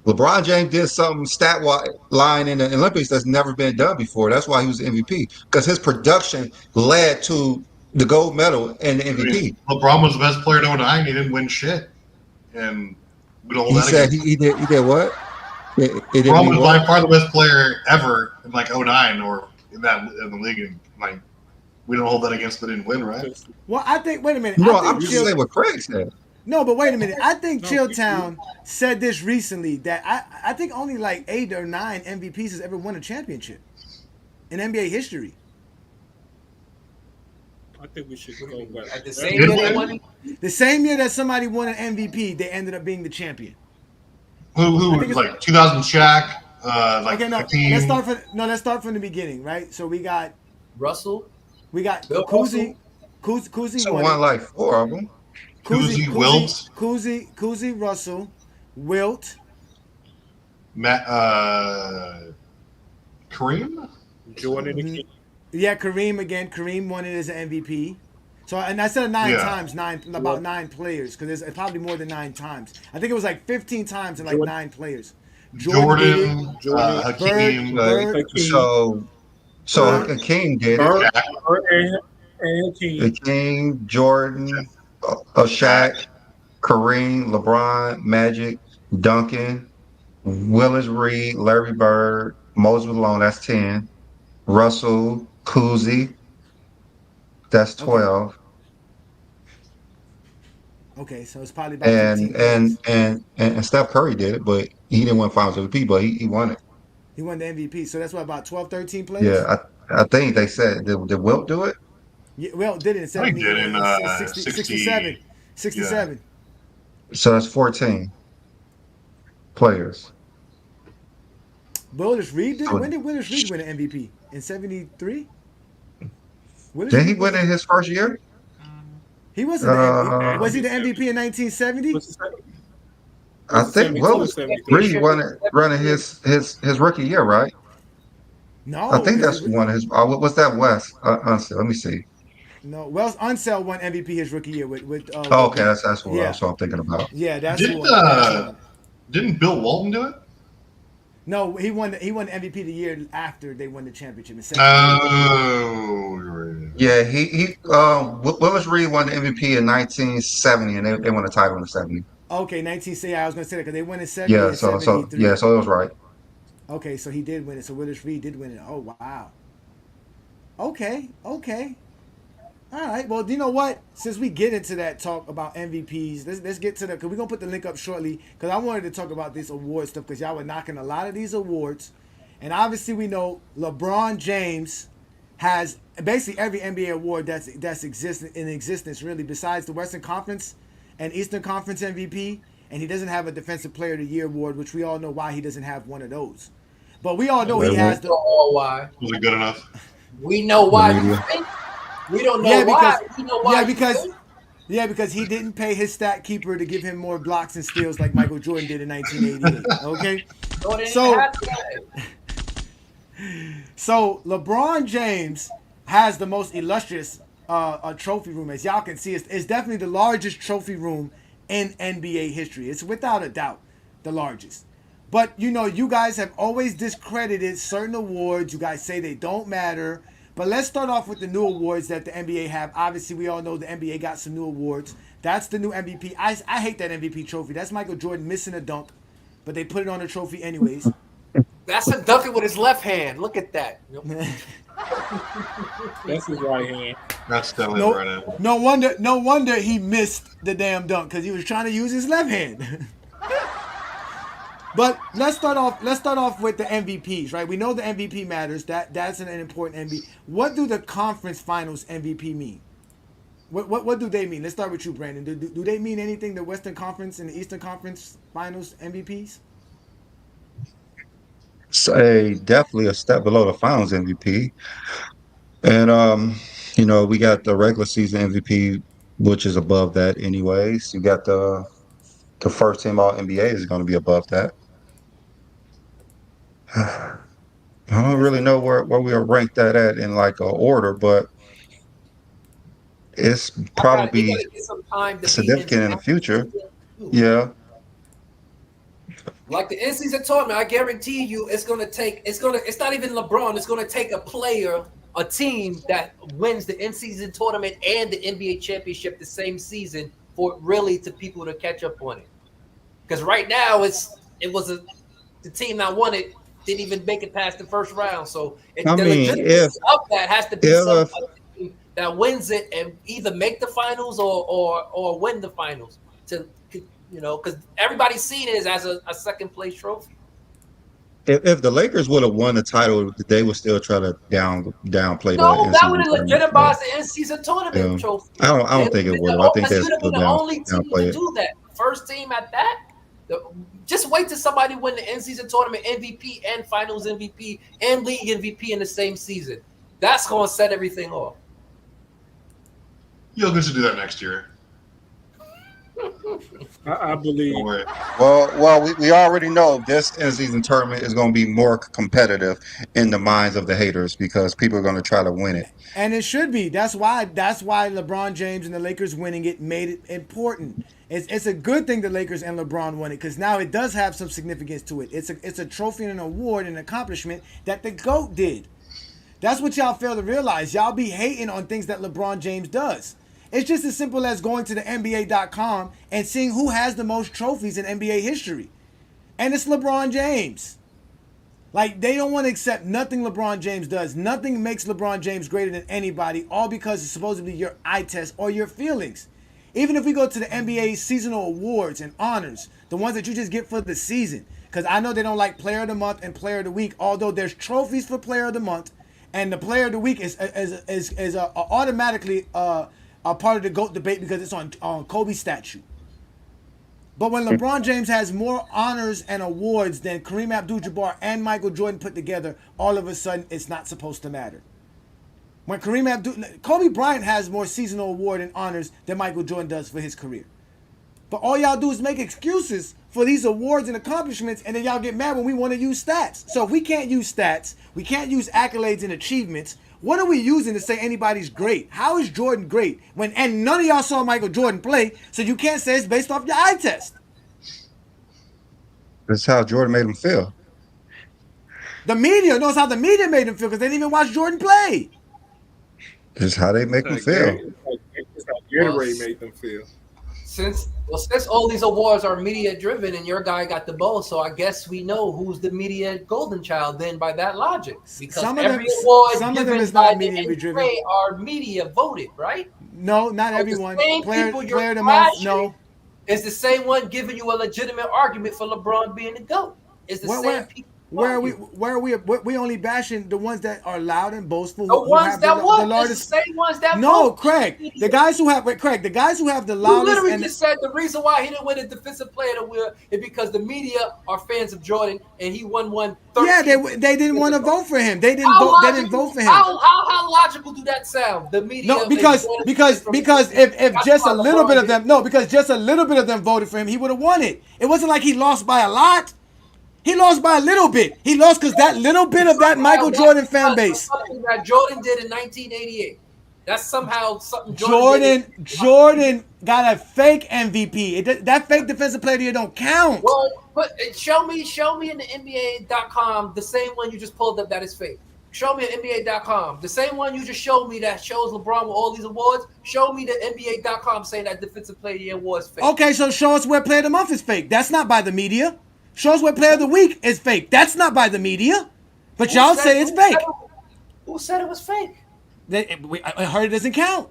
LeBron James did something stat line in the Olympics that's never been done before. That's why he was the MVP, because his production led to the gold medal and the MVP. I mean, LeBron was the best player in 2009. He didn't win shit, and we don't. He said he did what? LeBron was by far the best player ever in like 2009 or in the league. And like, we don't hold that against him. Didn't win, right? Well, I think. Wait a minute. No, I'm just saying what Craig said. No, but wait a minute. I think Chilltown said this recently that I think only like 8 or 9 MVPs has ever won a championship in NBA history. I think we should go back. At the same year they won. The same year that somebody won an MVP, they ended up being the champion. Who like 2000 Shaq? Okay, no. Let's start from the beginning, right? So we got Russell. We got Bill Cousy. So won like 4 of them. Cousy, Russell, Wilt, Kareem, Jordan again. Yeah, Kareem again. Kareem won it as an MVP. So, and I said 9 times, about 9 players, because it's probably more than 9 times. I think it was like 15 times and like 9 players. Jordan, Hakeem. So Hakeem did it. Hakeem, Jordan, Shaq, Kareem, LeBron, Magic, Duncan, Willis Reed, Larry Bird, Moses Malone, that's 10. Russell, Cousy, that's 12. Okay, so it's probably about 15 and Steph Curry did it, but he didn't win Finals MVP, but he won it. He won the MVP. So that's what, about 12, 13 players? Yeah, I think they said, did Wilt do it? Yeah, Wilt did it in 67. 67. Yeah. So that's 14 players. Willis Reed did it? When did Willis Reed win an MVP? In 73? Did he win in his first year? He wasn't the MVP. Was he the MVP in 1970? I think Willis Reed running his rookie year, right? No, I think that's one of his. What's that? West? Let me see. No, Wells Unseld won MVP his rookie year with. Okay, that's what I'm thinking about. Yeah, that's. Didn't Bill Walton do it? No, he won the MVP the year after they won the championship. Yeah, he Willis Reed won the MVP in 1970, and they won the title in 70. Okay, 1970. I was going to say that because they won in 70. Yeah, so it was right. Okay, so he did win it. So Willis Reed did win it. Oh wow. Okay. All right. Well, you know what? Since we get into that talk about MVPs, let's get to the, because we're going to put the link up shortly, because I wanted to talk about this award stuff, because y'all were knocking a lot of these awards. And obviously we know LeBron James has basically every NBA award that's in existence, really, besides the Western Conference and Eastern Conference MVP. And he doesn't have a Defensive Player of the Year award, which we all know why he doesn't have one of those. But we all know he has the. Why? Was it good enough? We know why. We don't know why. We know why. Because he didn't pay his stat keeper to give him more blocks and steals like Michael Jordan did in 1988. Okay, so LeBron James has the most illustrious trophy room, as y'all can see. It's definitely the largest trophy room in NBA history. It's without a doubt the largest. But you know, you guys have always discredited certain awards. You guys say they don't matter. But let's start off with the new awards that the NBA have. Obviously, we all know the NBA got some new awards. That's the new MVP. I hate that MVP trophy. That's Michael Jordan missing a dunk, but they put it on the trophy anyways. That's a dunking with his left hand. Look at that. That's his right hand. That's definitely right hand. No wonder he missed the damn dunk, because he was trying to use his left hand. But let's start off with the MVPs, right? We know the MVP matters. That's an important MVP. What do the conference finals MVP mean? What do they mean? Let's start with you, Brandon. Do they mean anything, the Western Conference and the Eastern Conference finals MVPs? Definitely a step below the finals MVP. And you know, we got the regular season MVP, which is above that anyways. You got the first team all NBA is going to be above that. I don't really know where we'll rank that at in like a order, but it's probably significant in the future. Yeah. Like the in-season tournament, I guarantee you, it's not even LeBron. It's gonna take a team that wins the in-season tournament and the NBA championship the same season for really people to catch up on it. Because right now the team that won it didn't even make it past the first round. So the legitimacy of that has to be something that wins it and either make the finals or win the finals. Because everybody's seen it as a second place trophy. If the Lakers would have won the title, they would still try to downplay No, that would have legitimized the in-season tournament trophy. I don't think it would. I think they that's would have been the only team to do that. First team at that. Just wait till somebody win the in-season tournament MVP and finals MVP and league MVP in the same season. That's going to set everything off. You'll get to do that next year. I believe. Well, we already know this in-season tournament is going to be more competitive in the minds of the haters because people are going to try to win it. And it should be. That's why LeBron James and the Lakers winning it made it important. It's a good thing the Lakers and LeBron won it, because now it does have some significance to it. It's a trophy and an award and an accomplishment that the GOAT did. That's what y'all fail to realize. Y'all be hating on things that LeBron James does. It's just as simple as going to the NBA.com and seeing who has the most trophies in NBA history. And it's LeBron James. Like, they don't want to accept nothing LeBron James does. Nothing makes LeBron James greater than anybody, all because it's supposedly your eye test or your feelings. Even if we go to the NBA seasonal awards and honors, the ones that you just get for the season, because I know they don't like Player of the Month and Player of the Week, although there's trophies for Player of the Month, and the Player of the Week is automatically a part of the GOAT debate because it's on Kobe's statue. But when LeBron James has more honors and awards than Kareem Abdul-Jabbar and Michael Jordan put together, all of a sudden it's not supposed to matter. When Kobe Bryant has more seasonal award and honors than Michael Jordan does for his career. But all y'all do is make excuses for these awards and accomplishments, and then y'all get mad when we want to use stats. So if we can't use stats, we can't use accolades and achievements, what are we using to say anybody's great? How is Jordan great? And none of y'all saw Michael Jordan play, so you can't say it's based off your eye test. That's how Jordan made him feel. The media knows how the media made him feel because they didn't even watch Jordan play. It's how they make them feel. It's how Gatorade made them feel. Since all these awards are media driven and your guy got the bow, so I guess we know who's the media golden child then by that logic. Because every award some of them given is by not the media NBA driven. are media voted, right? No, not So everyone. the same Player people you're of the month. trashing No. is the same one giving you a legitimate argument for LeBron being the GOAT. It's the same people. Where are we only bashing the ones that are loud and boastful? The who ones have that the won, largest. it's the same ones that No, vote. Craig. The guys who have the You loudest literally and just said the reason why he didn't win a defensive player of the year is because the media are fans of Jordan and he won one. yeah, they didn't want to vote for him. They didn't How vote. They didn't logical- vote for him. How logical do that sound? The media. No, is because Jordan if just a why little LeBron bit of did. them because just a little bit of them voted for him, he would have won it. It wasn't like he lost by a lot. He lost by a little bit. He lost because that little bit of that Michael Jordan fan base. Something that Jordan did in 1988. That's somehow something Jordan did. Jordan got a fake MVP. That fake defensive player of the year don't count. Well, but show me in the NBA.com the same one you just pulled up that is fake. Show me at NBA.com. The same one you just showed me that shows LeBron with all these awards. Show me the NBA.com saying that defensive player of the year was fake. Okay, so show us where player of the month is fake. That's not by the media. Show us where player of the week is fake. That's not by the media. But y'all say it's fake. Who said it was fake? I heard it doesn't count.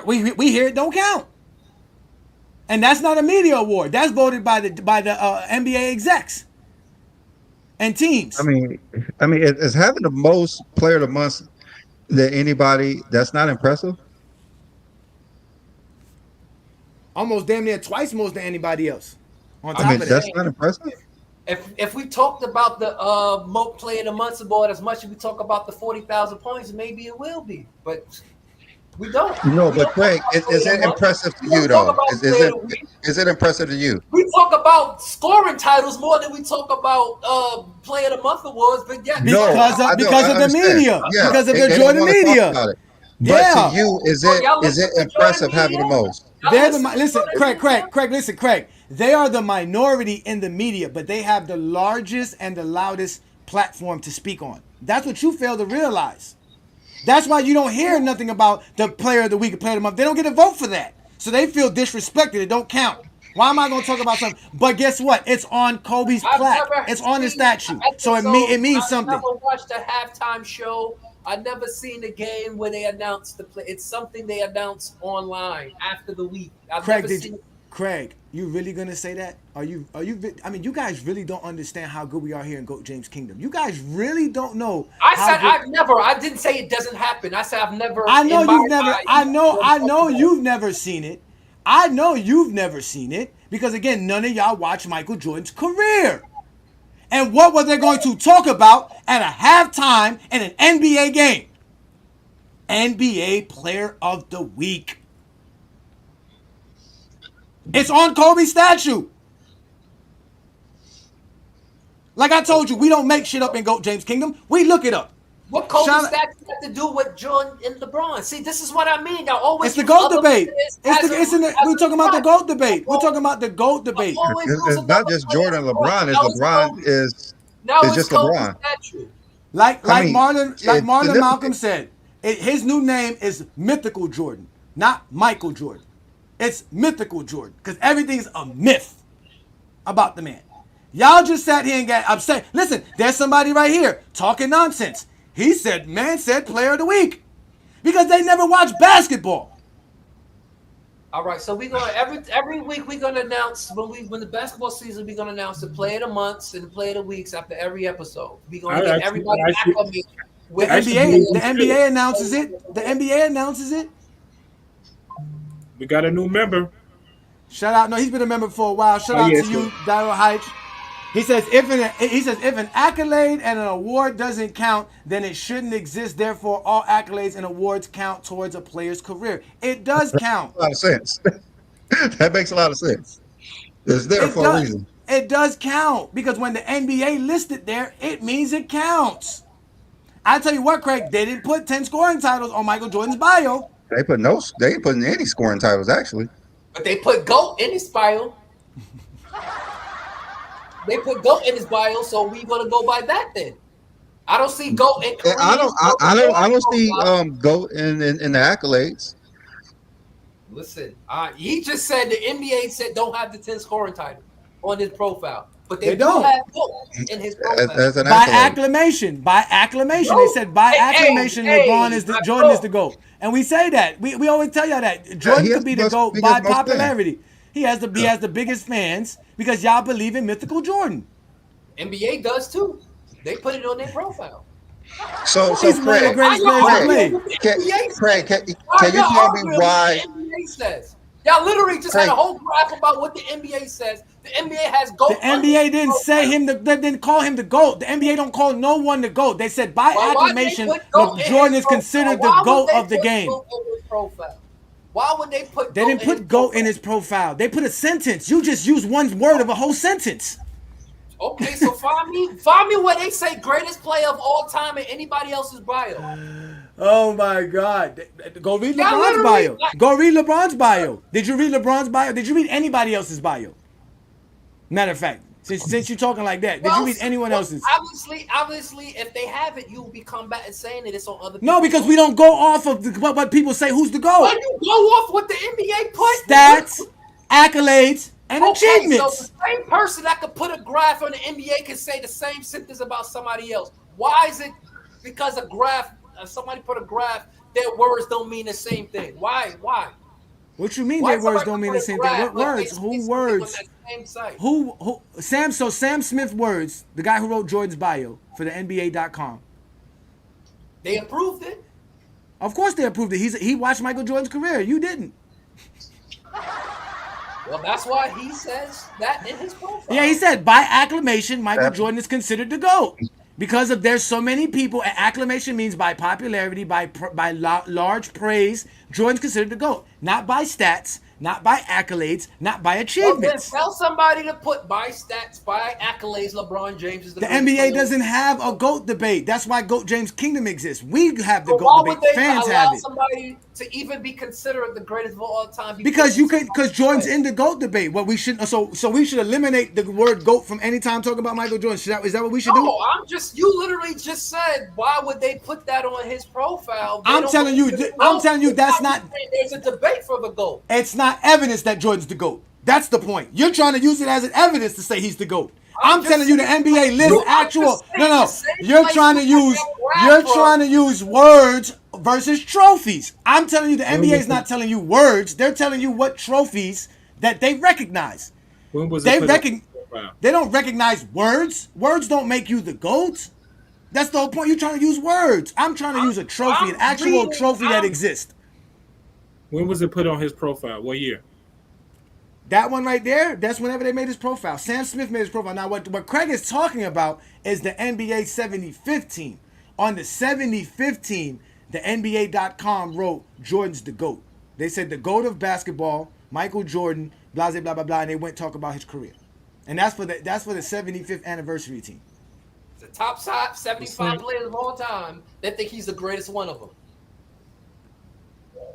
We hear it don't count. And that's not a media award. That's voted by the NBA execs and teams. I mean, is having the most player of the month than anybody, that's not impressive? Almost damn near twice most than anybody else. On top I mean, of that's that. not impressive. If we talked about the Moat Player of the Month award as much as we talk about the 40,000 points, maybe it will be. But we don't. No, but Craig, is it impressive to you though? Is it impressive to you? We talk about scoring titles more than we talk about Player of the Month awards, but yeah, because of the media. Yeah, because of they the don't Jordan wanna talk media. about it. But Yeah. to you, is it impressive having the most? Listen, Craig. They are the minority in the media, but they have the largest and the loudest platform to speak on. That's what you fail to realize. That's why you don't hear nothing about the player of the week, player of the month. They don't get a vote for that. So they feel disrespected. It don't count. Why am I going to talk about something? But guess what? It's on Kobe's plaque. It's on his statue. So it means something. I've never watched a halftime show. I've never seen a game where they announce the play. It's something they announce online after the week. Craig, you really gonna say that? Are you? I mean, you guys really don't understand how good we are here in Goat James Kingdom. You guys really don't know. I didn't say it doesn't happen. I said I've never. I know you've never seen it. I know you've never seen it because again, none of y'all watch Michael Jordan's career. And what were they going to talk about at a halftime in an NBA game? NBA Player of the Week. It's on Kobe's statue. Like I told you, we don't make shit up in Goat James Kingdom. We look it up. What Kobe statue have to do with Jordan and LeBron? See, this is what I mean. Y'all always it's the GOAT debate. We're talking about the GOAT debate. We're talking about the GOAT debate. It's not just Jordan, LeBron. It's just LeBron. Like Marlon Malcolm said, his new name is Mythical Jordan, not Michael Jordan. It's Mythical Jordan because everything's a myth about the man. Y'all just sat here and got upset. Listen, there's somebody right here talking nonsense. He said, man said player of the week because they never watch basketball. All right, so we're gonna every week we're gonna announce when the basketball season we're gonna announce the player of the months and the player of the weeks after every episode. We're gonna get everybody acclimated. The NBA announces it. The NBA announces it. We got a new member. Shout out! No, he's been a member for a while. Shout out to you, Daryl Heitch. He says if an accolade and an award doesn't count, then it shouldn't exist. Therefore, all accolades and awards count towards a player's career. It does count. A lot of sense. That makes a lot of sense. It's there for a reason. It does count because when the NBA listed there, it means it counts. I tell you what, Craig, they didn't put 10 scoring titles on Michael Jordan's bio. They ain't putting any scoring titles actually. But they put GOAT in his bio. They put GOAT in his bio, so we gonna go by that then. I don't see GOAT in career. I don't see GOAT in the accolades. Listen, he just said the NBA said don't have the 10 scoring title on his profile, but they don't have GOAT in his profile. As an By accolade. acclamation. By acclamation. They said by acclamation, LeBron is the Jordan is the GOAT. And we say that. We always tell y'all that. Jordan he could be the has GOAT most by fans. popularity. He has the biggest fans because y'all believe in mythical Jordan. NBA does too. They put it on their profile. So He's one of the Craig, greatest players to play. Craig, can you tell me why? The NBA says. Y'all literally just had a whole graph about what the NBA says. The NBA has GOAT. The NBA didn't say him. They didn't call him the GOAT. The NBA don't call no one the GOAT. They said by acclamation, Jordan is considered the GOAT of the game. Why would they put? They didn't put GOAT in his profile. They put a sentence. You just use one word of a whole sentence. Okay, so find me where they say greatest player of all time in anybody else's bio. Oh my God! Go read LeBron's bio. Go read LeBron's bio. Did you read LeBron's bio? Did you read anybody else's bio? Matter of fact, since you're talking like that, did you read anyone else's? Obviously, if they have it, you'll be combating saying that it's on other. No, because we don't go off of what people say. Who's the GOAT? Why you go off what the NBA put? Stats, accolades, and achievements. So the same person that could put a graph on the NBA can say the same sentence about somebody else. Why is it because a graph? Somebody put a graph. Their words don't mean the same thing. Why? What you mean? Their words don't mean the same thing. What words? Who words? Who? Sam. So Sam Smith words. The guy who wrote Jordan's bio for the NBA.com. They approved it. Of course they approved it. He watched Michael Jordan's career. You didn't. Well, that's why he says that in his profile. Yeah, he said by acclamation, Michael Jordan is considered the GOAT. Because there's so many people, and acclamation means by popularity, by large praise. Jordan's considered the GOAT, not by stats, not by accolades, not by achievements. Well, tell somebody to put by stats, by accolades. LeBron James is the NBA doesn't have a GOAT debate. That's why GOAT James Kingdom exists. We have the GOAT debate. Fans have it. Somebody to even be considered the greatest of all time? Because Jordan's in the GOAT debate. What we should so we should eliminate the word GOAT from any time talking about Michael Jordan. Is that what we should do? No, you literally just said why would they put that on his profile? I'm telling you that's not. There's a debate for the GOAT. It's not evidence that Jordan's the GOAT. That's the point. You're trying to use it as an evidence to say he's the GOAT. I'm telling you the NBA lists actual. No. You're trying to use words versus trophies. I'm telling you the NBA is not telling you words. They're telling you what trophies that they recognize. When was They don't recognize words. Words don't make you the GOAT. That's the whole point. You're trying to use words. I'm trying to use a trophy, an actual trophy that exists. When was it put on his profile? What year? That one right there, that's whenever they made his profile. Sam Smith made his profile. Now, what Craig is talking about is the NBA 75th team. On the 75th team, the NBA.com wrote Jordan's the GOAT. They said the GOAT of basketball, Michael Jordan, blah, blah, blah, blah, and they went talk about his career. And that's for the 75th anniversary team. The top 75 players of all time, they think he's the greatest one of them.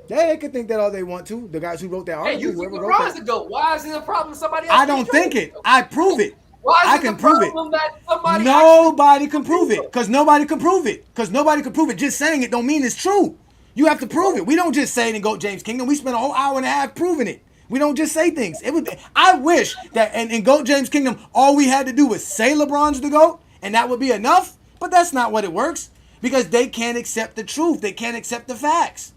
They could think that all they want to. The guys who wrote that article. Hey, you think LeBron's the GOAT? Why is it a problem with somebody else? I don't think it. I prove it. Why is I it can the prove it. problem that somebody Nobody can prove it. Because nobody can prove it. Because nobody can prove it. Just saying it don't mean it's true. You have to prove it. We don't just say it in GOAT James Kingdom. We spent a whole hour and a half proving it. We don't just say things. I wish that in GOAT James Kingdom, all we had to do was say LeBron's the GOAT, and that would be enough. But that's not what it works. Because they can't accept the truth. They can't accept the facts.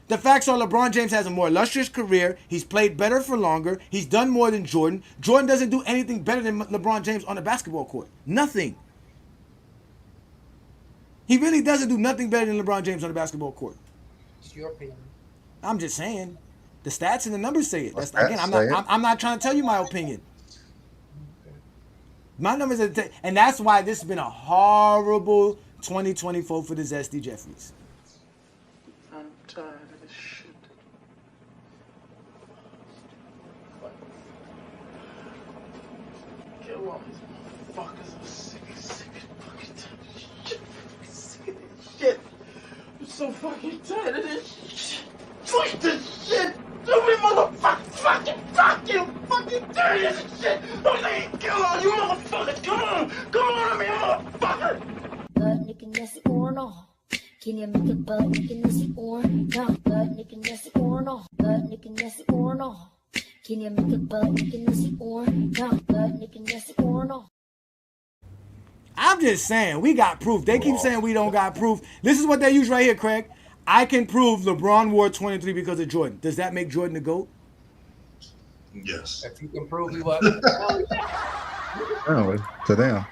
The facts are LeBron James has a more illustrious career. He's played better for longer. He's done more than Jordan. Jordan doesn't do anything better than LeBron James on the basketball court. Nothing. He really doesn't do nothing better than LeBron James on the basketball court. It's your opinion. I'm just saying. The stats and the numbers say it. I'm not trying to tell you my opinion. My numbers are, and that's why this has been a horrible 2024 for the Zesty Jeffries. I'm tired of this shit. Kill all these motherfuckers. I'm sick of fucking tired of this shit. I'm sick of this shit. I'm so fucking tired of this shit. Fuck this shit. You fucking tired of this shit. I'm like, kill all you motherfuckers. Come on, me, motherfucker. Butt-nicking, nasty or no? Can you make a butt-nicking, nasty or no? Butt-nicking, nasty or no? Butt naked nasty or no? Can you make it butt naked nasty or no? Butt naked nasty or no? I'm just saying, we got proof. They keep saying we don't got proof. This is what they use right here, Craig. I can prove LeBron wore 23 because of Jordan. Does that make Jordan the GOAT? Yes. If you can prove he was. Oh, to them.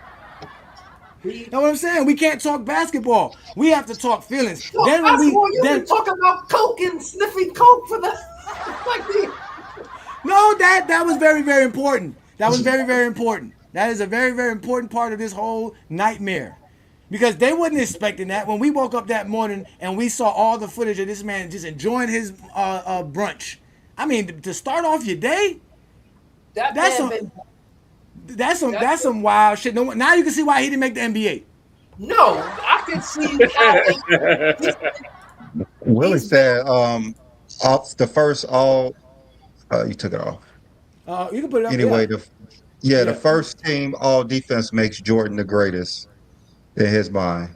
You know what I'm saying? We can't talk basketball. We have to talk feelings. Well, Then when you been talking about coke and sniffing coke for the like the. No, that was very, very important. That was very, very important. That is a very, very important part of this whole nightmare. Because they wasn't expecting that. When we woke up that morning and we saw all the footage of this man just enjoying his brunch. I mean, to start off your day, that's some wild shit. No, now you can see why he didn't make the NBA. No, I can see how. Willie said, off the first all, you took it off. You can put it up. Anyway, yeah. The first team all defense makes Jordan the greatest in his mind.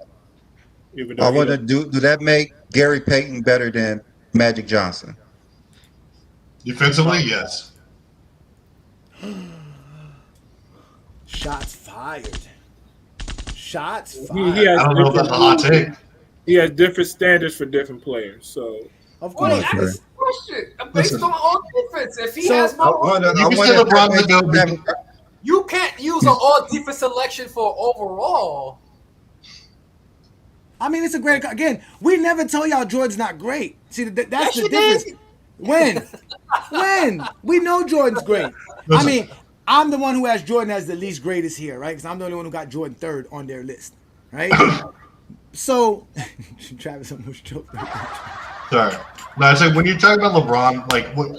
I want to do that make Gary Payton better than Magic Johnson? Defensively, yes. Shots fired. Shots He fired. has I don't know if that's a hot take. He has different standards for different players. So, of Well, course. ask this question based on all defense. If he has more, you can't use an all defense selection for overall. I mean, it's a great. Again, we never tell y'all Jordan's not great. See, that's Yes, the you difference. did. When we know Jordan's great. I mean, I'm the one who has Jordan as the least greatest here, right? Because I'm the only one who got Jordan third on their list, right? So, Travis almost choked. Sorry. No, I said when you talk about LeBron, like what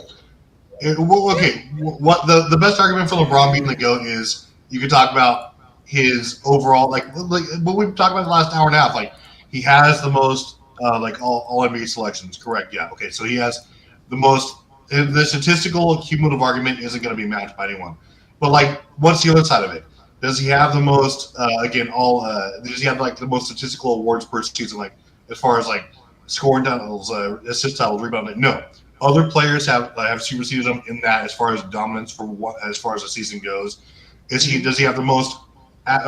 the best argument for LeBron being the GOAT is you could talk about his overall like what we've talked about the last hour and a half. Like he has the most like all NBA selections. Correct? Yeah. Okay. So he has the most. The statistical cumulative argument isn't going to be matched by anyone. But like, what's the other side of it? Does he have the most? Does he have like the most statistical awards per season? Like as far as like scoring titles, assist titles, rebounding? No. Other players have superseded him in that as far as dominance as far as the season goes. Does he have the most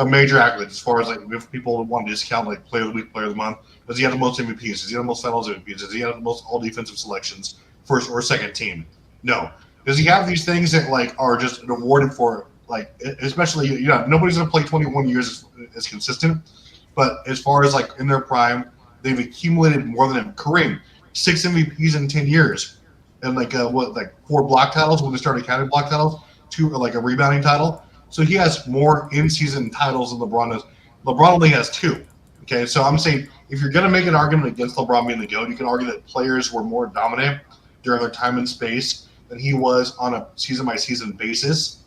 major accolades as far as like if people want to discount like player of the week, player of the month? Does he have the most MVPs? Does he have the most finals MVPs? Does he have the most all defensive selections? First or second team? No. Does he have these things that like are just awarded for like especially nobody's gonna play 21 years as consistent, but as far as like in their prime, they've accumulated more than him. Kareem, 6 MVPs in 10 years, and like 4 block titles when they started counting block titles, 2 like a rebounding title. So he has more in-season titles than LeBron does. LeBron only has 2. Okay, so I'm saying if you're gonna make an argument against LeBron being the GOAT, you can argue that players were more dominant during their time in space than he was on a season-by-season basis.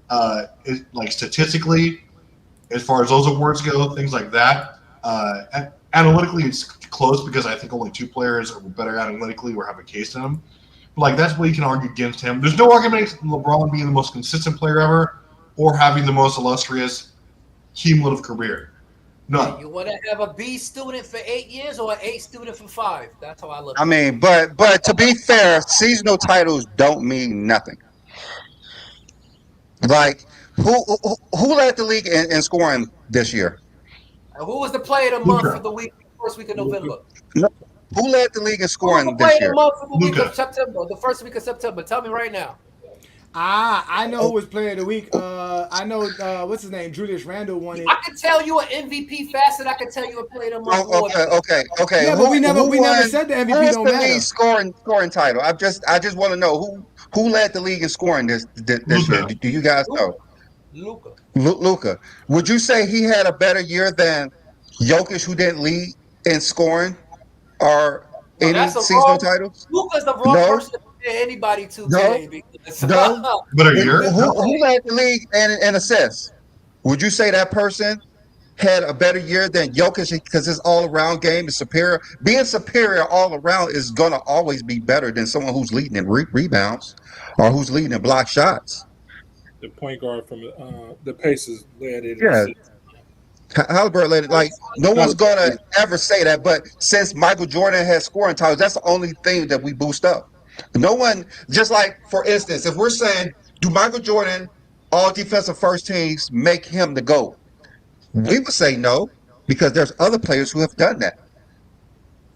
Like statistically, as far as those awards go, things like that. Analytically, it's close because I think only 2 players are better analytically or have a case in them. But like that's what you can argue against him. There's no argument against LeBron being the most consistent player ever or having the most illustrious cumulative career. None. You want to have a B student for 8 years or an A student for 5? That's how I look. I mean, but to be fair, seasonal titles don't mean nothing. Like who led the league in scoring this year? And who was the player of the month for the first week of November? No. Who led the league in scoring Who was the this player year? of the month for the week of September? The first week of September. Tell me right now. I know who was player of the week. I know what's his name. Julius Randle won it. I can tell you an MVP faster than I can tell you a player of the month. Okay. Yeah, but we never said the MVP who's don't the matter. lead scoring title? I just want to know who led the league in scoring this year. Do you guys know? Luka. Would you say he had a better year than Jokic, who didn't lead in scoring or any seasonal titles? Luka's the wrong person to compare anybody to today. No. Better year? Who led the league in assists? Would you say that person had a better year than Jokic because his all-around game is superior? Being superior all around is going to always be better than someone who's leading in rebounds or who's leading in block shots. The point guard from the Pacers led it. Yeah. Halliburton led it. Like, no one's going to ever say that, but since Michael Jordan has scoring titles, that's the only thing that we boost up. No one, just like, for instance, if we're saying, do Michael Jordan, all defensive first teams, make him the GOAT? We would say no, because there's other players who have done that.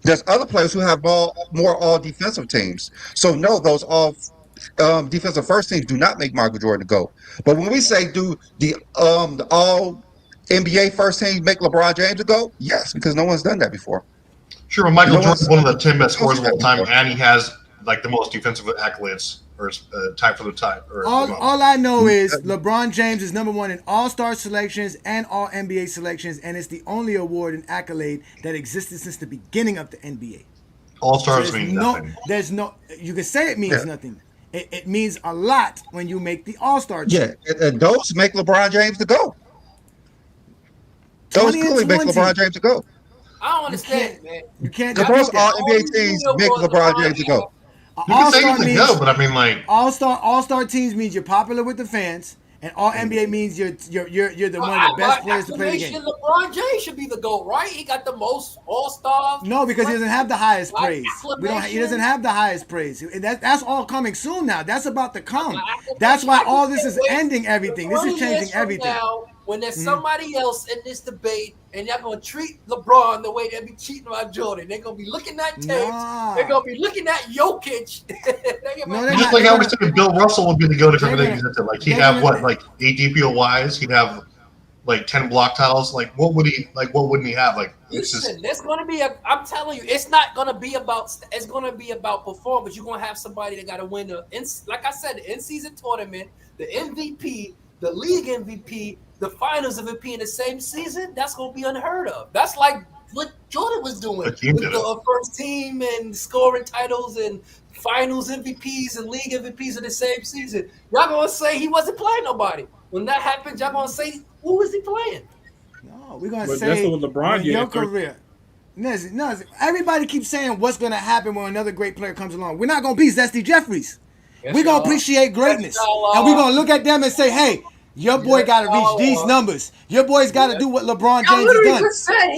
There's other players who have more all defensive teams. So no, those all defensive first teams do not make Michael Jordan the GOAT. But when we say, do the all NBA first teams make LeBron James the GOAT? Yes, because no one's done that before. Sure, but Michael Jordan's one of the 10 best scorers of all time, and he has like the most defensive accolades, or tied for the tie. All I know is LeBron James is number one in All-Star selections and All NBA selections, and it's the only award and accolade that existed since the beginning of the NBA. All-Stars mean nothing. There's no. You can say it means nothing. It means a lot when you make the All-Star team. Yeah, and those make LeBron James the GOAT. Those clearly make LeBron James the GOAT. I don't understand, man. You can't. Those all NBA teams make LeBron James the GOAT. All-Star means go, but I mean, like All-Star teams means you're popular with the fans, and All NBA means you're the one of the best players to play the game. LeBron James should be the GOAT, right? He got the most All-Stars. No, because he doesn't have the highest praise. He doesn't have the highest praise. That's all coming soon now. That's about to come. That's why all this is ending everything. This is changing everything. Now, when there's somebody else in this debate, and y'all gonna treat LeBron the way they be cheating on Jordan, they're gonna be looking at tapes. They're gonna be looking at Jokic. Just like I was saying, Bill Russell would be the go-to for everything. Like he'd have like 8 DPOYs. He'd have like 10 block titles. Like what wouldn't he have? Like listen, there's gonna be I'm telling you, it's not gonna be about. It's gonna be about performance. You're gonna have somebody that got to win like I said, the in-season tournament, the MVP, the league MVP, the finals MVP in the same season. That's gonna be unheard of. That's like what Jordan was doing with the first team and scoring titles and finals MVPs and league MVPs in the same season. Y'all gonna say he wasn't playing nobody. When that happens, y'all gonna say, who was he playing? No, we're gonna But say that's what LeBron your did. career. No, everybody keeps saying what's gonna happen when another great player comes along. We're not gonna be Zesty Jeffries. We're gonna appreciate greatness, and we're gonna look at them and say, hey, your boy got to reach these numbers. Your boy's got to do what LeBron James has done. Just said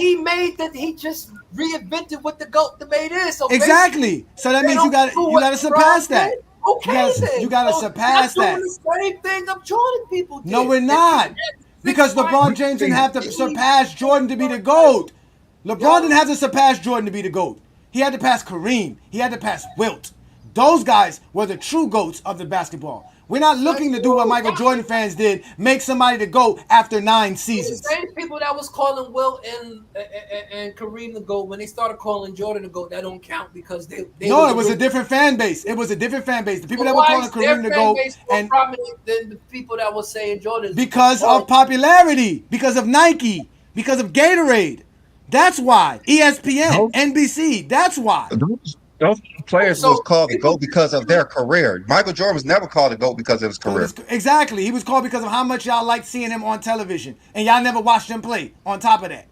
he just reinvented what the GOAT debate is. So exactly. So that means you got to surpass that. Okay, you got to surpass that. Doing the same thing of Jordan people did. No, we're not. Because LeBron James didn't have to surpass Jordan to be the GOAT. LeBron didn't have to surpass Jordan to be the GOAT. He had to pass Kareem. He had to pass Wilt. Those guys were the true GOATs of the basketball. We're not looking to do what Michael Jordan fans did, make somebody to GOAT after 9 seasons. The same people that was calling Wilt and Kareem the GOAT, when they started calling Jordan the GOAT, that don't count because they no, it was a different fan base. It was a different fan base. The people that were calling Kareem the GOAT and prominent than the people that were saying Jordan because of popularity, because of Nike, because of Gatorade. That's why. ESPN, NBC. That's why. Those players was called the GOAT because of their career. Michael Jordan was never called the GOAT because of his career. Exactly. He was called because of how much y'all liked seeing him on television. And y'all never watched him play on top of that.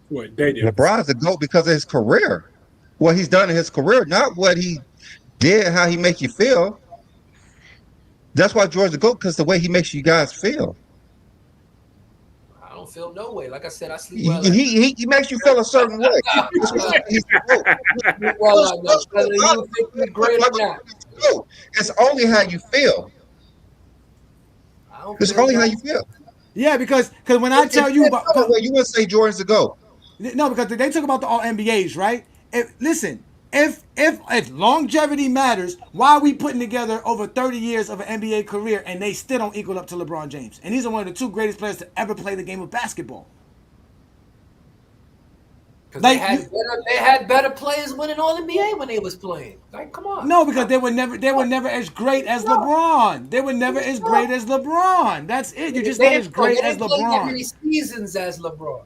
What they did. LeBron's the GOAT because of his career. What he's done in his career, not what he did, how he makes you feel. That's why George's the GOAT, because the way he makes you guys feel. I don't feel no way. Like I said, I sleep well. He makes you feel a certain way. It's only how you feel. It's only how you feel. Yeah, because when I tell you about, you would say Jordan's the GOAT. No, because they talk about the All NBAs, right? Listen, if longevity matters, why are we putting together over 30 years of an NBA career and they still don't equal up to LeBron James? And he's one of the 2 greatest players to ever play the game of basketball. Like, they had better players winning All NBA when they was playing. Like, come on. No, because they were never as great as LeBron. They were never as great as LeBron. That's it. You're just not as great as LeBron. They that many seasons as LeBron.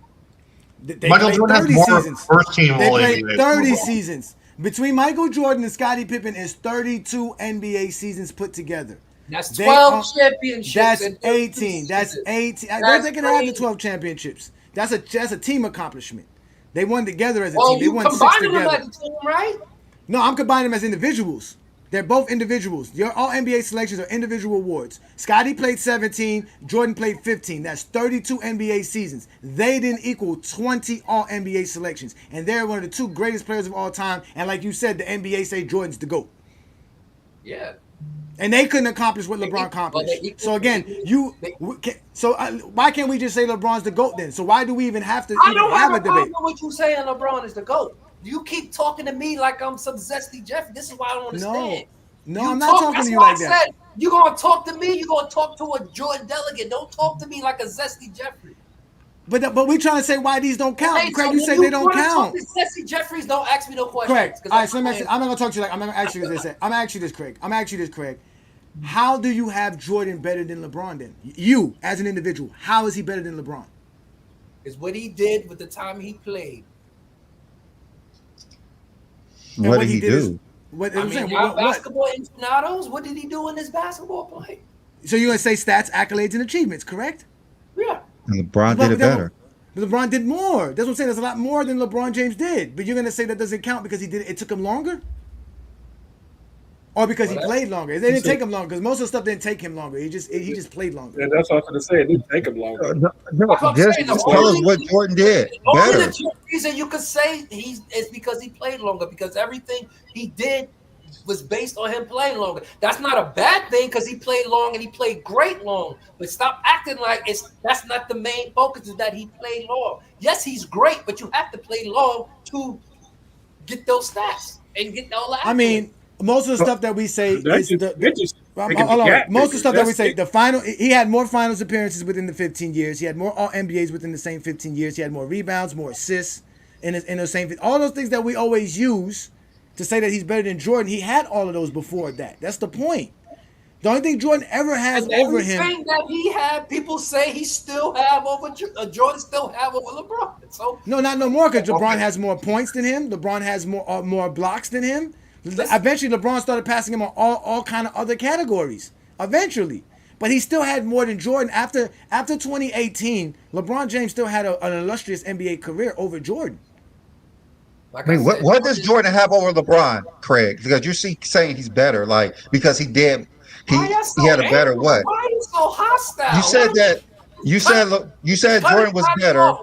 They Michael Jordan has more seasons. first team They All played NBA. 30 seasons. Between Michael Jordan and Scottie Pippen is 32 NBA seasons put together. That's 12 championships. That's and 18. That's 18. They can have the 12 championships. That's a team accomplishment. They won together as a team. They won 6 together. Them as a team, right? No, I'm combining them as individuals. They're both individuals. Your All NBA selections are individual awards. Scottie played 17. Jordan played 15. That's 32 NBA seasons. They didn't equal 20 All NBA selections. And they're one of the 2 greatest players of all time. And like you said, the NBA say Jordan's the GOAT. Yeah. And they couldn't accomplish what LeBron accomplished. So again, why can't we just say LeBron's the GOAT then? So why do we even have to I even don't have have a a problem debate? with you saying LeBron is the GOAT. You keep talking to me like I'm some zesty Jeffrey. This is why I don't understand. No, I'm not talking to you like that. I said, you're going to talk to me, you're going to talk to a Jordan delegate. Don't talk to me like a zesty Jeffrey. But we trying to say why these don't count. Hey, Craig, so you when said they don't wanna count. Talk to zesty Jeffries, don't ask me no questions. Craig, all right, so let me ask you, I'm not going to talk to you like, I'm going to ask you this. I'm going to ask you this, Craig. I'm going to ask you this, Craig. How do you have Jordan better than LeBron then? You, as an individual, how is he better than LeBron? Is what he did with the time he played. What did he do? Basketball aficionados, what did he do in his basketball play? So you're going to say stats, accolades, and achievements, correct? Yeah. LeBron did it better. But LeBron did more. That's what I'm saying. There's a lot more than LeBron James did. But you're going to say that doesn't count because he did it took him longer? Or because he played longer? It didn't take him longer because most of the stuff didn't take him longer. He just played longer. Yeah, that's what I was going to say. It didn't take him longer. Just tell us what Jordan did better. The only reason you could say is because he played longer, because everything he did was based on him playing longer. That's not a bad thing because he played long and he played great long. But stop acting like that's not the main focus, is that he played long. Yes, he's great, but you have to play long to get those stats and get all that. I mean, most of the stuff that we say is most of the stuff that we say, the final, he had more finals appearances within the 15 years. He had more All NBAs within the same 15 years. He had more rebounds, more assists in the same. All those things that we always use to say that he's better than Jordan, he had all of those before that. That's the point. The only thing Jordan ever has over him. Everything that he had, people say he still have over Jordan, still have over LeBron. So no, not no more, because LeBron has more points than him. LeBron has more blocks than him. Eventually, LeBron started passing him on all kind of other categories. Eventually, but he still had more than Jordan. After 2018, LeBron James still had an illustrious NBA career over Jordan. I mean, what does Jordan have over LeBron, Craig? Because you see saying he's better, like because he had a better what? Why are you so hostile? You said that. You said Jordan was better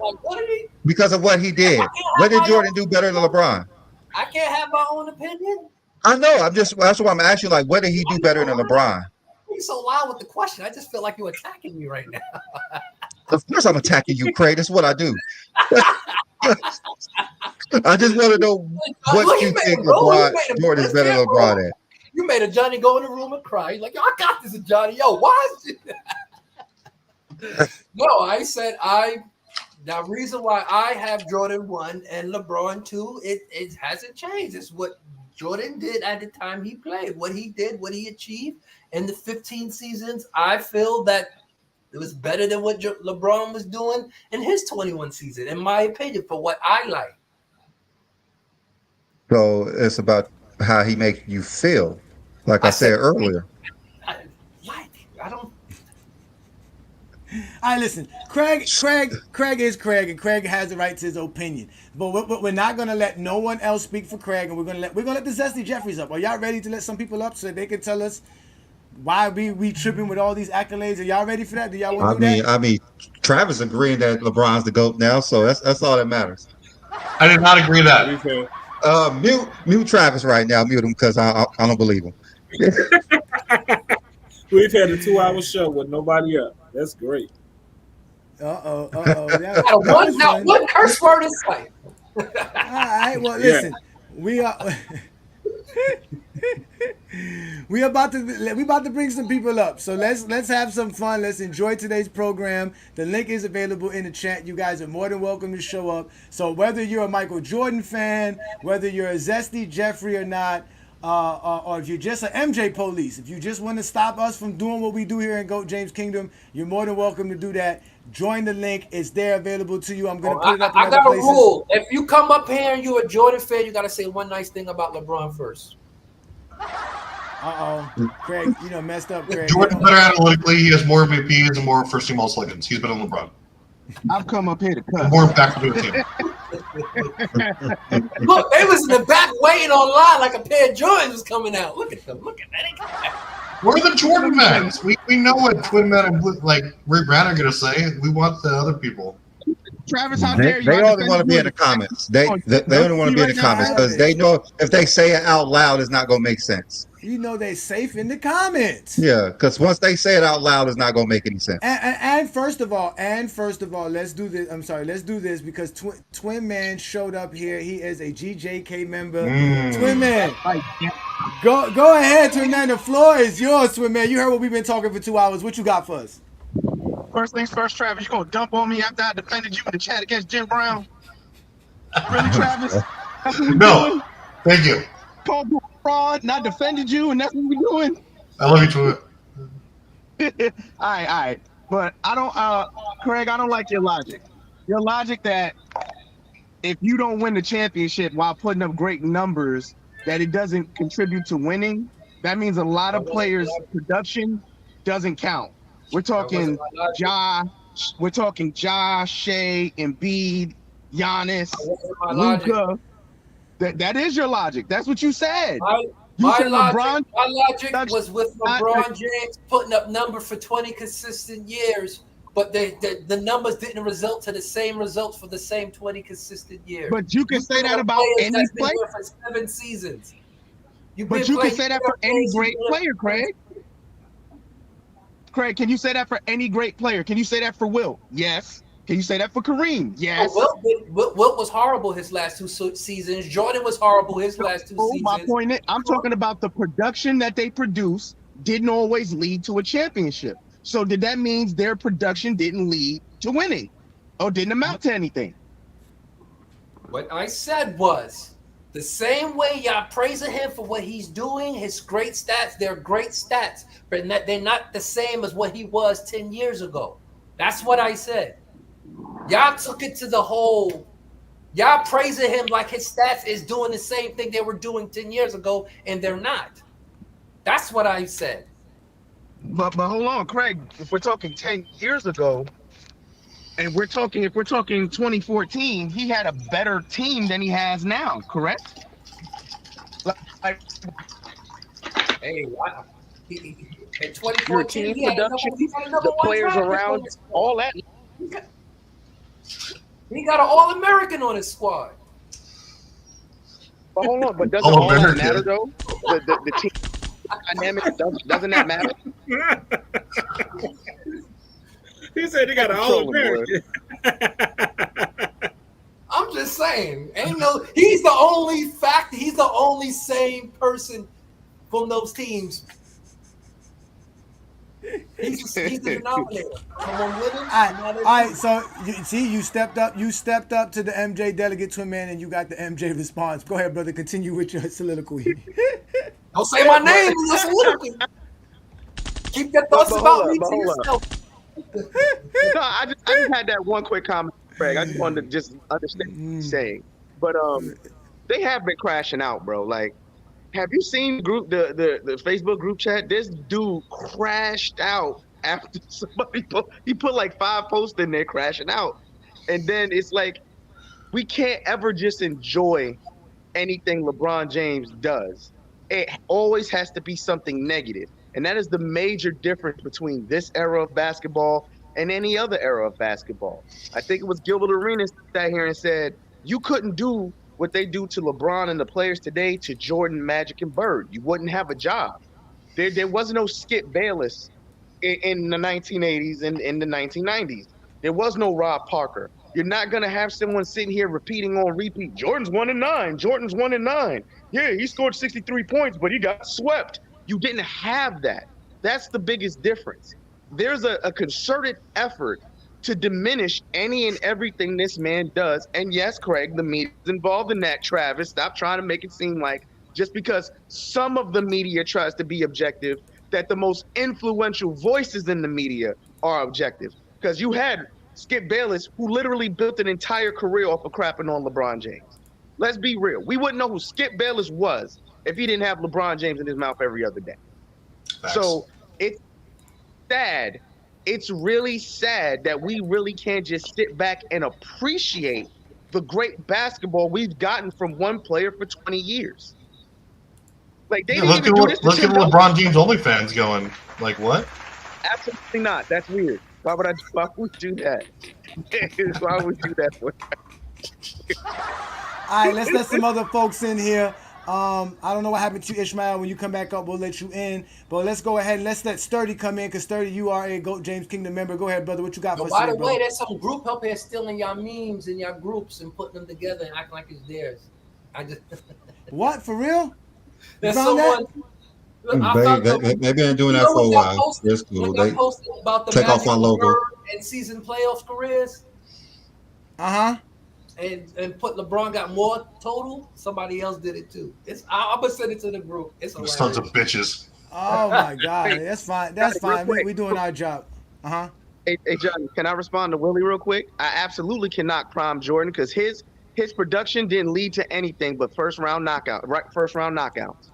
because of what he did. What did Jordan do better than LeBron? I can't have my own opinion. I know. That's why I'm asking. Like, what did he do better than LeBron? You're so loud with the question. I just feel like you're attacking me right now. Of course, I'm attacking you, Craig. That's what I do. I just want to know what you think Jordan is better than LeBron at. You made a Johnny go in the room and cry. You're like, yo, I got this, Johnny. Yo, why is it? No, I said the reason why I have Jordan 1 and LeBron 2, it hasn't changed. It's what Jordan did at the time he played, what he did, what he achieved in the 15 seasons. I feel that it was better than what LeBron was doing in his 21 season, in my opinion, for what I like. So it's about how he makes you feel, like I said earlier. I don't. All right, listen. Craig is Craig, and Craig has the right to his opinion. But we're not gonna let no one else speak for Craig, and we're gonna let the Zesty Jeffries up. Are y'all ready to let some people up so they can tell us why we tripping with all these accolades? Are y'all ready for that? Do y'all want to do that? I mean, Travis agreeing that LeBron's the GOAT now, so that's all that matters. I did not agree that. Mute Travis right now. Mute him because I don't believe him. We've had a 2-hour show with nobody up. That's great. Now, one curse word is like. All right. Well, listen, we are we about to bring some people up. So let's have some fun. Let's enjoy today's program. The link is available in the chat. You guys are more than welcome to show up. So whether you're a Michael Jordan fan, whether you're a Zesty Jeffrey or not, or if you're just an MJ police, if you just want to stop us from doing what we do here in GOAT James Kingdom, you're more than welcome to do that. Join the link. It's there available to you. I'm going to put it up in I other got places. a rule. If you come up here and you're a Jordan fan, you got to say one nice thing about LeBron first. Craig, you done messed up, Craig. Jordan's better analytically. He has more MVPs and more first-team All-Selections. He's better than LeBron. I've come up here to cut. More impactful to the team. Look, they was in the back waiting online like a pair of Jordans was coming out. Look at them. Look at that. We're the Jordan fans. We know what Twin Man and like Ray Brown are going to say. We want the other people. Travis, how They, dare you? they I only want to defended be you in the comments. They Oh, only want to be in the right now, comments because they know if they say it out loud, it's not gonna make sense. You know they safe in the comments. Yeah, because once they say it out loud, it's not gonna make any sense. And first of all, let's do this. I'm sorry, let's do this because Twin Man showed up here. He is a GJK member. Twin Man, go ahead, Twin Man. The floor is yours, Twin Man. You heard what we've been talking for 2 hours. What you got for us? First things first, Travis, you gonna dump on me after I defended you in the chat against Jim Brown? Really, Travis? That's what we doing? Thank you. Called you a fraud, not defended you, and that's what we doing? I love you, Twin. All right. But I don't, Craig, I don't like your logic. Your logic that if you don't win the championship while putting up great numbers, that it doesn't contribute to winning, that means a lot of players' production doesn't count. We're talking Ja, Shea, Embiid, Giannis, Luka. That is your logic. That's what you said. My logic was with LeBron James putting up numbers for 20 consistent years, but the numbers didn't result to the same results for the same 20 consistent years. But you can say that about any player for 7 seasons. But you can say that for any great player, Craig. Craig, can you say that for any great player? Can you say that for Wilt? Yes. Can you say that for Kareem? Yes. Wilt was horrible his last 2 seasons. Jordan was horrible his last 2 seasons. My point is, I'm talking about the production that they produce didn't always lead to a championship. So did that mean their production didn't lead to winning or didn't amount to anything? What I said was the same way y'all praising him for what he's doing, his great stats, they're great stats, but they're not the same as what he was 10 years ago. That's what I said. Y'all took it to the whole, y'all praising him like his stats is doing the same thing they were doing 10 years ago, and they're not. That's what I said. But hold on, Craig, if we're talking 10 years ago, and if we're talking 2014, he had a better team than he has now, correct? Hey, wow. In 2014, Your team production, the players around, all that. He got an All-American on his squad. But hold on, but doesn't all that matter though? The team dynamic doesn't that matter? He said he got an All-American. I'm just saying, he's the only factor. He's the only sane person from those teams. He's the denominator. All right. So you stepped up to the MJ delegate, Twin Man, and you got the MJ response. Go ahead, brother. Continue with your soliloquy. Don't say my name in your soliloquy. Keep your thoughts about me to yourself. No, I just had that one quick comment, Craig. I just wanted to just understand what you're saying. But they have been crashing out, bro. Like, have you seen the Facebook group chat? This dude crashed out after somebody put like 5 posts in there crashing out. And then it's like, we can't ever just enjoy anything LeBron James does. It always has to be something negative. And that is the major difference between this era of basketball and any other era of basketball. I think it was Gilbert Arenas sat here and said, you couldn't do what they do to LeBron and the players today to Jordan, Magic, and Bird. You wouldn't have a job. There was no Skip Bayless in the 1980s and in the 1990s. There was no Rob Parker. You're not going to have someone sitting here repeating on repeat, Jordan's 1-9, Jordan's 1-9. Yeah, he scored 63 points, but he got swept. You didn't have that. That's the biggest difference. There's a concerted effort to diminish any and everything this man does. And yes, Craig, the media's involved in that. Travis, stop trying to make it seem like just because some of the media tries to be objective, that the most influential voices in the media are objective. Because you had Skip Bayless, who literally built an entire career off of crapping on LeBron James. Let's be real. We wouldn't know who Skip Bayless was if he didn't have LeBron James in his mouth every other day. Facts. So it's sad. It's really sad that we really can't just sit back and appreciate the great basketball we've gotten from one player for 20 years. Like they didn't even do this. Look at LeBron James OnlyFans going. Like what? Absolutely not. That's weird. Why would we do that? Why would you do that for? All right, let's let some other folks in here. I don't know what happened to you, Ishmael. When you come back up, we'll let you in. But let's go ahead and let's let Sturdy come in, because Sturdy, you are a GOAT James Kingdom member. Go ahead, brother. What you got for us By today, the way, brother? there's some group up here stealing y'all memes and y'all groups and putting them together and acting like it's theirs. I just What, for real? You there's found that? someone. They've been doing that for a while. It's cool. They They posted about the take off Magic our logo. Bird and season playoffs careers. Uh-huh. And put LeBron got more total. Somebody else did it too. I'm gonna send it to the group. It's Those sons of bitches. Oh my God, that's fine. That's fine. We doing our job. Uh-huh. Hey, John, can I respond to Willie real quick? I absolutely cannot prime Jordan because his production didn't lead to anything but first round knockouts.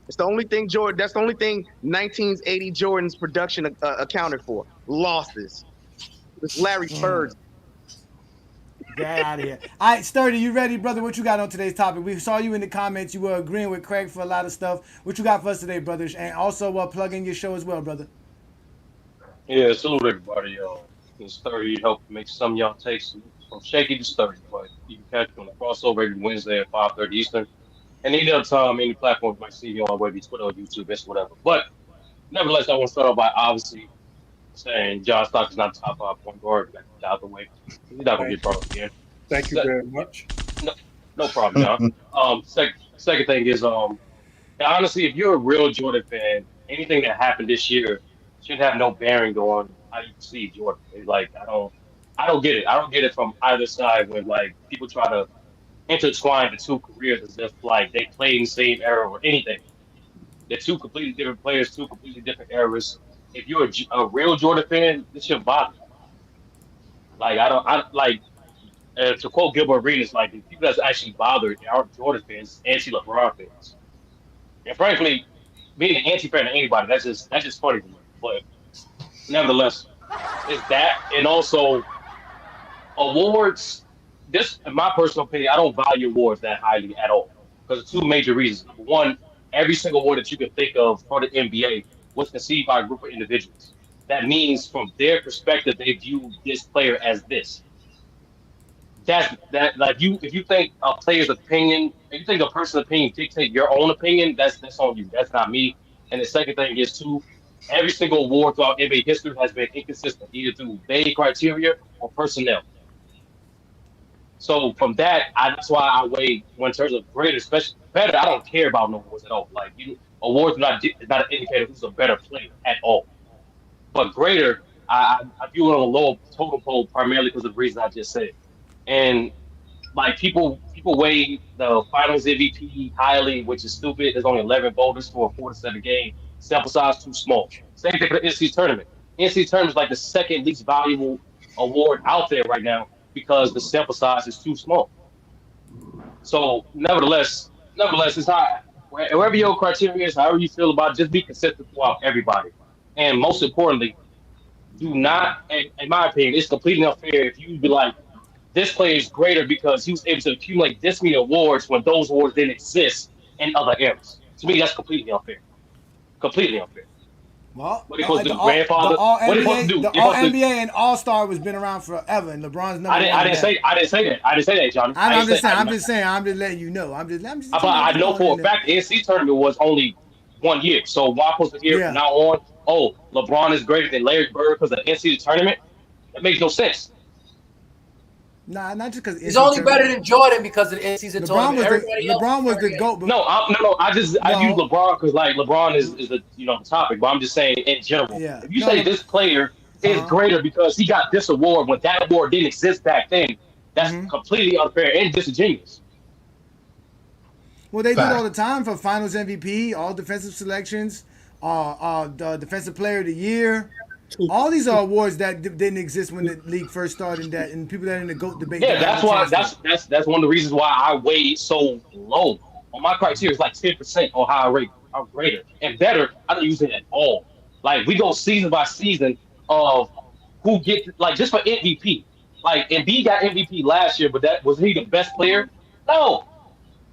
It's the only thing Jordan. That's the only thing 1980 Jordan's production accounted for. Losses. It was Larry Bird. Get out of here. All right, Sturdy, you ready, brother? What you got on today's topic? We saw you in the comments. You were agreeing with Craig for a lot of stuff. What you got for us today, brothers? And also plug in your show as well, brother. Yeah, salute everybody. It's 30 help make some of y'all takes from shaky to sturdy, but you can catch me on the crossover every Wednesday at 5:30 Eastern. And any other time, any platform you might see me on, whether it's Twitter or YouTube, it's whatever. But nevertheless, I want to start off by obviously saying John Stockton's not top 5 point guard. Get out the way. He's not gonna get brought up again. Thank you very much. No problem, John. Second thing is honestly, if you're a real Jordan fan, anything that happened this year shouldn't have no bearing on how you perceive Jordan. It's like I don't get it. I don't get it from either side when like people try to intertwine the two careers as if like they played in the same era or anything. They're two completely different players, two completely different eras. If you're a real Jordan fan, this shouldn't bother you. Like to quote Gilbert Arenas, like the people that's actually bothered aren't Jordan fans, anti-LeBron fans. And frankly, being an anti-fan of anybody, that's just funny to me. But nevertheless, it's that, and also awards. This, in my personal opinion, I don't value awards that highly at all because of two major reasons. Number one, every single award that you can think of for the NBA was conceived by a group of individuals. That means, from their perspective, they view this player as this. Like if you think a player's opinion, if you think a person's opinion dictate your own opinion, that's on you. That's not me. And the second thing is too, every single award throughout NBA history has been inconsistent, either through vague criteria or personnel. So from that, that's why I weigh in terms of greater, especially better. I don't care about no awards at all. Like awards is not an indicator who's a better player at all. But greater, I view it on a lower total pole primarily because of the reasons I just said. And like people weigh the Finals MVP highly, which is stupid. There's only 11 voters for a 4-7 game sample size, too small. Same thing for the NCAA tournament. NCAA tournament is like the second least valuable award out there right now because the sample size is too small. So nevertheless, it's high. Wherever your criteria is, however you feel about it, just be consistent throughout everybody. And most importantly, do not, in my opinion, it's completely unfair if you be like, this player is greater because he was able to accumulate this many awards when those awards didn't exist in other eras. To me, that's completely unfair. Completely unfair. Well, what are you supposed to do, grandfather? What are you supposed to do? The All NBA and All Star was been around forever, and LeBron's never. I didn't say that, John. I'm just saying. I'm just letting you know. I'm just. But I know for a fact the NCAA tournament was only 1 year. So why supposed to hear from now on? Oh, LeBron is greater than Larry Bird because of the NCAA tournament. That makes no sense. Nah, not just because he's only better than Jordan because of the NCAA tournament. LeBron was the GOAT. No. I use LeBron because like LeBron is the topic, but I'm just saying in general. Yeah. If you say this player is greater because he got this award when that award didn't exist back then, that's completely unfair and disingenuous. Well, they do it all the time for Finals MVP, all defensive selections, the Defensive Player of the Year. All these are awards that didn't exist when the league first started, and people that are in the GOAT debate. Yeah, that's why. That's one of the reasons why I weighed so low on my criteria. Is like 10% on how I rate. I'm greater and better. I don't use it at all. Like we go season by season of who gets like just for MVP. Like Embiid got MVP last year, but that was he the best player? No.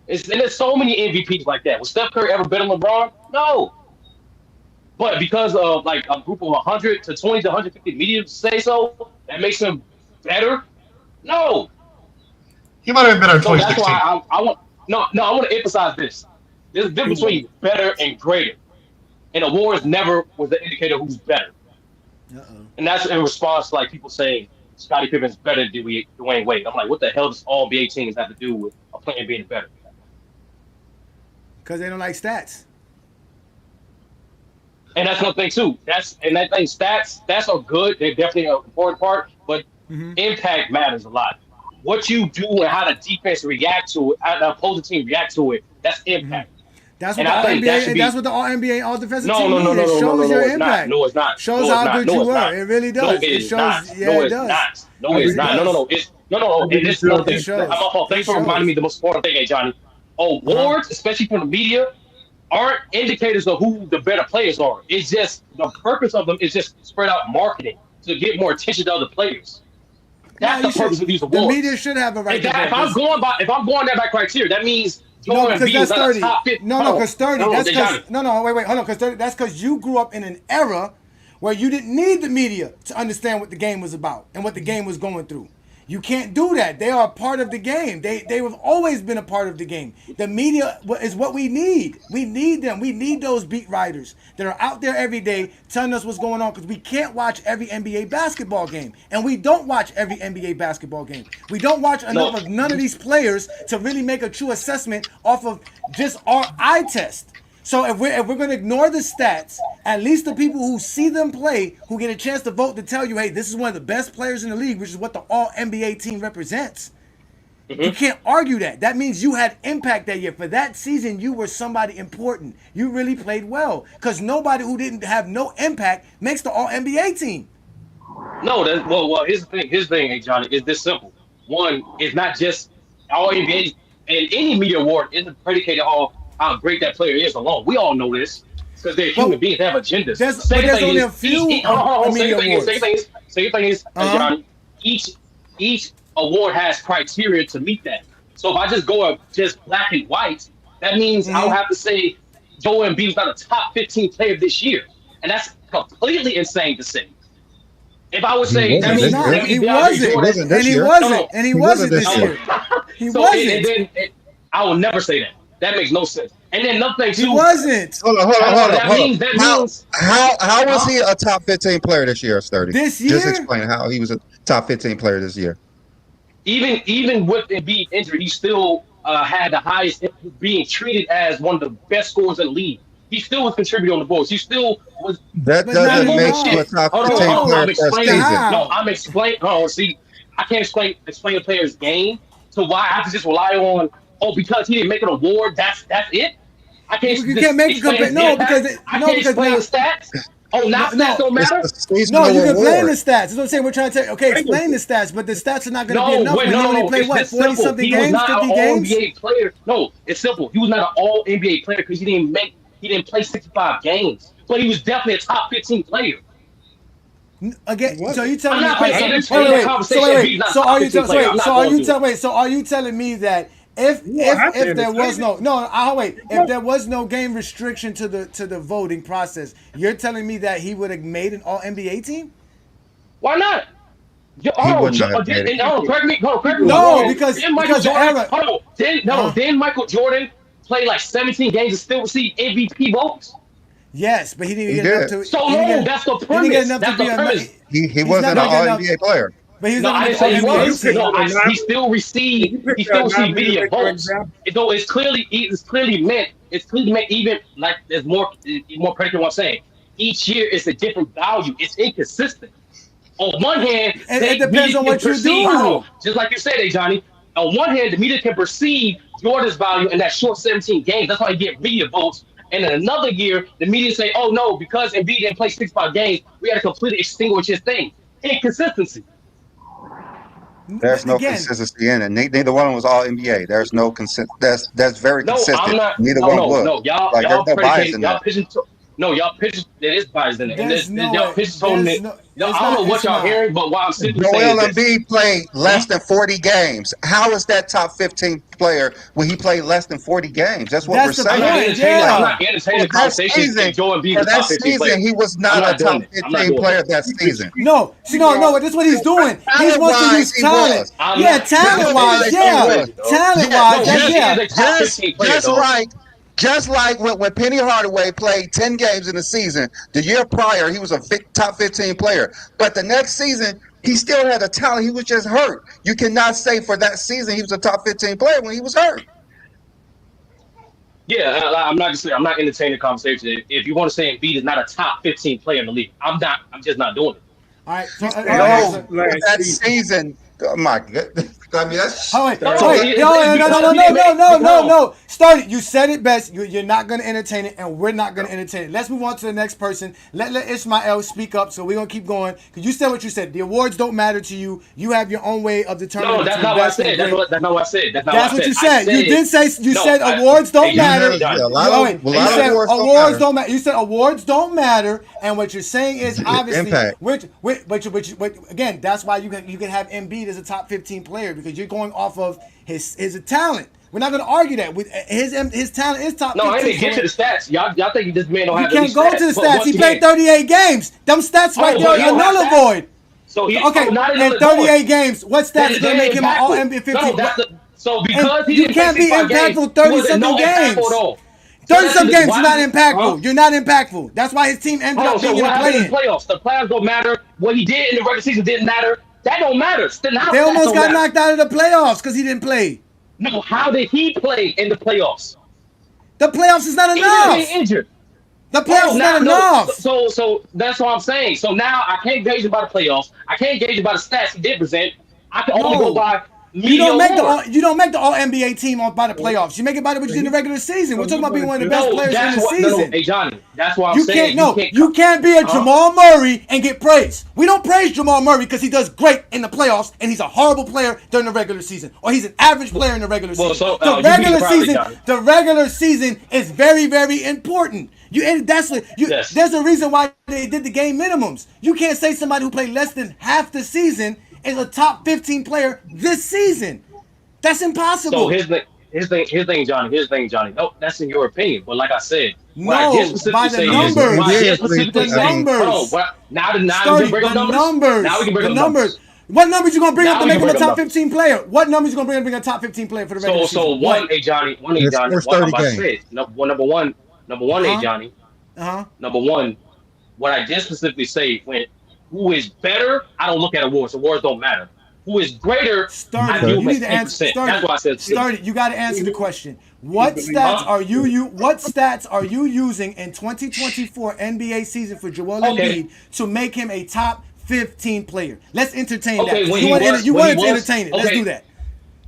And there's so many MVPs like that. Was Steph Curry ever better than LeBron? No. But because of like a group of 100 to 20 to 150 media say so, that makes him better? No. He might have been our So that's 2016. why I want I want to emphasize this. There's a difference between better and greater. And awards never was the indicator who's better. And that's in response to like people saying Scottie Pippen's better than Dwayne Wade. I'm like, what the hell does all NBA teams have to do with a player being better? Because they don't like stats. And that's another thing too. Stats are good. They're definitely an important part, but impact matters a lot. What you do and how the defense react to it, how the opposing team react to it, that's impact. That's what the NBA, that's what the All NBA All Defensive Team no, is. It shows your it's impact. Not. No, it's not. Shows no, how it's good not. you No, were. It really does. No, it shows. not. Yeah, no, it it's does. not. No, it's not. No. It's no. And this is one thing. I'm off. Thanks for reminding me the most important thing, Johnny. Awards, especially from the media, aren't indicators of who the better players are. It's just the purpose of them is just spread out marketing to get more attention to other players. That's the purpose of these awards. The media should have a right to if I'm going by criteria, that means no, because that's 30. Top No, because 30. No, that's because wait, hold on. Because that's because you grew up in an era where you didn't need the media to understand what the game was about and what the game was going through. You can't do that. They are a part of the game. They have always been a part of the game. The media is what we need. We need them. We need those beat writers that are out there every day telling us what's going on, because we can't watch every NBA basketball game. And we don't watch every NBA basketball game. We don't watch enough of none of these players to really make a true assessment off of just our eye test. So if we're going to ignore the stats, at least the people who see them play, who get a chance to vote to tell you, hey, this is one of the best players in the league, which is what the All-NBA team represents. You can't argue that. That means you had impact that year. For that season, you were somebody important. You really played well. Because nobody who didn't have no impact makes the All-NBA team. No, well, here's the thing. Here's the thing, hey, Johnny, is this simple. One, it's not just All-NBA, and any media award isn't predicated off how great that player is alone. We all know this because they're human beings. They have agendas. There's only a few media awards. Second thing is, Johnny, each award has criteria to meet that. So if I just go up just black and white, that means I'll have to say Joel Embiid was not a top 15 player this year. And that's completely insane to say. If I would say that means he wasn't this year. He wasn't this year. He wasn't. And then I will never say that. That makes no sense. And then another thing too. He wasn't. Hold on. That means how was he a top 15 player this year, Sturdy? This year? Just explain how he was a top 15 player this year. Even with Embiid injury, he still had the highest, being treated as one of the best scorers in the league. He still was contributing on the boards. He still was. That doesn't make you a top 15 player this season. No, I'm explaining. Oh, see, I can't explain a player's game to why I have to just rely on. Oh, because he didn't make an award, that's it. I can't. You can't make a comparison. No, because explain the stats. Oh, stats don't matter. No, you can explain the stats. That's what I'm saying. We're trying to tell you, okay, explain the stats, but the stats are not going to be enough when you only play what, 40-something games, 50 games. NBA player. No, it's simple. He was not an All NBA player because he didn't play 65 games, but he was definitely a top 15 player. Again, so you telling me? So are you telling me that? If there was no game restriction to the voting process, you're telling me that he would have made an All NBA team? Why not? Correct me. No, because Didn't Michael Jordan play like 17 games and still receive MVP votes? Yes, but he didn't get enough to. That's the premise. He wasn't an All NBA player. But he's I didn't say he was. He still received media votes. It's clearly meant even like there's more predicate what I'm saying. Each year it's a different value. It's inconsistent. On one hand, it depends on what you do. Just like you said, Johnny. On one hand, the media can perceive Jordan's value in that short 17 games. That's why you get media votes. And in another year, the media say, "Oh no, because Embiid didn't play 65 games, we had to completely extinguish his thing." Inconsistency. There's no consistency in it. Neither one was All NBA. There's no consent. That's very consistent. Neither one was. No, y'all there's no bias in that. No, y'all pitchers, there is bias in it. And There's no y'all way. pitchers told me. There's I don't know not- what it's y'all not. hearing, but what I'm simply saying Joel is this. Embiid played less than 40 games. How is that top 15 player when he played less than 40 games? That's what That's we're the saying. point, yeah. I'm not entertaining the conversation if Joel Embiid For is that top 15 player. season, he was I'm not a not doing top it. I'm not 15 doing player it. that season. No, see, no, this is what he's doing. He wants to use Talent-wise, he talent. was. Yeah, talent-wise, yeah. Talent-wise, yeah. Just like when Penny Hardaway played 10 games in the season, the year prior, he was a top 15 player. But the next season, he still had a talent. He was just hurt. You cannot say for that season he was a top 15 player when he was hurt. Yeah, I'm not entertaining the conversation. If you want to say Embiid is not a top 15 player in the league, I'm just not doing it. All right. So, That season, oh my God. I mean, that's. Oh, wait, no. Start it. You said it best. You're not going to entertain it, and we're not going to entertain it. Let's move on to the next person. Let Ishmael speak up, so we're going to keep going. Because you said what you said. The awards don't matter to you. You have your own way of determining. No, that's not what I said. That's not what I said. That's what you said. You did say, you said awards don't matter. Awards don't matter. You said awards don't matter, and what you're saying is obviously, again, that's why you can have Embiid as a top 15 player, because you're going off of his talent. We're not going to argue that. With his talent is top 15. No, I didn't get to the stats. Y'all think this man don't have any stats. You can't go to the stats. He played 38 games. Them stats right there are null and void. So he okay, in 38 games, what stats are going to make him an all NBA 15? So because you can't be impactful 30-something games. 30-some games, you're not impactful. You're not impactful. That's why his team ended up being in the playoffs. The playoffs don't matter. What he did in the regular season didn't matter. That don't matter. They almost got knocked out of the playoffs because he didn't play. No, how did he play in the playoffs? The playoffs is not enough. He been injured. The playoffs is not enough. So that's what I'm saying. So now I can't gauge him by the playoffs. I can't gauge him by the stats he did present. I can only go by you don't make the all NBA team by the playoffs. You make it by what you did in the regular season. We're talking about being one of the best players in the season. Hey Johnny, that's what I'm saying. You can't be a Jamal Murray and get praised. We don't praise Jamal Murray because he does great in the playoffs and he's a horrible player during the regular season, or he's an average player in the regular season. The regular season is very, very important. There's a reason why they did the game minimums. You can't say somebody who played less than half the season is a top 15 player this season. That's impossible. So his thing, Johnny. No, that's in your opinion. But like I said, by the numbers. Now we can bring up numbers. Now we can bring up numbers. What numbers you gonna bring up to make him a top 15 player? What numbers you gonna bring a top 15 player for the regular season? So one, Johnny. What I'm about to say. Number one, Johnny. Number one, what I did specifically say when. Who is better? I don't look at awards. Awards don't matter. Who is greater? You need to answer. That's why I said started. You got to answer the question. What stats are you using in 2024 NBA season for Joel Embiid to make him a top 15 player? Let's entertain that. You wanted to entertain it. Let's do that.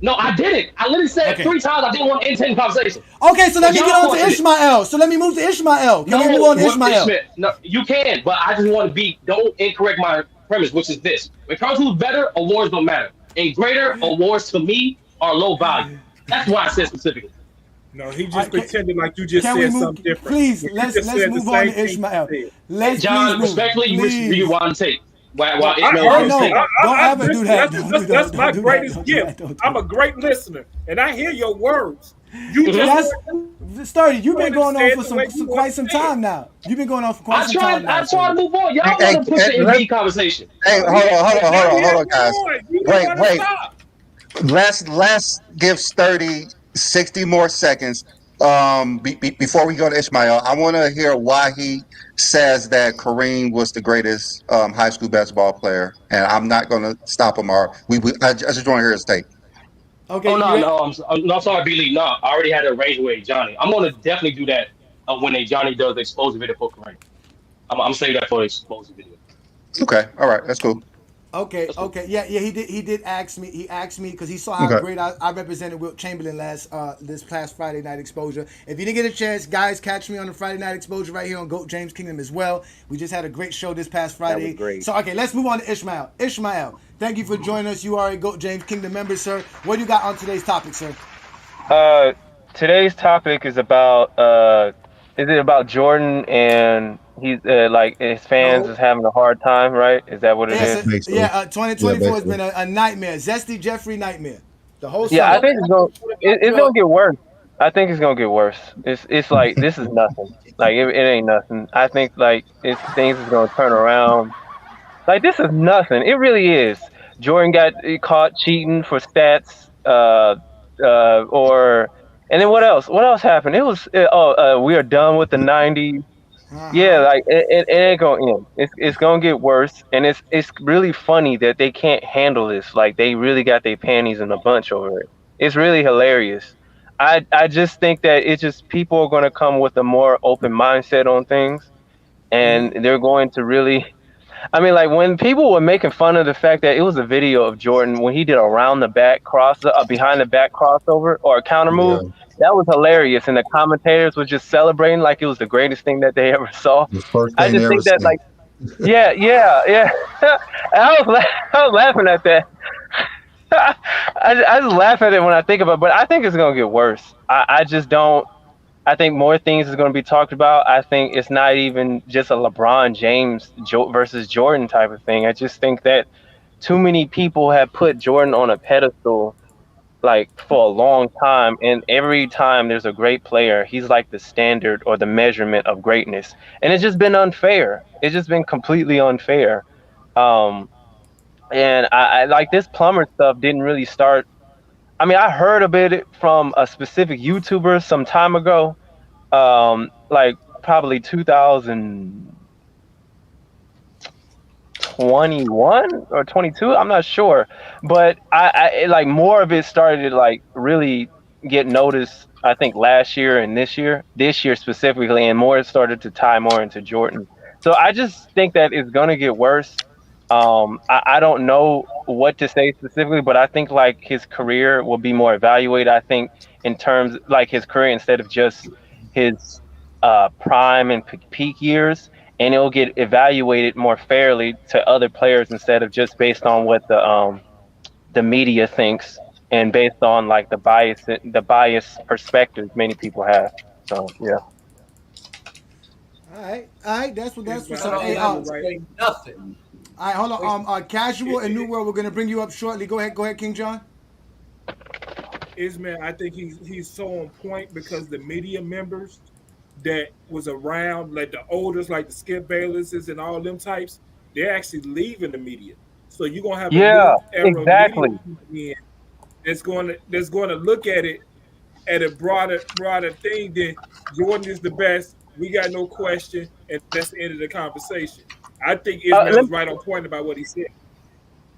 No, I didn't. I literally said 3 times I didn't want to entertain the conversation. Okay, so let me get on to Ishmael. So let me move to Ishmael. Can we move on to Ishmael? No, you can, but I just want to don't incorrect my premise, which is this. When it comes to who's better, awards don't matter. And greater awards to me are low value. That's why I said specifically. No, he just pretended like you just said something different. Please, let's move on to Ishmael. John, respectfully, you want to take. Don't ever do that. That's my greatest gift. I'm a great listener, and I hear your words. You just started. You've been going on for quite some time now. You've been going on for quite some time now. I'm trying to move on. Y'all want to push the NBA conversation. Hey, hold on, guys. Wait. Let's give Sturdy 60 more seconds. Before we go to Ishmael, I want to hear why he says that Kareem was the greatest high school basketball player, and I'm not going to stop him. I just want to hear his take. Okay. I'm sorry, B-Lee. No, I already had it arranged with Johnny. I'm going to definitely do that when Johnny does the explosive video for Kareem. I'm saying that for the explosive video. Okay. All right. That's cool. Okay. Yeah. He did ask me. He asked me because he saw how great I represented Wilt Chamberlain this past Friday Night Exposure. If you didn't get a chance, guys, catch me on the Friday Night Exposure right here on GOAT James Kingdom as well. We just had a great show this past Friday. That was great. So let's move on to Ishmael. Ishmael, thank you for joining us. You are a GOAT James Kingdom member, sir. What do you got on today's topic, sir? Today's topic is about Is it about Jordan and he's like his fans is having a hard time, right? Is that what it is? 2024 has been a nightmare. Zesty Jeffrey nightmare. The whole summer. Yeah, I think it's gonna get worse. I think it's gonna get worse. It's like this is nothing. Like it ain't nothing. I think like things is gonna turn around. Like this is nothing. It really is. Jordan got caught cheating for stats. And then what else? What else happened? It was we are done with the 90s. Yeah, like it ain't gonna end. It's gonna get worse, and it's really funny that they can't handle this. Like they really got their panties in a bunch over it. It's really hilarious. I just think that it's just people are gonna come with a more open mindset on things, and they're going to really. I mean, like when people were making fun of the fact that it was a video of Jordan when he did a behind the back crossover or a counter move, that was hilarious. And the commentators were just celebrating like it was the greatest thing that they ever saw. I just think that, like, yeah. I was laughing at that. I just laugh at it when I think about it, but I think it's gonna get worse. I just don't. I think more things is going to be talked about. I think it's not even just a LeBron James versus Jordan type of thing. I just think that too many people have put Jordan on a pedestal like for a long time, and every time there's a great player, he's like the standard or the measurement of greatness, and it's just been unfair. It's just been completely unfair. And I like this Plummer stuff didn't really start. I mean, I heard about it from a specific YouTuber some time ago, like probably 2021 or 22. I'm not sure, but I like more of it started to like really get noticed. I think last year and this year specifically, and more started to tie more into Jordan. So I just think that it's gonna get worse. I don't know what to say specifically, but I think like his career will be more evaluated. I think in terms like his career instead of just his prime and peak years, and it'll get evaluated more fairly to other players instead of just based on what the media thinks and based on like the bias perspectives many people have. So yeah. All right. That's what's up. Hey, nothing. All right, hold on. Casual and New World, we're gonna bring you up shortly. Go ahead, King John. Isman, I think he's so on point because the media members that was around, like the oldest, like the Skip Baylesses and all them types, they're actually leaving the media. So you're gonna have a new era exactly. of media that's going to look at it at a broader thing than Jordan is the best. We got no question, and that's the end of the conversation. I think Ismail's right on point about what he said.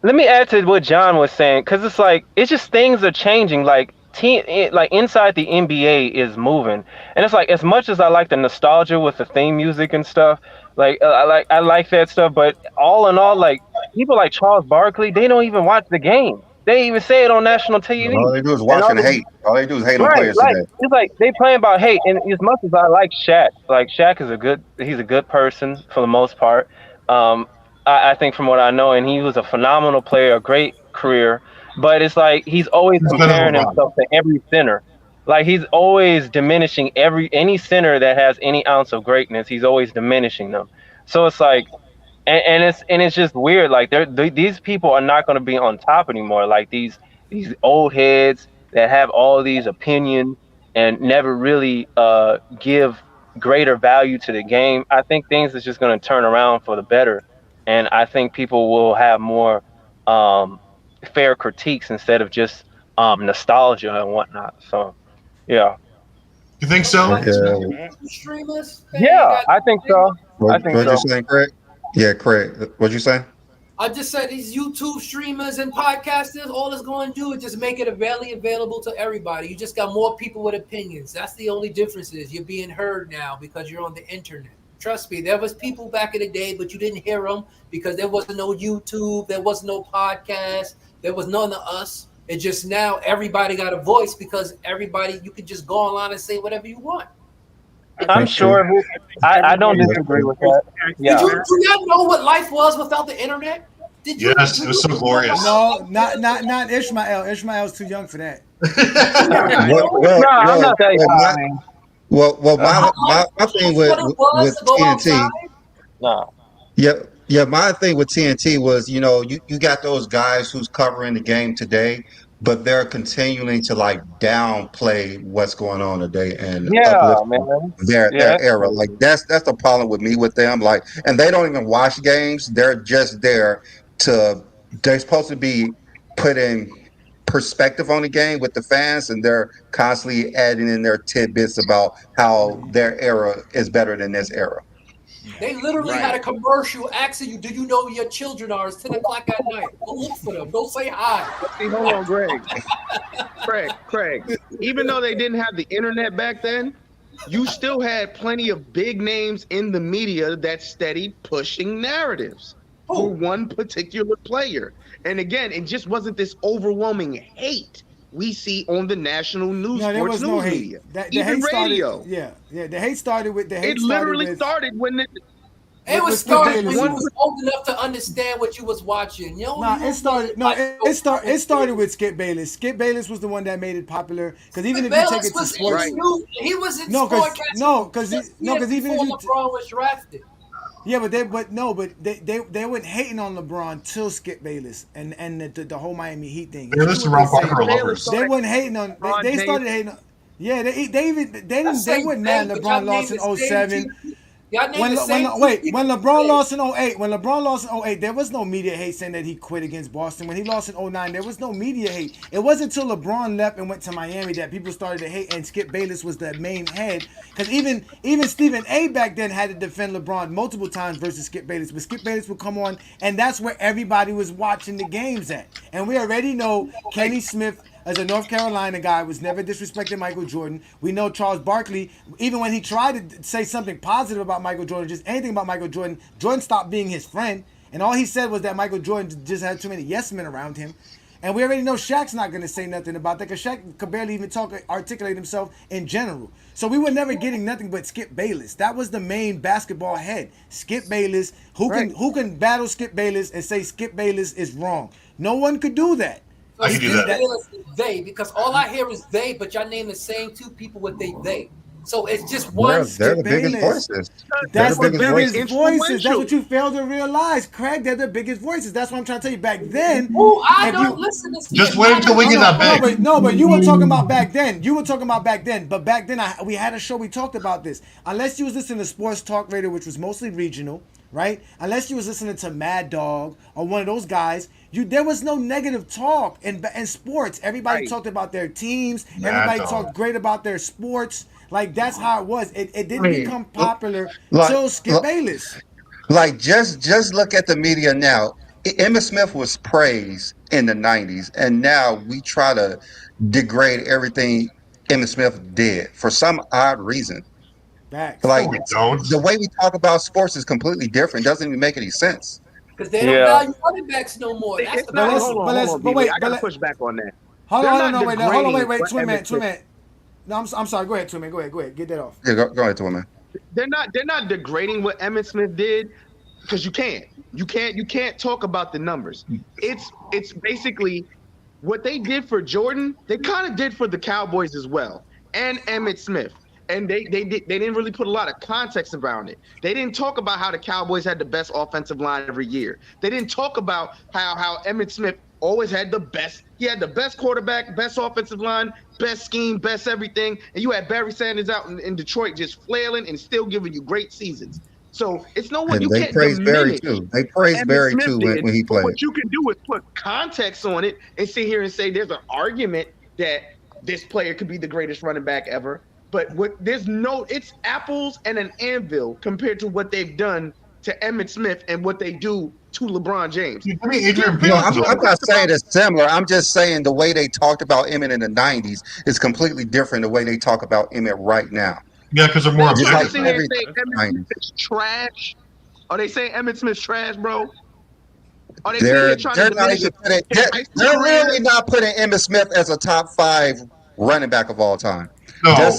Let me add to what John was saying, because it's like it's just things are changing. Like inside the NBA is moving, and it's like as much as I like the nostalgia with the theme music and stuff, like I like that stuff. But all in all, like people like Charles Barkley, they don't even watch the game. They even say it on national TV. All they do is watch and hate. All they do is hate on players today. It's like they playing about hate, and as much as I like Shaq, he's a good person for the most part. I think from what I know, and he was a phenomenal player, a great career, but it's like he's always comparing himself to every center. Like he's always diminishing any center that has any ounce of greatness. He's always diminishing them. So it's like, and it's just weird. Like these people are not going to be on top anymore. Like these old heads that have all these opinions and never really give greater value to the game. I think things is just going to turn around for the better, and I think people will have more fair critiques instead of just nostalgia and whatnot. So yeah. You think so? Streamers? Yeah, I think so. What you saying, Craig? Yeah, Craig. What'd you say? I just said these YouTube streamers and podcasters, all it's going to do is just make it available to everybody. You just got more people with opinions. That's the only difference is you're being heard now because you're on the internet. Trust me, there was people back in the day, but you didn't hear them because there wasn't no YouTube, there was no podcast, there was none of us. It just now everybody got a voice because everybody, you can just go online and say whatever you want. I'm sure. I don't disagree with that. Yeah. Do y'all know what life was without the internet? Yes, it was so glorious. No, not Ishmael. Ishmael's too young for that. I'm not that young. Well, my thing with TNT. Nah. Yeah, my thing with TNT was, you got those guys who's covering the game today, but they're continuing to like downplay what's going on today and uplift their era. Like that's the problem with me with them. Like, and they don't even watch games. They're just there they're supposed to be putting perspective on the game with the fans, and they're constantly adding in their tidbits about how their era is better than this era. They literally had a commercial asking you, "Do you know who your children are?" It's 10 o'clock at night. Go look for them. Go say hi. See, hold on, Craig. Even though they didn't have the internet back then, you still had plenty of big names in the media that steady pushing narratives for one particular player. And again, it just wasn't this overwhelming hate we see on the national news, there was no hate. media, The even hate radio. Started, the hate started with the hate. It literally started when It was started when you was old enough to understand what you was watching. It started with Skip Bayless. Skip Bayless was the one that made it popular. Because even if you take it to sports, he was in because even if you LeBron was drafted. Yeah, but they weren't hating on LeBron till Skip Bayless and the whole Miami Heat thing. They listened to Ron Parker lovers. They weren't hating on. They started hating on. Yeah, they weren't mad LeBron lost in 07. When LeBron lost in 08, there was no media hate saying that he quit against Boston. When he lost in 09, there was no media hate. It wasn't until LeBron left and went to Miami that people started to hate, and Skip Bayless was the main head. Because even Stephen A. back then had to defend LeBron multiple times versus Skip Bayless. But Skip Bayless would come on, and that's where everybody was watching the games at. And we already know Kenny Smith, as a North Carolina guy, was never disrespecting Michael Jordan. We know Charles Barkley, even when he tried to say something positive about Michael Jordan, just anything about Michael Jordan, Jordan stopped being his friend. And all he said was that Michael Jordan just had too many yes men around him. And we already know Shaq's not going to say nothing about that because Shaq could barely even articulate himself in general. So we were never getting nothing but Skip Bayless. That was the main basketball head. Skip Bayless. Who can battle Skip Bayless and say Skip Bayless is wrong? No one could do that. I can do that. They, because all I hear is they, but y'all name the same two people with they. So it's just one. They're the biggest voices. That's the biggest voices. That's what you fail to realize, Craig. They're the biggest voices. That's what I'm trying to tell you. Back then, I don't listen to. Just wait until we get that big. But you were talking about back then. But back then, we had a show. We talked about this. Unless you was listening to Sports Talk Radio, which was mostly regional, right? Unless you was listening to Mad Dog or one of those guys, there was no negative talk in sports. Everybody talked about their teams. Everybody talked great about their sports. Like, that's how it was. It didn't become popular until Skip Bayless. Like, just look at the media now. Emmitt Smith was praised in the 90s, and now we try to degrade everything Emmitt Smith did for some odd reason. Facts. Like, the way we talk about sports is completely different. It doesn't even make any sense. Because they don't value running backs no more. That's the Hold on, I got to push back on that. Hold on, wait, Twin Man. No, I'm sorry. Go ahead, Twin Man. Go ahead. Get that off. Yeah, go ahead, Twin Man. They're not degrading what Emmitt Smith did, because you can't talk about the numbers. It's basically what they did for Jordan. They kind of did for the Cowboys as well, and Emmitt Smith. And they didn't really put a lot of context around it. They didn't talk about how the Cowboys had the best offensive line every year. They didn't talk about how Emmitt Smith always had the best. He had the best quarterback, best offensive line, best scheme, best everything. And you had Barry Sanders out in Detroit just flailing and still giving you great seasons. So it's no one you they can't praise Barry diminish. too. They praise Barry too when he played. What you can do is put context on it and sit here and say there's an argument that this player could be the greatest running back ever. But it's apples and an anvil compared to what they've done to Emmitt Smith and what they do to LeBron James. I'm not saying it's similar. I'm just saying the way they talked about Emmitt in the 90s is completely different the way they talk about Emmitt right now. Yeah, because they're more objective. Are they saying Emmitt Smith's trash? Are they saying Emmitt Smith's trash, bro? Are they they're trying to not even they're really not putting Emmitt Smith as a top 5 running back of all time. No, we're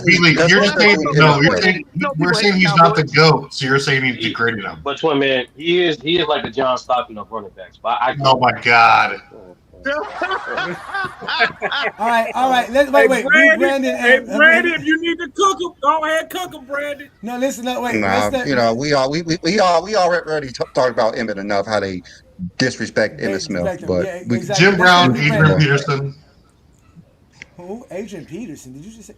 saying he's not the GOAT, so you're saying he's degrading him. But Twin Man, he is like the John Stockton of running backs. But oh my God. All right. Let's wait. Brandon, Brandon, Brandon, if you need to cook them, go ahead, cook them, Brandon. No, listen. No, wait. Nah, we already talked about Emmett enough how they disrespect Emmett Smith, but exactly. Jim Brown, Adrian Peterson. Who? Adrian Peterson? Did you just say?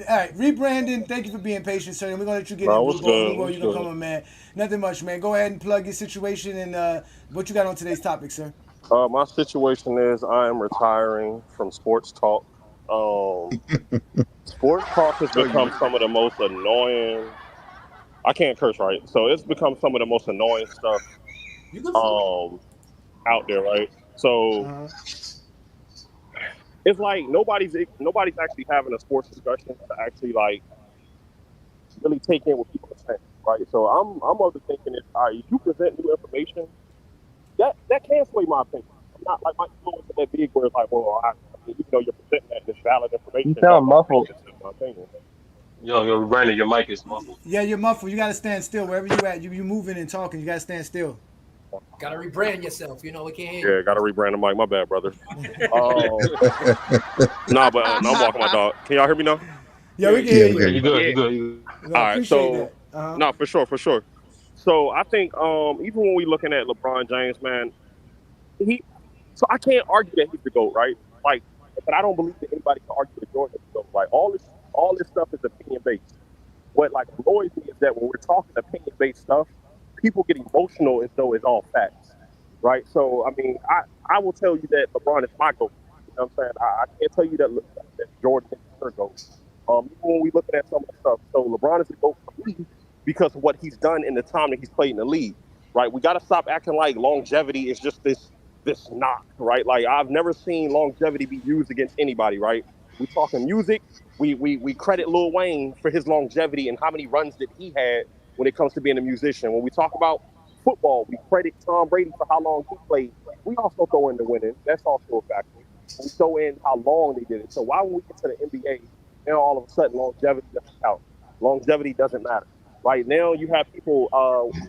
All right, Reed Brandon, thank you for being patient, sir. And we're gonna let you get in. What's good? You gonna come on, man? Nothing much, man. Go ahead and plug your situation and what you got on today's topic, sir. My situation is I am retiring from sports talk. Sports talk has become some of the most annoying. I can't curse, right? So it's become some of the most annoying stuff out there, right? So it's like nobody's actually having a sports discussion to actually like really take in what people are saying, right? So I'm of the thinking if if you present new information, that can sway my opinion. I'm not like my influence in that big where it's like, well, you're presenting that this valid information. You sound muffled. My opinion. Yo, Brandon, your mic is muffled. Yeah, you're muffled. You gotta stand still wherever you at. You moving and talking. You gotta stand still. Gotta rebrand yourself. We can't hear you. Yeah, gotta rebrand the mic. My bad, brother. But I'm walking my dog. Can y'all hear me now? Yeah, we can hear you. You good. All right, so no, for sure. So I think even when we looking at LeBron James, man, so I can't argue that he's the GOAT, right? Like, but I don't believe that anybody can argue that Jordan is the GOAT. Like all this stuff is opinion based. What like annoys me is that when we're talking opinion based stuff, people get emotional as though it's all facts, right? So I mean, I will tell you that LeBron is my GOAT. You know what I'm saying? I can't tell you that Jordan is your GOAT. Even when we looking at some of the stuff, so LeBron is the GOAT for me because of what he's done in the time that he's played in the league, right? We got to stop acting like longevity is just this knock, right? Like I've never seen longevity be used against anybody, right? We talking music, we credit Lil Wayne for his longevity and how many runs that he had when it comes to being a musician. When we talk about football, we credit Tom Brady for how long he played. We also throw in the winning. That's also a factor. We throw in how long they did it. So why when we get to the NBA, now all of a sudden longevity doesn't count? Longevity doesn't matter. Right now you have people,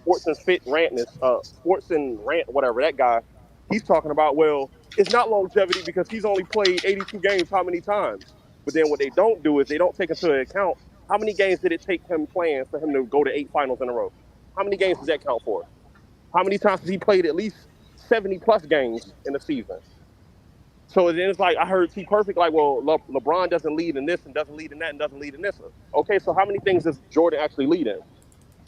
Sports and Rant, whatever, that guy, he's talking about, well, it's not longevity because he's only played 82 games how many times? But then what they don't do is they don't take into account how many games did it take him playing for him to go to 8 finals in a row? How many games does that count for? How many times has he played at least 70-plus games in a season? So then it's like, I heard T Perfect like, well, LeBron doesn't lead in this and doesn't lead in that and doesn't lead in this. Okay, so how many things does Jordan actually lead in?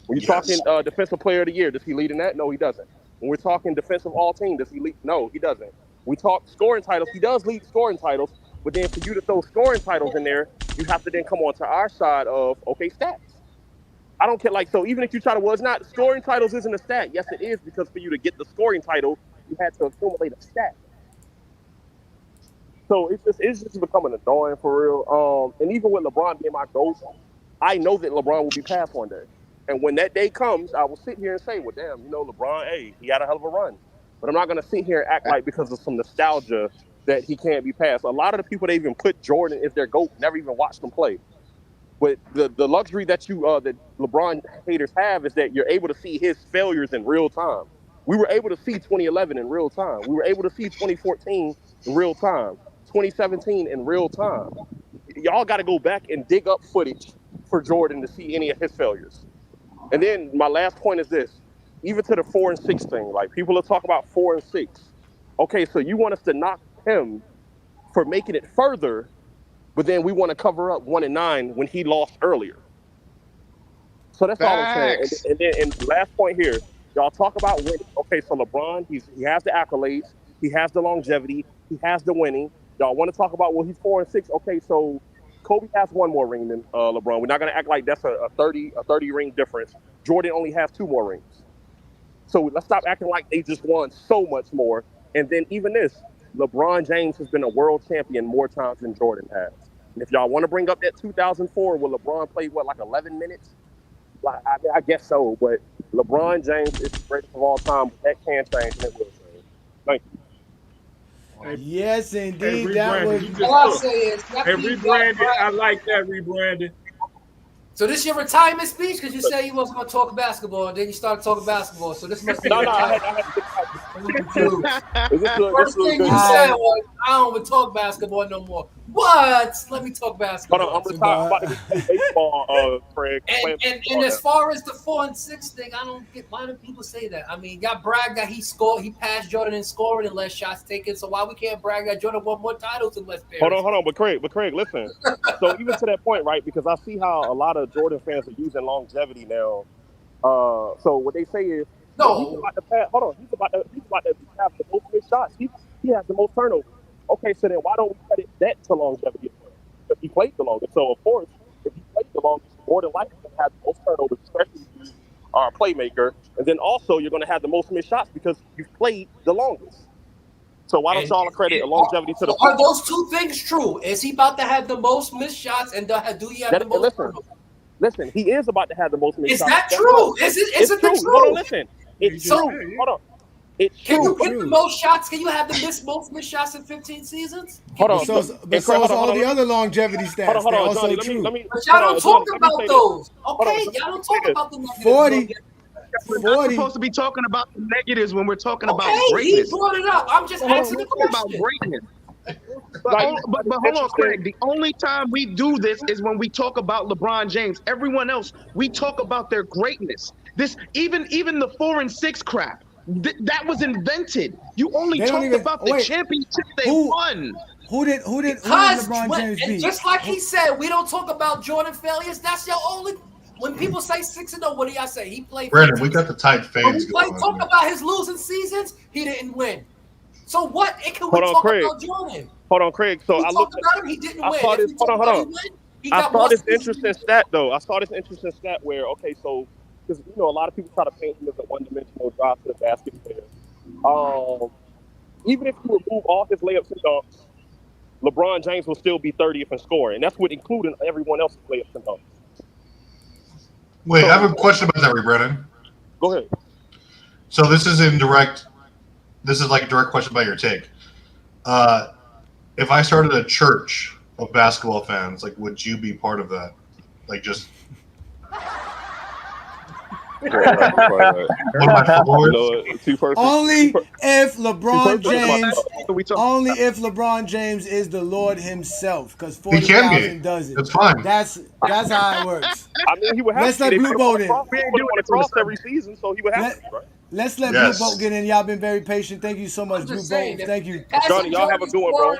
When you're talking defensive player of the year, does he lead in that? No, he doesn't. When we're talking defensive all-team, does he lead? No, he doesn't. We talk scoring titles. He does lead scoring titles, but then for you to throw scoring titles in there, you have to then come on to our side of, okay, stats. I don't care. Like, so even if you try to, well, it's not, scoring titles isn't a stat. Yes, it is, because for you to get the scoring title, you had to accumulate a stat. So it's just becoming annoying for real. And even with LeBron being my GOAT, I know that LeBron will be passed one day. And when that day comes, I will sit here and say, well, damn, LeBron, hey, he had a hell of a run. But I'm not going to sit here and act like because of some nostalgia that he can't be passed. A lot of the people that even put Jordan as their GOAT never even watched him play. But the luxury that that LeBron haters have is that you're able to see his failures in real time. We were able to see 2011 in real time. We were able to see 2014 in real time. 2017 in real time. Y'all got to go back and dig up footage for Jordan to see any of his failures. And then my last point is this, even to the 4 and 6 thing, like people will talk about 4 and 6. Okay, so you want us to knock him for making it further, but then we want to cover up 1 and 9 when he lost earlier. So that's all I'm saying. And then the last point here, y'all talk about winning. Okay, so LeBron, he has the accolades, he has the longevity, he has the winning. Y'all want to talk about, well, he's 4 and 6. Okay, so Kobe has 1 more ring than LeBron. We're not going to act like that's a 30 ring difference. Jordan only has 2 more rings. So let's stop acting like they just won so much more. And then even this, LeBron James has been a world champion more times than Jordan has. And if y'all want to bring up that 2004 where LeBron played, like 11 minutes? Like, I guess so, but LeBron James is the greatest of all time. That can change and it will change. Thank you. Yes, indeed. That was. All I say is, rebranded. I like that rebranded. So this your retirement speech? Because you said you wasn't going to talk basketball, and then you started talking basketball. So this must be. No, I had to First thing you said was, I don't even talk basketball no more. What? Let me talk basketball. Hold on, I'm about to get baseball, Craig. And as far as the 4 and 6 thing, I don't get why do people say that. I mean, y'all brag that he passed Jordan in scoring and less shots taken. So why we can't brag that Jordan won more titles and less pairs? Hold on. But Craig, listen. So even to that point, right? Because I see how a lot of Jordan fans are using longevity now. So what they say is, he's about to pass. Hold on, he's about to have the most missed shots. He has the most turnovers. Okay, so then why don't we credit that to longevity? Because he played the longest. So of course, if he played the longest, more than likely going to have the most turnovers, especially if you are a playmaker. And then also you're going to have the most missed shots because you've played the longest. So why don't y'all credit longevity to the? Are those two things true? Is he about to have the most missed shots, and do you have the most turnovers? Listen, he is about to have the most missed shots. Is that true? Is it the truth? Hold on, listen. It's true. Hold on. Can you get the most shots? Can you have the most missed shots in 15 seasons? Hold on. So is all the other longevity stats. Hold on, also Johnny, true. But y'all don't talk about those. Okay, y'all don't talk about the negatives. 40. We're not supposed to be talking about the negatives when we're talking about He greatness. brought it up. I'm just asking the question. About greatness. But hold on, Craig. The only time we do this is when we talk about LeBron James. Everyone else, we talk about their greatness. This even the 4 and 6 crap. That was invented. You only talked about the championship they won. Who did Because LeBron James beat? just like he said, we don't talk about Jordan failures. That's your only. When people say 6-0, what do y'all say? He played. Brandon, we got the tight fans going. Talk about his losing seasons. He didn't win. So what? Can we Hold on, talk Craig. about Jordan? Hold on, Craig. So We I talked looked. about him. He didn't win. Hold on. I saw more this seasons. interesting stat though. I saw this interesting stat where so because a lot of people try to paint him as a one-dimensional drive to the basket player. Even if you remove all his layups and dunks, LeBron James will still be 30th in scoring, and that's with including everyone else's layups and dunks. Wait, I have a question about that, Brennan. Go ahead. So this is indirect. This is like a direct question about your take. If I started a church of basketball fans, like, would you be part of that? Like, just one of my followers? Only if LeBron James is the Lord himself, because 40,000 does it. That's fine. That's how it works. I mean, he would have Let's to let get Blue Boat in. He wouldn't want to cross every season, so he would have to, right? Let's let Yes. Blue Boat get in. Y'all been very patient. Thank you so much, Blue Boat. Thank you. Johnny, y'all have a good one, bro.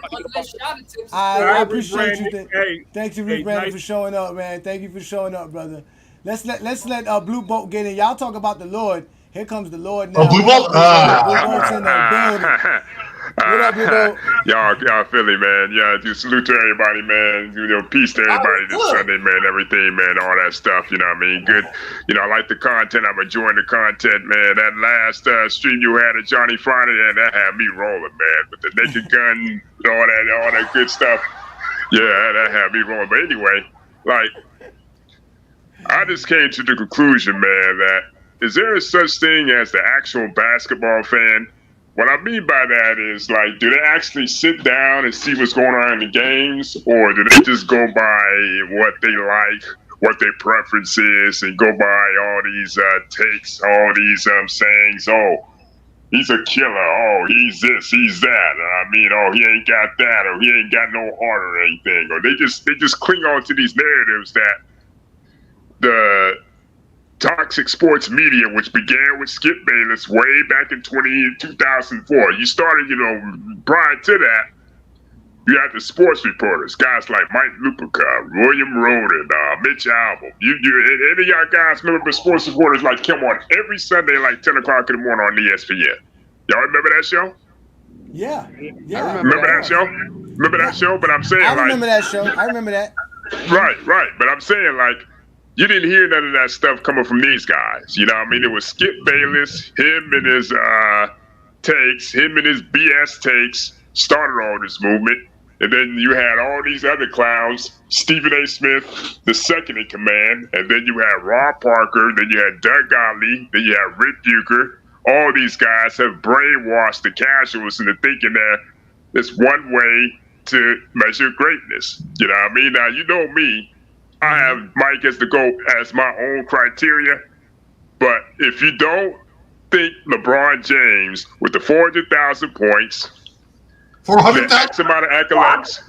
I appreciate you. Hey, Thank you, Rick Brandon, for showing up, man. Thank you for showing up, brother. Let's let Blue Boat get in. Y'all talk about the Lord. Here comes the Lord now. Oh, Blue Boat? Blue Boat's in the building. What up, Blue Boat? Y'all Philly, man. Yeah, just salute to everybody, man. Peace to everybody this Sunday, man. Everything, man. All that stuff, you know what I mean? Good. I like the content. I'm enjoying the content, man. That last stream you had at Johnny Friday, that had me rolling, man. With the naked gun, all that good stuff. Yeah, that had me rolling. But anyway, I just came to the conclusion, man, that is there a such thing as the actual basketball fan? What I mean by that is, do they actually sit down and see what's going on in the games, or do they just go by what they like, what their preference is, and go by all these takes, all these sayings? Oh, he's a killer. Oh, he's this, he's that. Oh, he ain't got that, or he ain't got no heart or anything. Or they just cling on to these narratives that the toxic sports media, which began with Skip Bayless way back in 2004. You started, prior to that, you had the sports reporters, guys like Mike Lupica, William Roden, Mitch Albom. Any of y'all guys remember the sports reporters come on every Sunday 10 o'clock in the morning on ESPN? Y'all remember that show? Yeah. Remember that show? Remember that show? But I'm saying, I remember that show. I remember that. Right. But I'm saying, you didn't hear none of that stuff coming from these guys. You know what I mean? It was Skip Bayless, him and his takes, him and his BS takes started all this movement. And then you had all these other clowns, Stephen A. Smith, the second in command. And then you had Rob Parker. Then you had Doug Gottlieb. Then you had Rick Bucher. All these guys have brainwashed the casuals into thinking that there's one way to measure greatness. You know what I mean? Now, you know me. I have Mike as the GOAT as my own criteria, but if you don't, think LeBron James with the 400,000 points, 400,000 the X amount of accolades,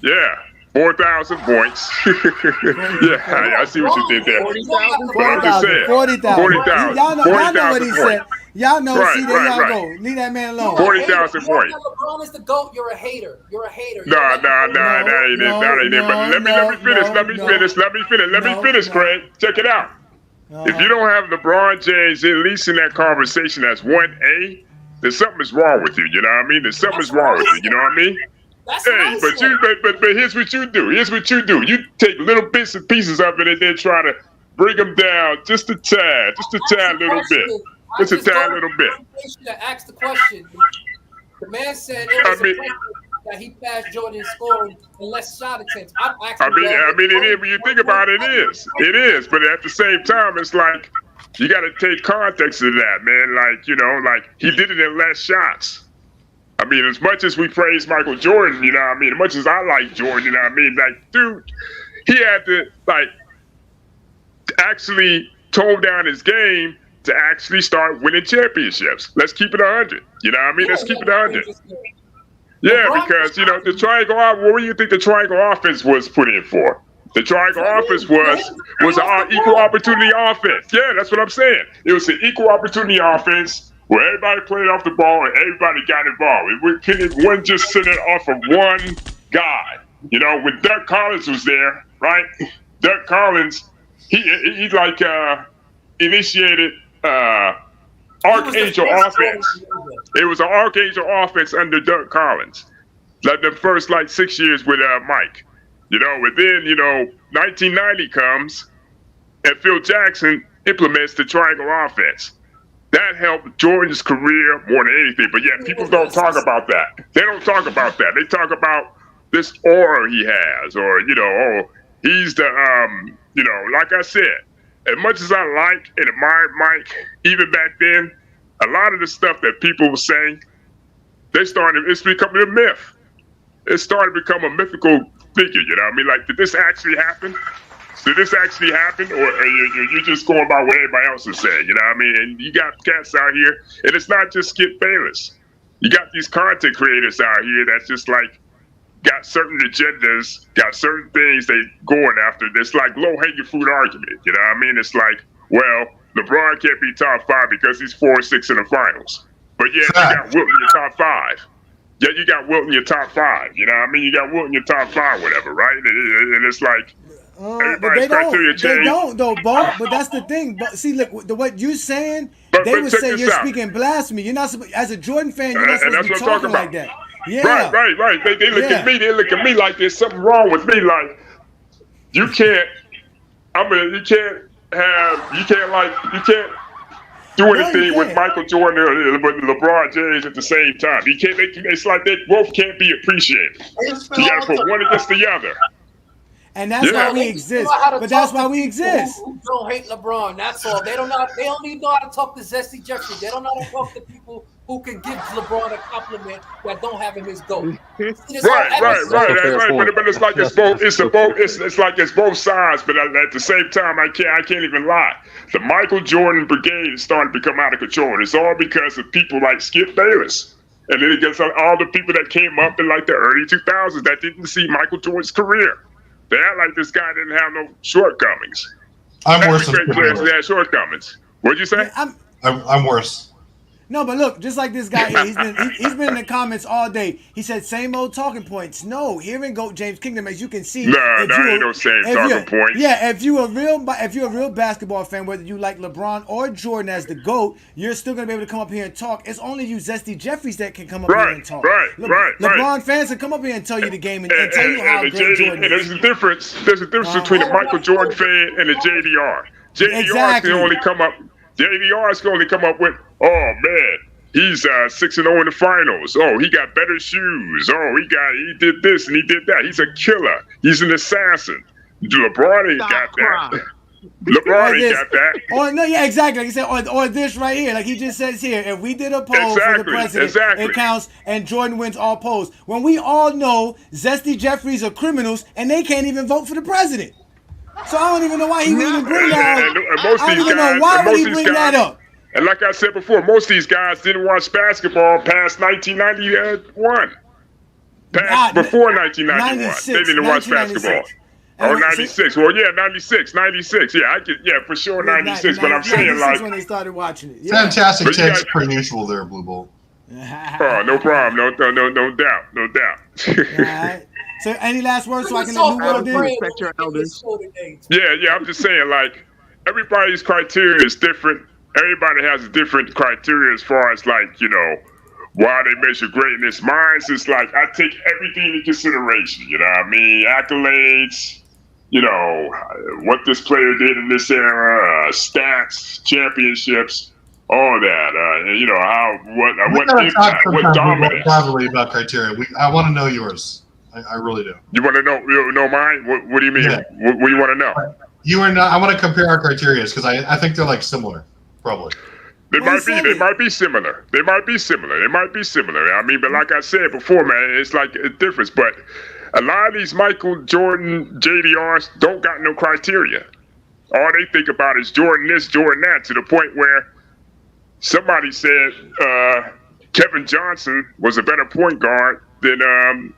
yeah, 4,000 points. Yeah, I see what you did there. But I'm just saying, 40,000. Y'all know what he said. Y'all know. Right, See, there y'all right. go. Leave that man alone. 40,000 points. LeBron is the GOAT. You're a hater. You're a hater. No, that ain't it. But let me finish, Craig. Check it out. If you don't have LeBron James at least in that conversation as 1A, then something's wrong with you. You know what I mean? There's something's wrong with you. You know what I mean? Hey, but here's what you do. You take little bits and pieces of it and then try to bring them down just a tad little bit. Just a tad little bit. To ask the question. The man said it was a question that he passed Jordan in scoring and less shot attempts. It is. When you think about it, it is. But at the same time, it's like you got to take context of that, man. Like he did it in less shots. I mean, as much as we praise Michael Jordan, you know what I mean? As much as I like Jordan, you know what I mean? Like, dude, he had to, actually tone down his game to actually start winning championships. Let's keep it 100. You know what I mean? Let's keep it 100. Yeah, because, the triangle, what do you think the triangle offense was put in for? The triangle offense was an equal opportunity offense. Yeah, that's what I'm saying. It was an equal opportunity offense where everybody played off the ball and everybody got involved. It wasn't just sitting off of one guy. When Doug Collins was there, right? Doug Collins, he initiated Archangel offense. It was an Archangel offense under Doug Collins. Like the first 6 years with Mike. And then, 1990 comes and Phil Jackson implements the triangle offense. That helped Jordan's career more than anything. But yeah, people don't talk about that. They don't talk about that. They talk about this aura he has, or, he's the, like I said, as much as I like and admired Mike, even back then, a lot of the stuff that people were saying, it's becoming a myth. It started to become a mythical figure, you know what I mean? Like, did this actually happen? Did this actually happen? Or are you just going by what everybody else is saying, you know what I mean? And you got cats out here, and it's not just Skip Bayless. You got these content creators out here that's just got certain agendas, got certain things they going after. It's like low-hanging fruit argument, you know what I mean? It's like, well, LeBron can't be top 5 because he's 4-6 in the finals. But yeah, you got Wilt in your top 5. Yeah, you got Wilt in your top 5. You know what I mean? You got Wilt in your top 5, whatever, right? And it's like, but they don't though, Bo. But that's the thing. But see, look, what you saying, they would say you're speaking blasphemy. You're not supposed, as a Jordan fan, you're not supposed to be talking like that. Yeah. Right. They look at me. They look at me like there's something wrong with me. Like, you can't do anything with Michael Jordan or LeBron James at the same time. You can't. It's like they both can't be appreciated. You got to put one against the other. And that's why we exist. But that's why we exist. Who don't hate LeBron? That's all. They don't even know how to talk to Zesty Jeffrey. They don't know how to talk to people who can give LeBron a compliment that don't have him as GOAT. Right. But it's like it's both. It's like it's both sides. But at the same time, I can't even lie. The Michael Jordan brigade is starting to become out of control. And it's all because of people like Skip Bayless. And then it gets all the people that came up in the early 2000s that didn't see Michael Jordan's career. They act like this guy didn't have no shortcomings. I'm worse than great players that had shortcomings. What'd you say? I'm worse. No, but look, just like this guy here, he's been in the comments all day. He said same old talking points. No, here in GOAT James Kingdom, as you can see, ain't no same talking points. Yeah, if you're a real basketball fan, whether you like LeBron or Jordan as the GOAT, you're still gonna be able to come up here and talk. It's only you Zesty Jeffries that can come up here and talk. LeBron fans can come up here and tell you the game and tell you how great Jordan is. There's a difference. There's a difference between a Michael Jordan fan and a JDR. JDR can only come up. JDR's can only come up with, oh man, he's 6-0 in the finals. Oh, he got better shoes. Oh, he did this and he did that. He's a killer. He's an assassin. LeBron ain't got that. LeBron ain't got that. Or no, yeah, exactly. Like he said, or this right here, like he just says here. If we did a poll for the president, it counts, and Jordan wins all polls. When we all know Zesty Jeffries are criminals and they can't even vote for the president. So I don't even know why he would even bring that up. I don't even know why would he bring that up. And like I said before, most of these guys didn't watch basketball past 1991. Before 1991, they didn't watch basketball. Oh, 96. Well, yeah, 96. Yeah, for sure 96. But I'm saying, like, when they started watching it. Yeah. Fantastic takes per usual there, Blue Bolt. Oh, no problem. No doubt. All right. So, any last words so I can let New World in? Respect your elders. Yeah. I'm just saying, like, everybody's criteria is different. Everybody has a different criteria as far as, like, you know, why they measure greatness. Mine's is like, I take everything into consideration. You know what I mean? Accolades, you know, what this player did in this era, stats, championships, all that. You know, what impact, what dominance. Privately about criteria. I want to know yours. I really do. You want to know mine? What do you mean? Yeah. What do you want to know? You and I want to compare our criteria because I think they're like similar, probably. They might be similar. I mean, but like I said before, man, it's like a difference. But a lot of these Michael Jordan JDRs don't got no criteria. All they think about is Jordan this, Jordan that, to the point where somebody said Kevin Johnson was a better point guard than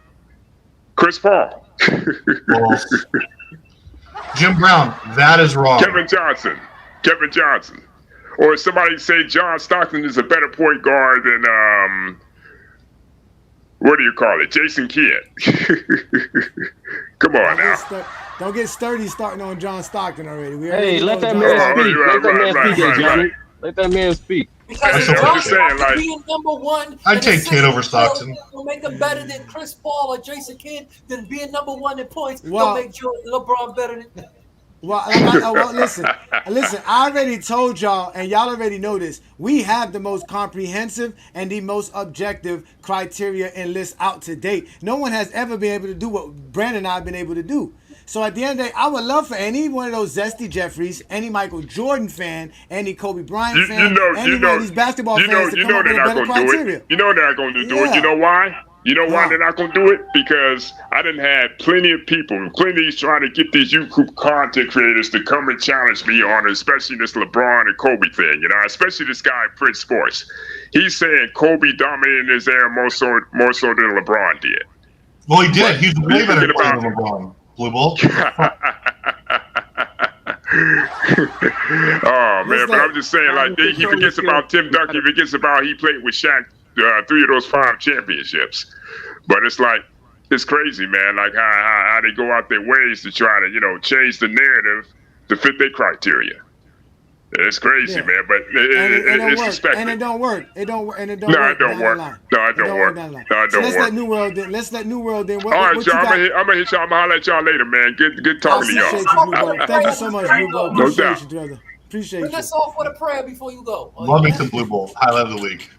Chris Paul. Jim Brown, that is wrong. Kevin Johnson. Or somebody say John Stockton is a better point guard than what do you call it? Jason Kidd. Come on now. Don't get sturdy starting on John Stockton already. Hey, let that man speak. Let that man speak, Johnny. Let that man speak. Because I'm just saying, like, being number one, I'd take Kidd over Stockton. Will make him better than Chris Paul or Jason Kidd than being number one in points. Well, Don't make LeBron better than. Well, listen. I already told y'all, and y'all already know this. We have the most comprehensive and the most objective criteria and list out to date. No one has ever been able to do what Brandon and I have been able to do. So at the end of the day, I would love for any one of those Zesty Jeffries, any Michael Jordan fan, any Kobe Bryant fan, any one of these basketball fans to come up with a better criteria. You know they're not going to do it. You know why? You know why they're not going to do it? Because I done had plenty of people, plenty trying to get these YouTube content creators to come and challenge me on it, especially this LeBron and Kobe thing, you know, especially this guy, Prince Sports. He's saying Kobe dominated his era more so than LeBron did. Well, he did. He's way better player than LeBron. Blue Bolt. Oh, man, but I'm just saying, like, he forgets about Tim Duncan. He forgets about he played with Shaq 3 of those 5 championships. But it's like, it's crazy, man, like how they go out their ways to try to, you know, change the narrative to fit their criteria. It's crazy, man, but it's suspected. And it don't work. It don't work. No, it don't work. Let's let New World in. All right, y'all. I'm gonna hit y'all. I'm gonna holler at y'all later, man. Good talking to y'all. Thank you so much, Blue Bolt. No doubt. You, brother. Appreciate you. Let's off with a prayer before you go. Love me some Blue Bolt. Highlight of the week.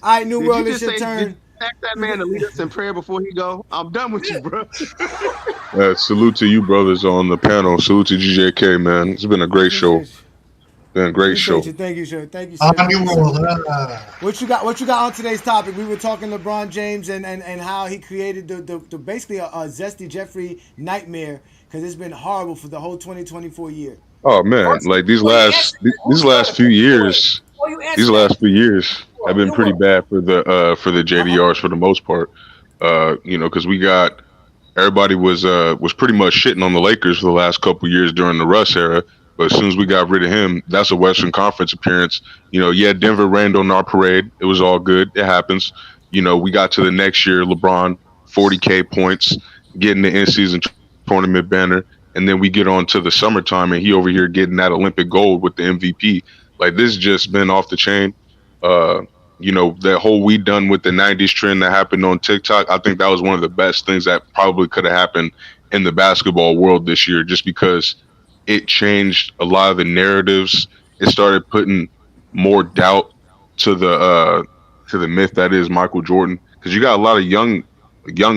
All right, New World, it's your turn. Ask that man to lead us in prayer before he go. I'm done with you, bro. Salute to you brothers on the panel. Salute to GJK, man. It's been a great show. Been a great show. Thank you, sir. Thank you, sir. What you got on today's topic? We were talking LeBron James and how he created the basically a Zesty Jeffrey nightmare because it's been horrible for the whole 2024 year. Oh man, like these last few years have been pretty bad for the JDRs for the most part. You know, because everybody was pretty much shitting on the Lakers for the last couple of years during the Russ era. But as soon as we got rid of him, that's a Western Conference appearance. You know, yeah, Denver rained on our parade. It was all good. It happens. You know, we got to the next year, LeBron, 40K points, getting the in-season tournament banner. And then we get on to the summertime and he over here getting that Olympic gold with the MVP. Like, this just been off the chain. You know, that whole We Done with the 90s trend that happened on TikTok, I think that was one of the best things that probably could have happened in the basketball world this year, just because it changed a lot of the narratives. It started putting more doubt to the myth that is Michael Jordan, because you got a lot of young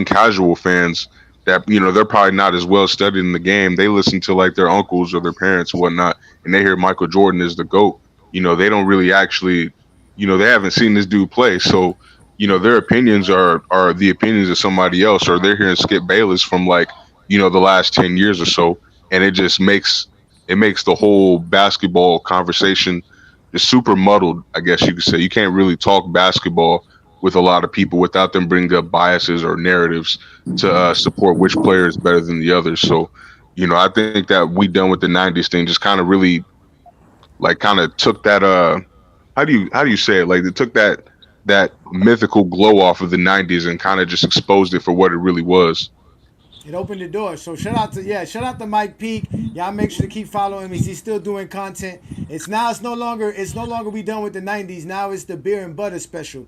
casual fans that, you know, they're probably not as well studied in the game. They listen to like their uncles or their parents and whatnot, and they hear Michael Jordan is the GOAT. You know, they don't really actually, you know, they haven't seen this dude play. So, you know, their opinions are the opinions of somebody else, or they're hearing Skip Bayless from like, you know, the last 10 years or so. And it just makes the whole basketball conversation super muddled, I guess you could say. You can't really talk basketball with a lot of people without them bringing up biases or narratives to support which player is better than the other. So, you know, I think that we done with the 90s thing just kind of really like kind of took that how do you say it? Like, it took that mythical glow off of the 90s and kind of just exposed it for what it really was. It opened the door. So shout out to Mike Peak. Y'all make sure to keep following him. He's still doing content. It's no longer we done with the 90s. Now it's the beer and butter special.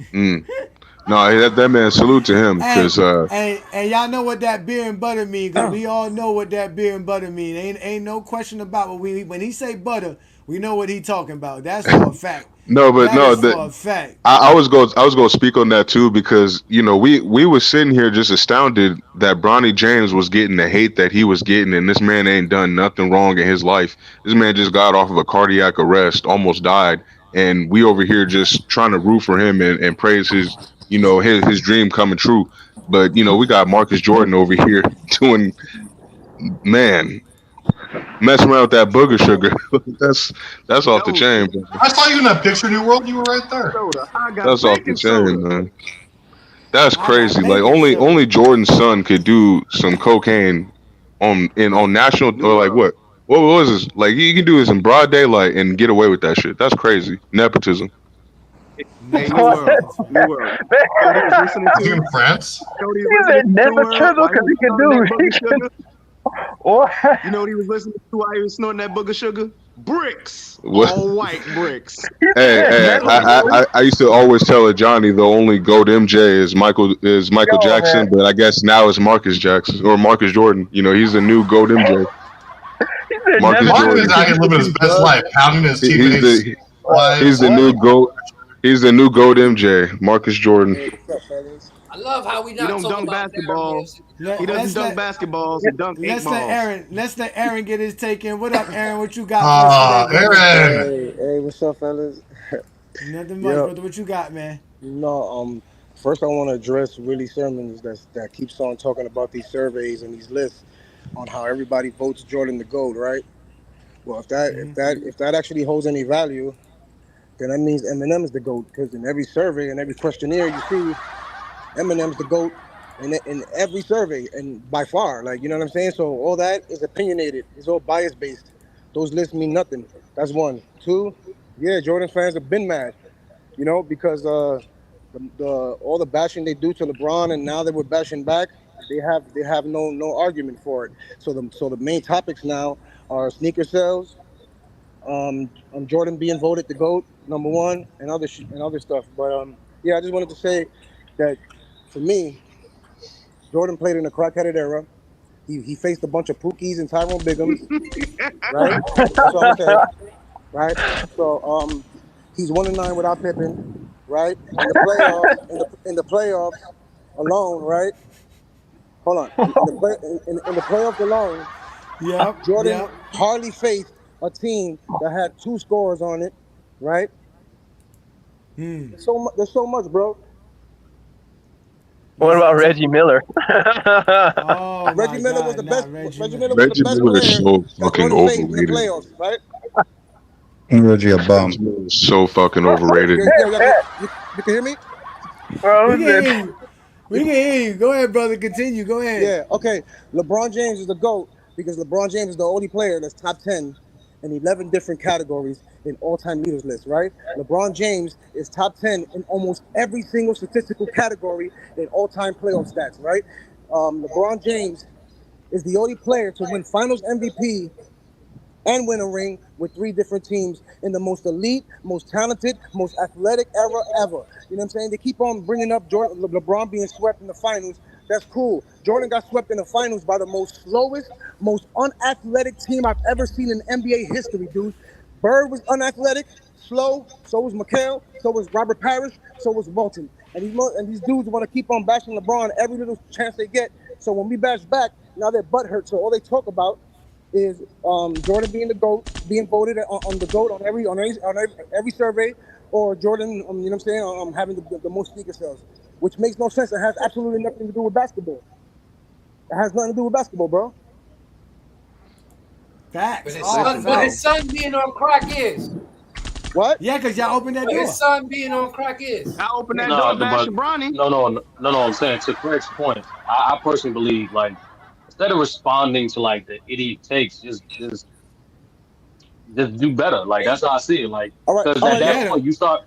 No, that man, salute to him, because and y'all know what that beer and butter mean, because we all know what that beer and butter mean. Ain't no question about what when he say butter, we know what he talking about. That's for a fact. No, but that is for a fact. I was going to speak on that too, because you know we were sitting here just astounded that Bronny James was getting the hate that he was getting, and this man ain't done nothing wrong in his life. This man just got off of a cardiac arrest, almost died, and we over here just trying to root for him and praise his, you know, his dream coming true. But you know, we got Marcus Jordan over here doing, man, messing around with that booger sugar. that's off the chain. Bro. I saw you in that picture, New World. You were right there. That's off the chain, man. That's crazy. Like only Jordan's son could do some cocaine on national, or like what was this? Like he can do this in broad daylight and get away with that shit. That's crazy. Nepotism. Hey, New World. Cody was listening to in France. Cody He said nepotism because he can do it. What? You know what he was listening to while he was snorting that booger sugar? Bricks. What? All white bricks. Hey, I used to always tell Johnny the only GOAT MJ is Michael Jackson, man. but I guess now it's Marcus Jackson or Marcus Jordan. You know, he's the new GOAT MJ. Marcus Jordan is out here living his best life, pounding his teammates. He's the new GOAT. He's the new GOAT MJ, Marcus Jordan. I love how we not He don't talking dunk about basketball. He doesn't dunk basketballs. He dunk 8 balls. Let's let Aaron get his take in. What up, Aaron? What you got? Aaron. Hey, what's up, fellas? Nothing much, brother. What you got, man? No, first I want to address Willie Sermons that keeps on talking about these surveys and these lists on how everybody votes Jordan the GOAT, right? Well, if that actually holds any value, then that means Eminem is the GOAT, because in every survey and every questionnaire you see, Eminem's the GOAT in every survey, and by far, like, you know what I'm saying? So all that is opinionated. It's all bias based. Those lists mean nothing. That's one. Two, yeah, Jordan fans have been mad, you know, because all the bashing they do to LeBron, and now that we're bashing back, they have no argument for it. So the main topics now are sneaker sales, Jordan being voted the GOAT #1, and other stuff. But yeah, I just wanted to say that for me, Jordan played in the crack-headed era. He faced a bunch of Pookies and Tyrone Biggums, right? That's all I'm saying, right? So he's 1-9 without Pippen, right? In the playoffs alone, right? Hold on. In the playoffs alone, Jordan hardly faced a team that had 2 scorers on it, right? There's so much, bro. What about Reggie Miller? Reggie Miller was the best. Reggie Miller Reggie Miller is so fucking overrated. Playoffs, right? Reggie a bum. So fucking overrated. You can hear me? We can hear you. Go ahead, brother. Continue. Go ahead. Yeah, okay. LeBron James is the GOAT because LeBron James is the only player that's top 10 in 11 different categories in all-time leaders list, right? LeBron James is top 10 in almost every single statistical category in all-time playoff stats, right? LeBron James is the only player to win Finals MVP and win a ring with 3 different teams in the most elite, most talented, most athletic era ever. You know what I'm saying? They keep on bringing up LeBron being swept in the finals. That's cool. Jordan got swept in the finals by the most slowest, most unathletic team I've ever seen in NBA history, dude. Bird was unathletic, slow. So was McHale. So was Robert Parrish. So was Walton. And these dudes want to keep on bashing LeBron every little chance they get. So when we bash back, now they're butthurt. So all they talk about is Jordan being the GOAT, being voted on the GOAT on every survey, or Jordan, you know what I'm saying, having the most sneaker sales, which makes no sense. It has absolutely nothing to do with basketball. It has nothing to do with basketball, bro. Facts. But his son being on crack is. What? Yeah, because y'all opened that What door. his son being on crack is. I opened that No, door, but- bashing Bronny. No. I'm saying to Craig's point, I personally believe like instead of responding to like the idiot takes, just do better. Like that's how I see it. Like All right, because all at right, that yeah. point you start.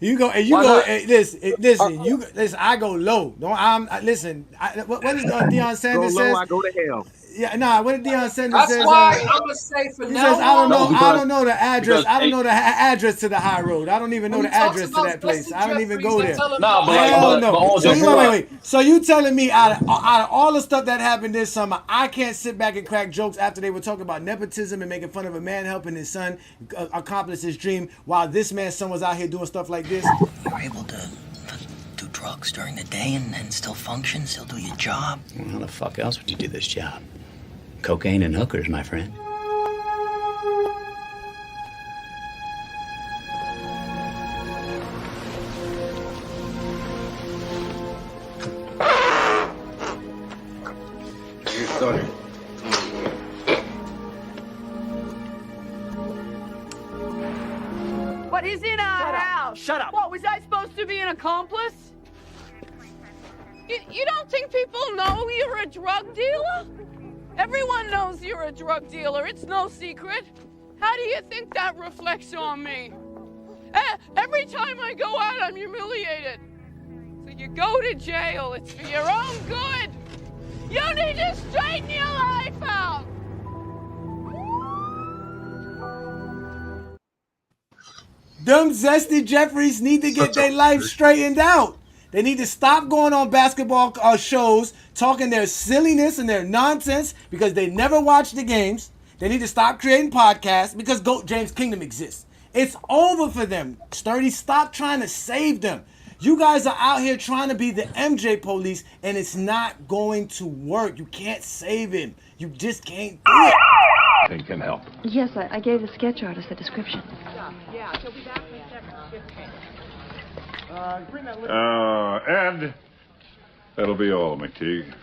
You go and you Why go. not? Listen. You listen. I go low. Don't. Listen. What is Deion Go Sanders low, says? I go to hell. Yeah. Nah. What did Deion Sanders That's says? why I'm gonna say for He now. says, I don't know. No, because- I don't know the address. because- I don't know the address to the high road. I don't even know When the he talks address to about that place. Justin I don't even Jeffries, go I there. tell him Nah, but like, Hell but no. all So jokes you aside- wait. So you telling me out of all the stuff that happened this summer, I can't sit back and crack jokes after they were talking about nepotism and making fun of a man helping his son accomplish his dream, while this man's son was out here doing stuff like this? You're able to do drugs during the day and still function, still do your job. Well, how the fuck else would you do this job? Cocaine and hookers, my friend. But he's in our house. Shut up. What, was I supposed to be an accomplice? You don't think people know you're a drug dealer? Everyone knows you're a drug dealer. It's no secret. How do you think that reflects on me? Every time I go out, I'm humiliated. So you go to jail. It's for your own good. You need to straighten your life out. Them Zesty Jeffries need to get their life straightened out. They need to stop going on basketball shows, talking their silliness and their nonsense because they never watch the games. They need to stop creating podcasts because GOAT James Kingdom exists. It's over for them. Sturdy, stop trying to save them. You guys are out here trying to be the MJ police, and it's not going to work. You can't save him. You just can't do it. They can help. Yes, I gave the sketch artist the description. Yeah, she'll be back in a second. Ed. That'll be all, McTeague.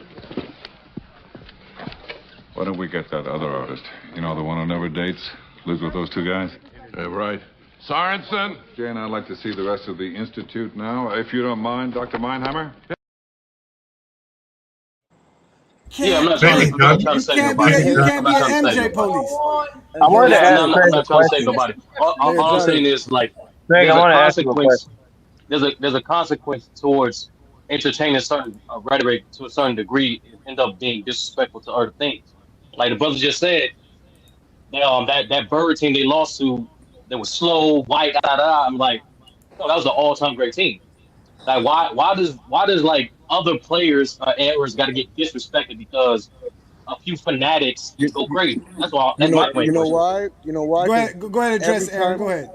Why don't we get that other artist? You know, the one who never dates? Lives with those two guys? Right. Sorensen. Jane, I'd like to see the rest of the Institute now, if you don't mind, Dr. Meinheimer. Yeah, I'm not trying to save nobody. You can't be an MJ police. I wanted to ask I'm Craig not a trying to save question. nobody. All I'm saying is like Craig, there's I a want to ask you a consequence. question. There's a consequence towards entertaining certain rhetoric to a certain degree. It end up being disrespectful to other things. Like the brother just said, that Bird team they lost to, they was slow, white, I'm like, that was an all-time great team. Like why does like other players errors got to get disrespected because a few fanatics go crazy? That's all. That's my point. You know why? Go ahead and address Aaron. Go ahead.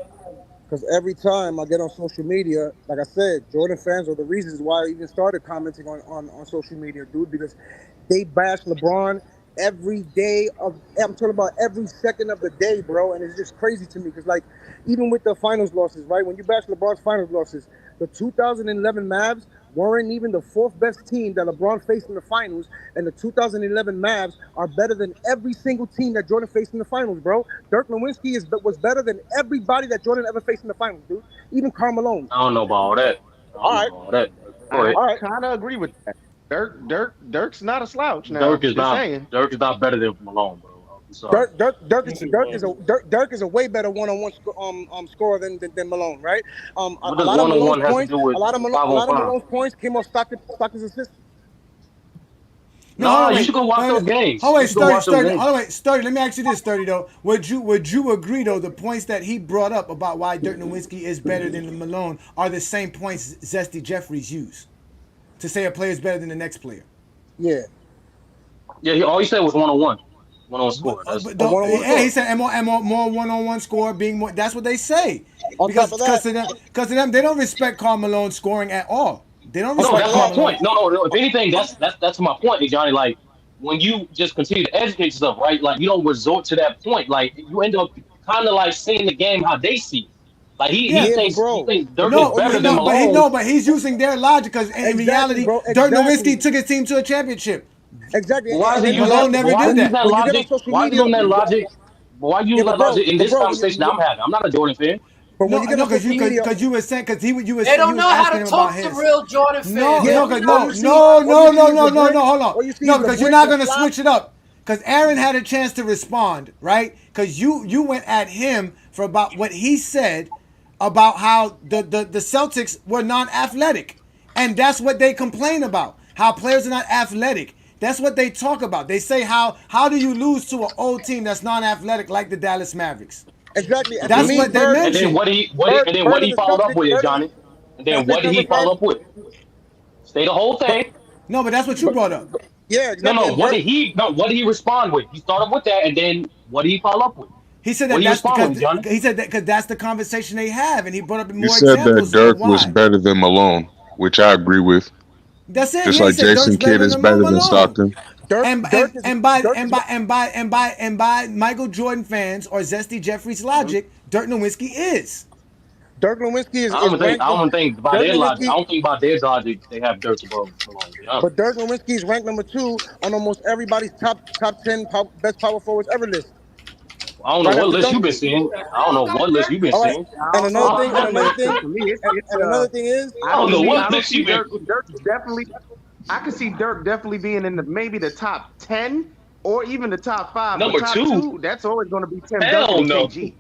Because every time I get on social media, like I said, Jordan fans are the reasons why I even started commenting on social media, dude, because they bash LeBron every day I'm talking about every second of the day, bro, and it's just crazy to me because, like, even with the finals losses, right, when you bash LeBron's finals losses, the 2011 Mavs weren't even the fourth best team that LeBron faced in the finals, and the 2011 Mavs are better than every single team that Jordan faced in the finals, bro. Dirk Nowitzki was better than everybody that Jordan ever faced in the finals, dude. Even Karl Malone. I don't know about all that. All right. I kind of agree with that. Dirk's not a slouch now. Dirk is not better than Malone, bro. Sorry. Dirk is a way better one-on-one scorer than Malone, right? A lot of Malone's points came off Stockton's assists. No, you should go watch those games. Oh wait, Sturdy. Let me ask you this, Sturdy. Though, would you agree though the points that he brought up about why Dirk Nowitzki is better than Malone are the same points Zesty Jeffries used to say a player is better than the next player? Yeah. Yeah. All he said was one-on-one score. He said more one-on-one score being more. That's what they say. Because to them, they don't respect Karl Malone scoring at all. They don't respect that's Karl my Malone. point. No. If anything, that's my point, Johnny. Like when you just continue to educate yourself, right? Like you don't resort to that point. Like you end up kind of like seeing the game how they see it. Like he thinks Dirk is better than Malone. But he's using their logic because in reality, Dirk Nowitzki took his team to a championship. Exactly. Why is he Malone never did that. Why is he using that why you Yeah, but bro, in this but bro, conversation I'm having? I'm not a Jordan fan. But when No, you get no, on because social media, you were saying you was They don't you was know how asking to him talk about to his. real Jordan fans. No, Yeah, no, all no, you no, see- no, all you no, see no, is no, the no, brick. no. Hold on. All you see No, is the because you're brick, not the gonna flop. switch it up. Because Aaron had a chance to respond, right? Because you went at him for about what he said about how the Celtics were non-athletic, and that's what they complain about. How players are not athletic. That's what they talk about. They say how do you lose to an old team that's non-athletic like the Dallas Mavericks? Exactly. And to That's me, what they Bird, And then mentioned. what he Bird, and then Bird what and he the followed up Celtics, with, Bird, Johnny? And can I then say what did he something, follow Bird? up with? Stay the whole thing. No, but that's what you brought up. Yeah, exactly. No, And what Bird, did he respond with? He started with that, and then what did he follow up with? He said What that do you that's respond because with, Johnny? he said that because that's the conversation they have, and he brought up He more said that examples of Dirk was why. better than Malone, which I agree with. That's it. Just Yeah, he like said Dirk's Jason better Kidd is than better than Malone. Stockton. Dirk, And Dirk and is and by Dirk and is by and by and by and by Michael Jordan fans or Zesty Jeffries logic, Dirk Nowitzki is. Dirk Nowitzki is I ranked. don't think by Dirk their logic. I Nowitzki, don't think by their logic they have Dirk above Malone. To be honest. but Dirk Nowitzki is ranked number 2 on almost everybody's top 10 best power forwards ever list. I don't know Right what after list Dunk. you've been seeing. I don't know what list you've been All right. seeing. And another thing, I and another thing, For me, it's and another thing is, I don't know I what don't list see you've been. Dirk definitely. I could see Dirk definitely being in maybe the top 10 or even the top 5. Number but top 2? that's always going to be Tim Hell Duncan and no. KG.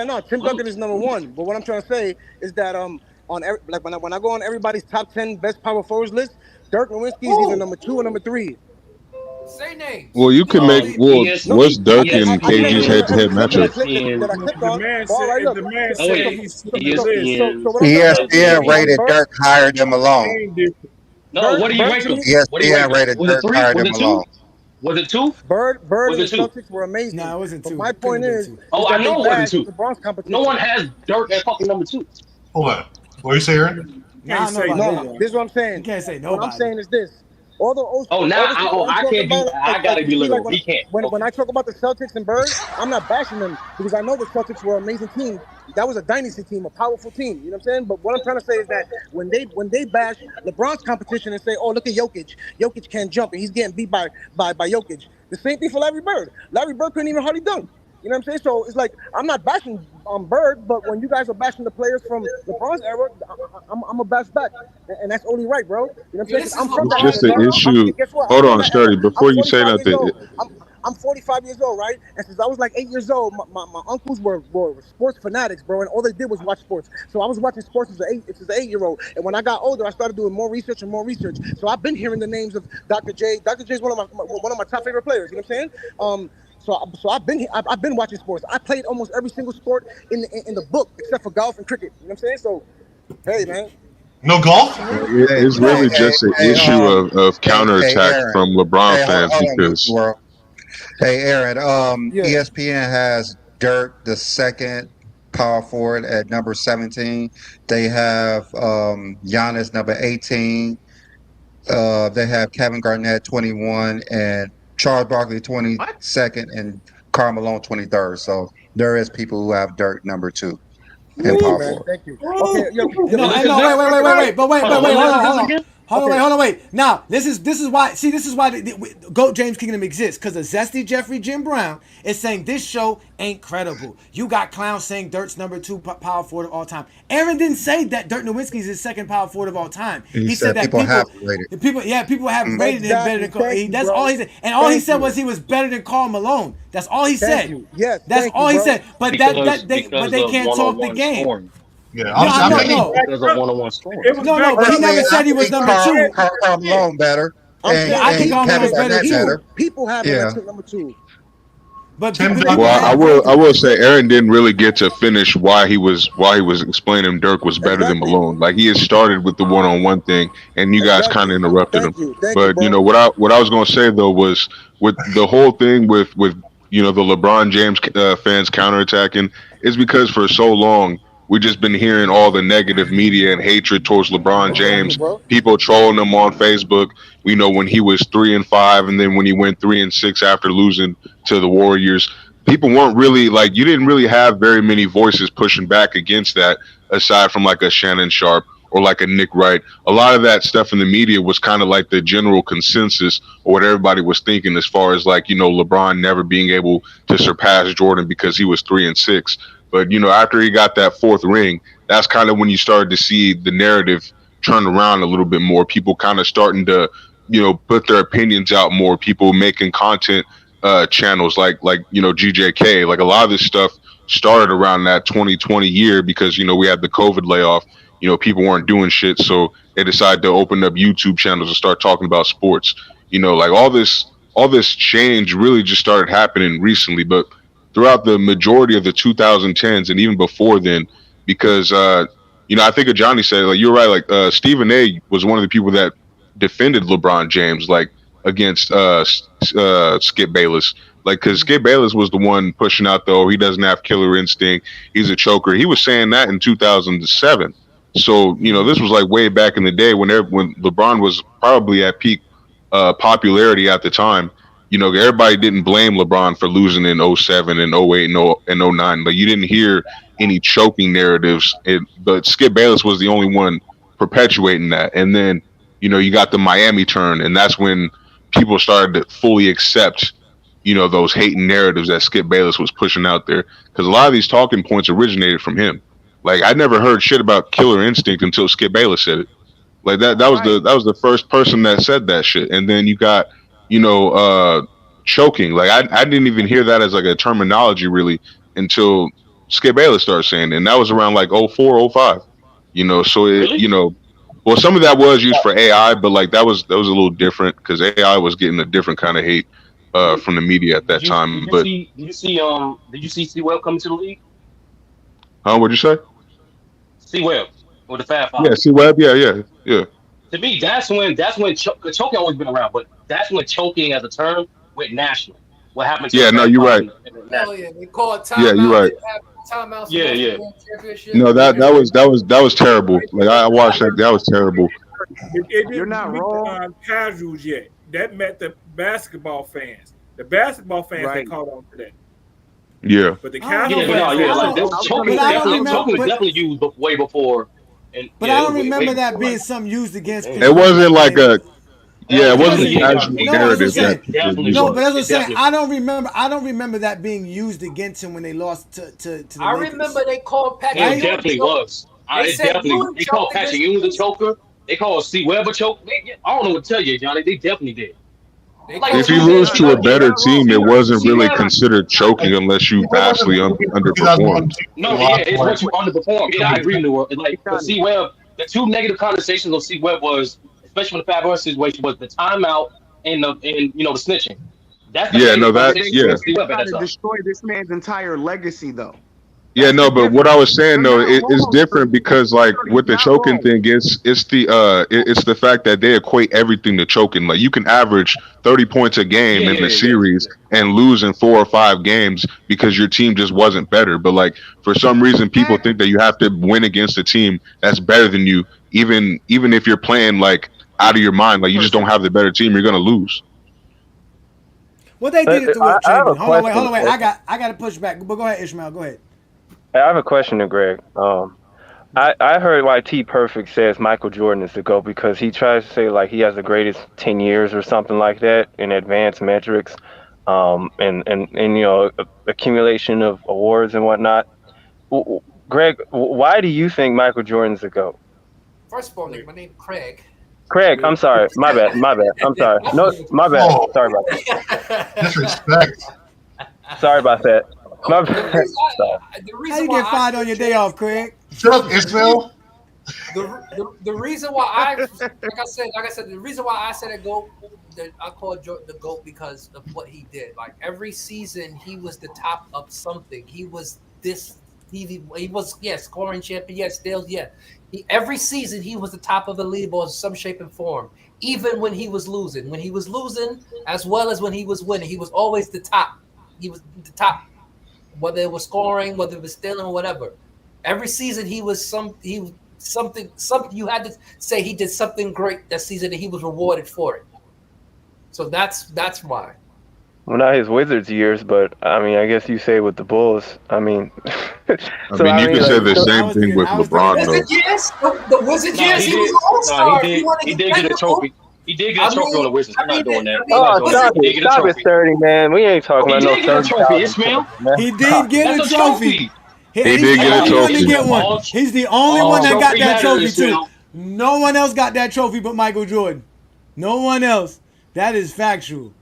no, Tim Duncan is number 1. But what I'm trying to say is that on every, like when I go on everybody's top 10 best power forwards list, Dirk Nowitzki is either number 2 or number 3. Say names. Well, you can make. Well, what's Dirk and KG's head-to-head matchup? The man All right, said, look. the man So- said so- he's so- ESPN. so what I'm saying is, ESPN rated Bird- Dirk higher than Malone. No, what do you Bird rank to him? me- What do you rank ESPN him? rated Was it Dirk 3? higher Was than it 2? Malone. Was it 2? Bird Was and it the 2? Celtics were amazing. No, it wasn't But 2. my It couldn't point have been is, 2. Oh, that I know they it wasn't bashed 2. the Bronx competition. No one has Dirk at fucking number 2. Hold on. What do you say, Aaron? Nah, say nobody. No, this is what I'm saying. You can't say What I'm nobody. saying is this. All the old, Oh, now all the shit that I'm I talking can't be. about, I gotta be see, liberal. like He can't. when I talk about the Celtics and Bird, I'm not bashing them because I know the Celtics were an amazing team. That was a dynasty team, a powerful team. You know what I'm saying? But what I'm trying to say is that when they bash LeBron's competition and say, "Oh, look at Jokic. Jokic can't jump and he's getting beat by Jokic." The same thing for Larry Bird. Larry Bird couldn't even hardly dunk. You know what I'm saying? So it's like I'm not bashing Bird, but when you guys are bashing the players from LeBron's era, I'm a bash back, and that's only right, bro. You know what I'm saying? 'Cause I'm from It's that just era, an bro. issue. Guess what? Hold I'm on, from that Sturdy. era. Before I'm you say 45 years nothing, old. I'm 45 years old, right? And since I was like 8 years old, my uncles were sports fanatics, bro, and all they did was watch sports. So I was watching sports as an 8-year-old. And when I got older, I started doing more research and more research. So I've been hearing the names of Dr. J. Dr. J is one of my top favorite players. You know what I'm saying? So I've been watching sports. I played almost every single sport in the book except for golf and cricket. You know what I'm saying? So, hey, man. No golf? It's really just an issue of counterattack Aaron. from LeBron Hey, fans hold on, because World. Hey, Aaron. Yeah. ESPN has Dirk, the second power forward, at number 17. They have Giannis, number 18. They have Kevin Garnett, 21, and Charles Barkley, 22nd, and Karl Malone, 23rd. So there is people who have Dirk number 2 in power Man, forward. thank you. Okay, yo, No, hold on, wait. Now, this is why the GOAT James Kingdom exists, because of Zesty Jeffrey Jim Brown is saying this show ain't credible. You got clowns saying Dirk's number 2 power forward of all time. Aaron didn't say that Dirk Nowitzki is his second power forward of all time. He said that people have rated. people have rated him better than Karl. That's all he said. And all he said was he was better than Karl Malone. That's all he said. you. Yes, That's thank all you, he bro. said. But Because they can't talk the one-on-one game. scoring. Yeah, No. Because of one-on-one scoring. No, but he never said he was number 2. Karl Malone better. I'm And, saying, I think and Karl Kevin Malone's better Garnett too. people have Yeah. it at number 2. But Tim people Duncan- didn't well, have I will say Aaron didn't really get to finish why he was explaining Dirk was better than Exactly. Malone. Like he had started with the one-on-one thing, and you guys kind of interrupted Thank him. you. Thank But you, you know what I was going to say though was with the whole thing with the LeBron James fans counterattacking is because for so long we've just been hearing all the negative media and hatred towards LeBron James. People trolling him on Facebook. You know, when he was 3-5, and then when he went 3-6 after losing to the Warriors, people weren't really you didn't really have very many voices pushing back against that, aside from like a Shannon Sharp or like a Nick Wright. A lot of that stuff in the media was kind of like the general consensus or what everybody was thinking as far as like, LeBron never being able to surpass Jordan because he was 3-6. But, after he got that fourth ring, that's kind of when you started to see the narrative turn around a little bit more. People kind of starting to, put their opinions out more. People making content channels like GJK. Like a lot of this stuff started around that 2020 year because, we had the COVID layoff. People weren't doing shit. So they decided to open up YouTube channels and start talking about sports. Like all this change really just started happening recently, but throughout the majority of the 2010s and even before then, because, I think Johnny said, like, you're right. Like Stephen A was one of the people that defended LeBron James, like against Skip Bayless. Like, because Skip Bayless was the one pushing out, though, he doesn't have killer instinct. He's a choker. He was saying that in 2007. So, this was like way back in the day when LeBron was probably at peak popularity at the time. Everybody didn't blame LeBron for losing in 07 and 08 and 09. But you didn't hear any choking narratives. But Skip Bayless was the only one perpetuating that. And then, you got the Miami turn, and that's when people started to fully accept those hating narratives that Skip Bayless was pushing out there, because a lot of these talking points originated from him. Like, I never heard shit about killer instinct until Skip Bayless said it. Like that was the first person that said that shit. And then you got choking. Like I didn't even hear that as like a terminology really until Skip Bayless started saying it, and that was around like 04, 05. So it, Really? Well, some of that was used for AI, but like that was a little different because AI was getting a different kind of hate from the media at that time. But did you see C Webb coming to the league? What'd you say? C Webb with the Fab Five. Yeah, C Webb. Yeah. To me, that's when choking always been around, but that's when choking as a term went national. What happened to you're right. Hell yeah, they call it timeout. Yeah, you're right. Timeout. Yeah. No, that was terrible. Like I watched that. That was terrible. You're not wrong. Casuals yet. That met the basketball fans. The basketball fans they caught on to that. Yeah. But the casual choking was definitely used way before. But I don't remember that being something used against people. It wasn't like a. Yeah, it wasn't a casual narrative. No, but as I'm saying, I don't remember that being used against him when they lost to the I Lakers. remember they called Patrick. It definitely was. They called Patrick Ewing a choker. They called C Webb a choker. I don't know what to tell you, Johnny. They definitely did. If you lose to a better team, it wasn't really considered choking unless you vastly underperformed. No, it's what you underperformed. Yeah, I agree with you. Like for C Webb, the two negative connotations of C Webb was, especially when the Fab situation, was the timeout and the snitching. That's the trying to destroy this man's entire legacy, though. Yeah, no, but what I was saying though, it's different because like with the choking thing, it's the fact that they equate everything to choking. Like you can average 30 points a game in the series and lose in 4 or 5 games because your team just wasn't better. But like for some reason, people think that you have to win against a team that's better than you, even if you're playing like out of your mind. Like you just don't have the better team, you're gonna lose. Well, they did it to Wilt Chamberlain. Hold on, wait. I got to push back. But go ahead, Ishmael. Go ahead. I have a question to Greg. I heard why T Perfect says Michael Jordan is the GOAT because he tries to say like he has the greatest 10 years or something like that in advanced metrics, and accumulation of awards and whatnot. Greg, why do you think Michael Jordan's the GOAT? First of all, my name's Craig. Craig, I'm sorry. My bad. I'm sorry. No, my bad. Sorry about that. Disrespect. Sorry about that. My bad. How you get fired on your day off, Craig? Shut up, Ishmael. The reason why I said the reason why I said a GOAT, that I call Jordan the GOAT because of what he did. Like every season, he was the top of something. He was this. He was scoring champion. Every season he was the top of the leaderboard in some shape and form. Even when he was losing, as well as when he was winning, he was always the top. He was the top, whether it was scoring, whether it was stealing, whatever. Every season he was something. You had to say he did something great that season, and he was rewarded for it. So that's why. Well, not his Wizards years, but I mean, I guess you say with the Bulls. I mean, I mean, you could say the same thing with LeBron, though. Wizard years, the Wizard years, he was an all-star. He did get a trophy. He did get a trophy on the Wizards. I'm not doing that. Oh, stop it, 30, man. We ain't talking about no 30. He did get a trophy. He did get a trophy. Get one. He's the only one that got that trophy too. No one else got that trophy but Michael Jordan. No one else. That is factual.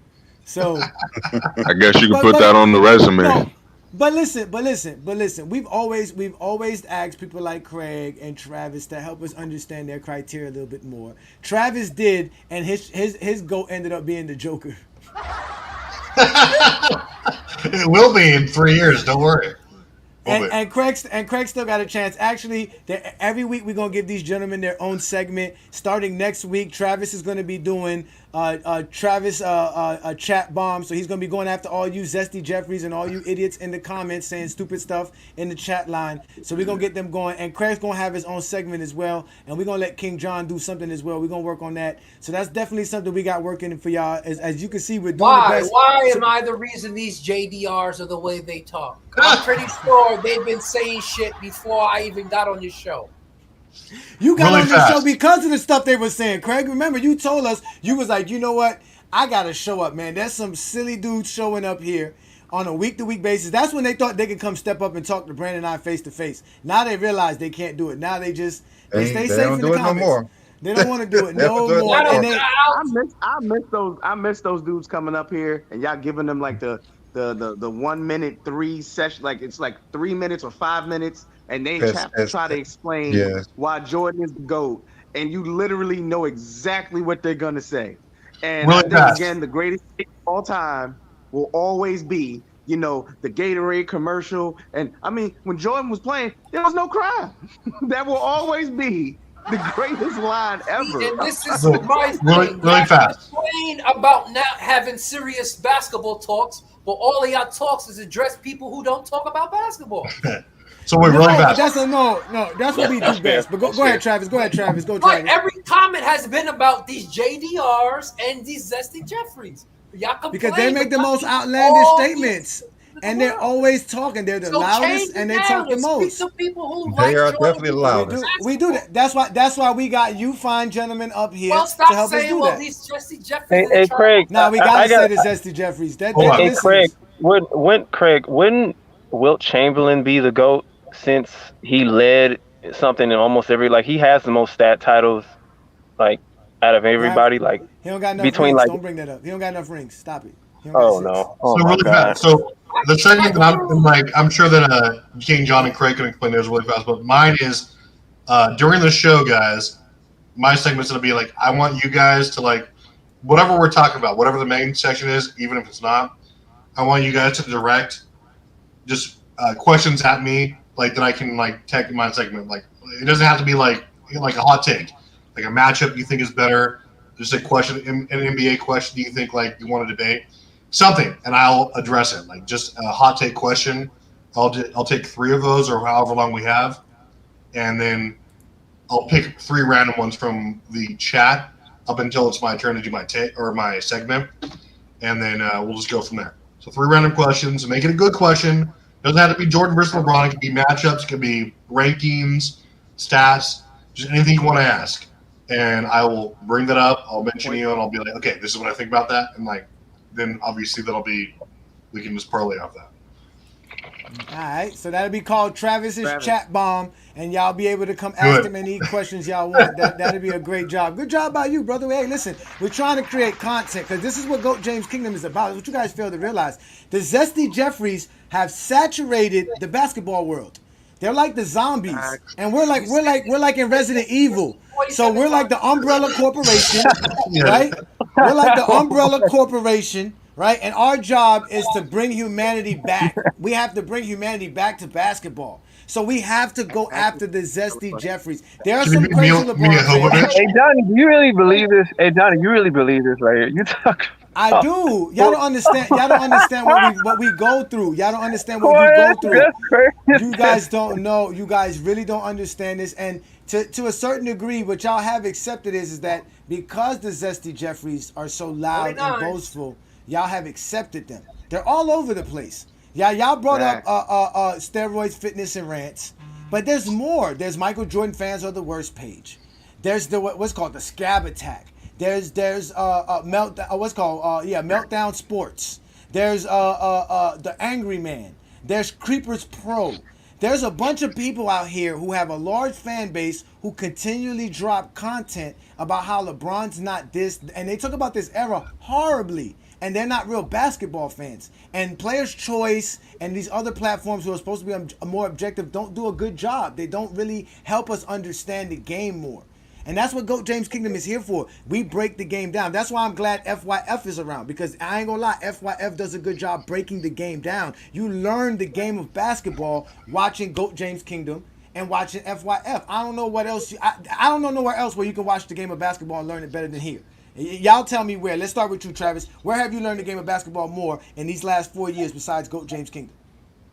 So I guess you can put that on the resume. No, but listen. We've always asked people like Craig and Travis to help us understand their criteria a little bit more. Travis did, and his GOAT ended up being the Joker. It will be in 3 years. Don't worry. And Craig still got a chance. Actually, every week we're gonna give these gentlemen their own segment. Starting next week, Travis is gonna be doing a chat bomb. So he's gonna be going after all you Zesty Jeffries and all you idiots in the comments saying stupid stuff in the chat line. So we're gonna get them going. And Craig's gonna have his own segment as well. And we're gonna let King John do something as well. We're gonna work on that. So that's definitely something we got working for y'all. As you can see, we're doing the best. Why am I the reason these JDRs are the way they talk? I'm pretty sure they've been saying shit before I even got on your show. You got Really on the fast. show because of the stuff they were saying. Craig, remember you told us, you was like, you know what? I got to show up, man. There's some silly dudes showing up here on a week-to-week basis. That's when they thought they could come step up and talk to Brandon and I face-to-face. Now they realize they can't do it. Now they stay safe don't in do the it no comments. more. They don't want to do it no Never do it more. no And more. they, I miss those dudes coming up here and y'all giving them like the 1 minute 3 session, like it's like 3 minutes or 5 minutes, and they have to try to explain why Jordan is the GOAT, and you literally know exactly what they're gonna say. And I think again, the greatest thing of all time will always be, the Gatorade commercial. And I mean, when Jordan was playing, there was no crime. That will always be the greatest line ever. And this is my thing. Really fast. Complain about not having serious basketball talks, but all of y'all talks is address people who don't talk about basketball. So we're really fast. That's that's what we do best. But go ahead, Travis. Go, Travis. But every comment has been about these JDRs and these Zesty Jeffries. Y'all complain Because they make the most outlandish all statements. And they're always talking. They're the loudest and they talk the most. Speak to people who They like are Jordan. definitely the loudest. We do that. That's why we got you fine gentlemen up here Well, to stop help us saying, do well, that. these Zesty Jeffries. Hey, Craig. Nah, we gotta say the Zesty Jeffries. Hey, Craig. Wouldn't Wilt Chamberlain be the GOAT since he led something in almost every, like, he has the most stat titles, like, out of everybody, like, He don't got enough between, rings. like, Don't bring that up. He don't got enough rings. Stop it. He don't got oh six. no. Oh So my really God. fast. So the segment that I'm sure that King John and Craig can explain theirs really fast, but mine is during the show, guys. My segment's gonna be like, I want you guys to, like, whatever we're talking about, whatever the main section is, even if it's not, I want you guys to direct just questions at me, like, that I can, like, tag in my segment. Like, it doesn't have to be like a hot take, like a matchup you think is better. Just a question, an NBA question you think, like, you want to debate something, and I'll address it. Like, just a hot take question. I'll take 3 of those, or however long we have, and then I'll pick 3 random ones from the chat up until it's my turn to do my take or my segment, and then we'll just go from there. So 3 random questions. Make it a good question. It doesn't have to be Jordan versus LeBron. It could be matchups. It could be rankings, stats, just anything you want to ask. And I will bring that up. I'll mention you, and I'll be like, okay, this is what I think about that. And, like, then obviously we can just parlay off that. All right, so that'll be called Travis's Chat Bomb, and y'all be able to come Good. ask him any questions y'all want. That'll be a great job. Good job by you, brother. Hey, listen, we're trying to create content because this is what GOAT James Kingdom is about. It's what you guys fail to realize. The Zesty Jeffries have saturated the basketball world. They're like the zombies, and we're like in Resident Evil. So we're like the Umbrella Corporation, right? We're like the Umbrella Corporation. Right, and our job is to bring humanity back. We have to bring humanity back to basketball. So we have to go after the Zesty Jeffries. There are some crazy LeBron fans. Hey Johnny, do you really believe this? Hey Johnny, you really believe this right here? You talk. I do. Y'all don't understand. Y'all don't understand what we go through. Y'all don't understand what we go through. You guys don't know. You guys really don't understand this. And to a certain degree, what y'all have accepted is that because the Zesty Jeffries are so loud and boastful, y'all have accepted them. They're all over the place. Yeah, y'all brought up steroids, fitness, and rants, but there's more. There's Michael Jordan fans are the worst page. There's the what's called the Scab Attack. There's meltdown. Meltdown Sports. There's the Angry Man. There's Creepers Pro. There's a bunch of people out here who have a large fan base who continually drop content about how LeBron's not this, and they talk about this era horribly. And they're not real basketball fans. And Players' Choice and these other platforms who are supposed to be more objective don't do a good job. They don't really help us understand the game more. And that's what GOAT James Kingdom is here for. We break the game down. That's why I'm glad FYF is around, because I ain't gonna lie, FYF does a good job breaking the game down. You learn the game of basketball watching GOAT James Kingdom and watching FYF. I don't know what else. I don't know nowhere else where you can watch the game of basketball and learn it better than here. Y'all tell me where. Let's start with you, Travis. Where have you learned the game of basketball more in these last 4 years besides GOAT James Kingdom?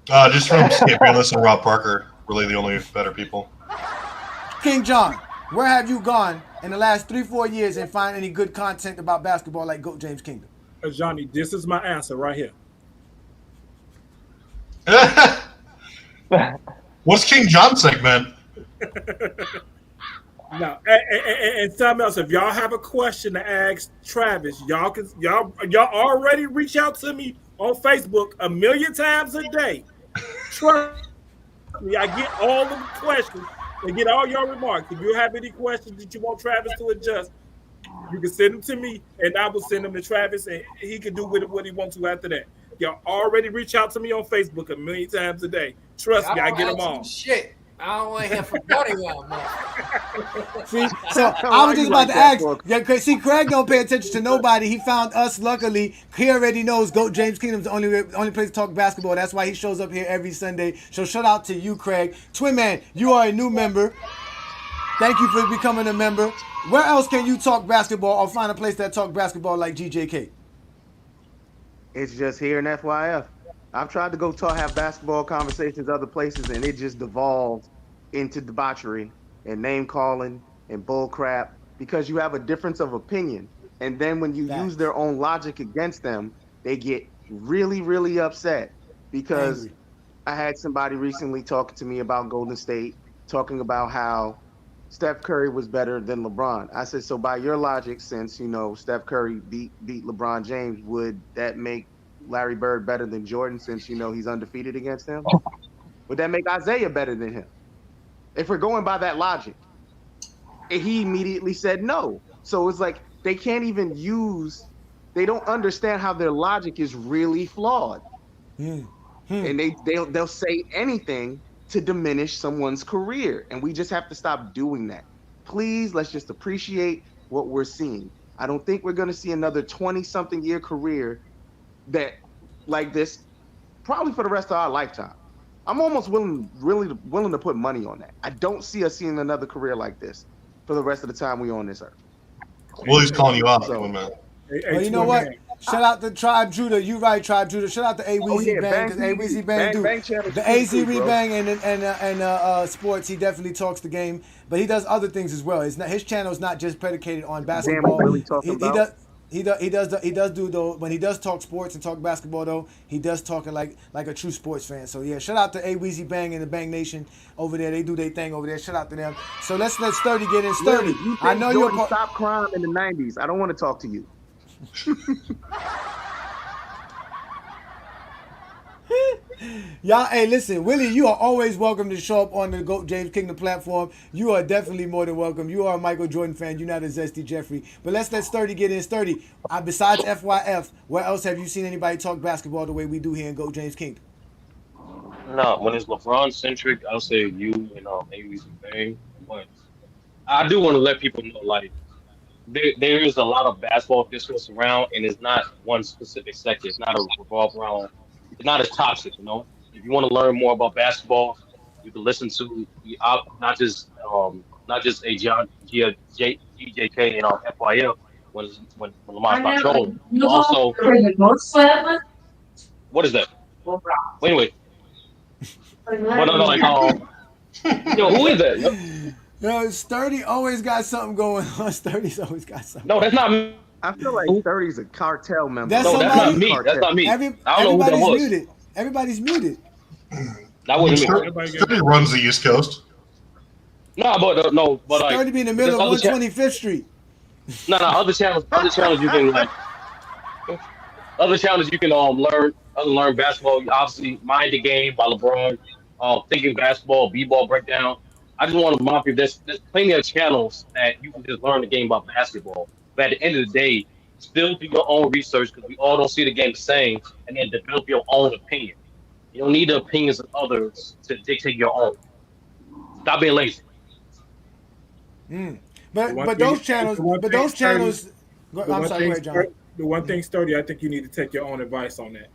Just from Skip Bayless and Rob Parker. Really the only better people. King John, where have you gone in the last 3-4 years and find any good content about basketball like GOAT James Kingdom? Johnny, this is my answer right here. What's King John's segment? Now, and something else. If y'all have a question to ask Travis, y'all already reach out to me on Facebook 1,000,000 times a day. Trust me, I get all the questions and get all your remarks. If you have any questions that you want Travis to adjust, you can send them to me, and I will send them to Travis, and he can do with it what he wants to after that. Y'all already reach out to me on Facebook 1,000,000 times a day. Trust me, I get them all. Shit. I don't want to hear from anyone, man. See, so I was just about to ask. Yeah, see, Craig don't pay attention to nobody. He found us. Luckily, he already knows GOAT James Kingdom's the only place to talk basketball. That's why he shows up here every Sunday. So shout out to you, Craig. Twin Man, you are a new member. Thank you for becoming a member. Where else can you talk basketball or find a place that talk basketball like GJK? It's just here in FYF. I've tried to go have basketball conversations other places, and it just devolved into debauchery and name calling and bull crap because you have a difference of opinion. And then when you use their own logic against them, they get really, really upset because I had somebody recently talking to me about Golden State, talking about how Steph Curry was better than LeBron. I said, so by your logic, since, Steph Curry beat LeBron James, would that make Larry Bird better than Jordan since he's undefeated against him? Would that make Isaiah better than him? If we're going by that logic. And he immediately said no. So it's like they can't even they don't understand how their logic is really flawed. And they'll say anything to diminish someone's career. And we just have to stop doing that. Please, let's just appreciate what we're seeing. I don't think we're going to see another 20-something year career that like this probably for the rest of our lifetime. I'm almost willing to put money on that. I don't see us seeing another career like this for the rest of the time we on this earth. Willie's calling you out, man. Well, you know what? Shout out to Tribe Judah. You right, Tribe Judah. Shout out to A-Weezy Bang, because A-Weezy Bang do the AZ Rebang and sports. He definitely talks the game, but he does other things as well. His channel is not just predicated on basketball. He does do though, when he does talk sports and talk basketball though, he does talk like a true sports fan. So yeah, shout out to A-Weezy Bang and the Bang Nation over there. They do their thing over there. Shout out to them. So let's let Sturdy get in. Sturdy, I know you're stop crime in the 90s. I don't want to talk to you. Y'all, hey, listen, Willie, you are always welcome to show up on the GOAT James Kingdom platform. You are definitely more than welcome. You are a Michael Jordan fan. You're not a Zesty Jeffrey. But let's let Sturdy get in. Sturdy, besides FYF, where else have you seen anybody talk basketball the way we do here in GOAT James Kingdom? No, when it's LeBron centric, I'll say you maybe some thing. But I do want to let people know, like, there is a lot of basketball discourse around, and it's not one specific sector. It's not a revolve around. It's not as toxic, If you want to learn more about basketball, you can listen to not just a John GJK and FYF when Lamar's not trolling. Also, what is that? Anyway, who is that? Yo, Sturdy always got something going on. Sturdy's always got something. No, that's not me. I feel like 30's a cartel member. That's not me. That's not me. Everybody's muted. Everybody's muted. That wasn't me. Sturdy runs the East Coast. No, but like, Sturdy be in the middle of 125th Street. No, other channels you can like, other channels you can learn basketball. Obviously, Mind the Game by LeBron, Thinking Basketball, B-Ball Breakdown. I just want to remind you, there's plenty of channels that you can just learn the game about basketball. But at the end of the day, still do your own research because we all don't see the game the same, and then develop your own opinion. You don't need the opinions of others to dictate your own. Stop being lazy. But those channels. I'm sorry, go ahead, John. The one thing, Sturdy, I think you need to take your own advice on that.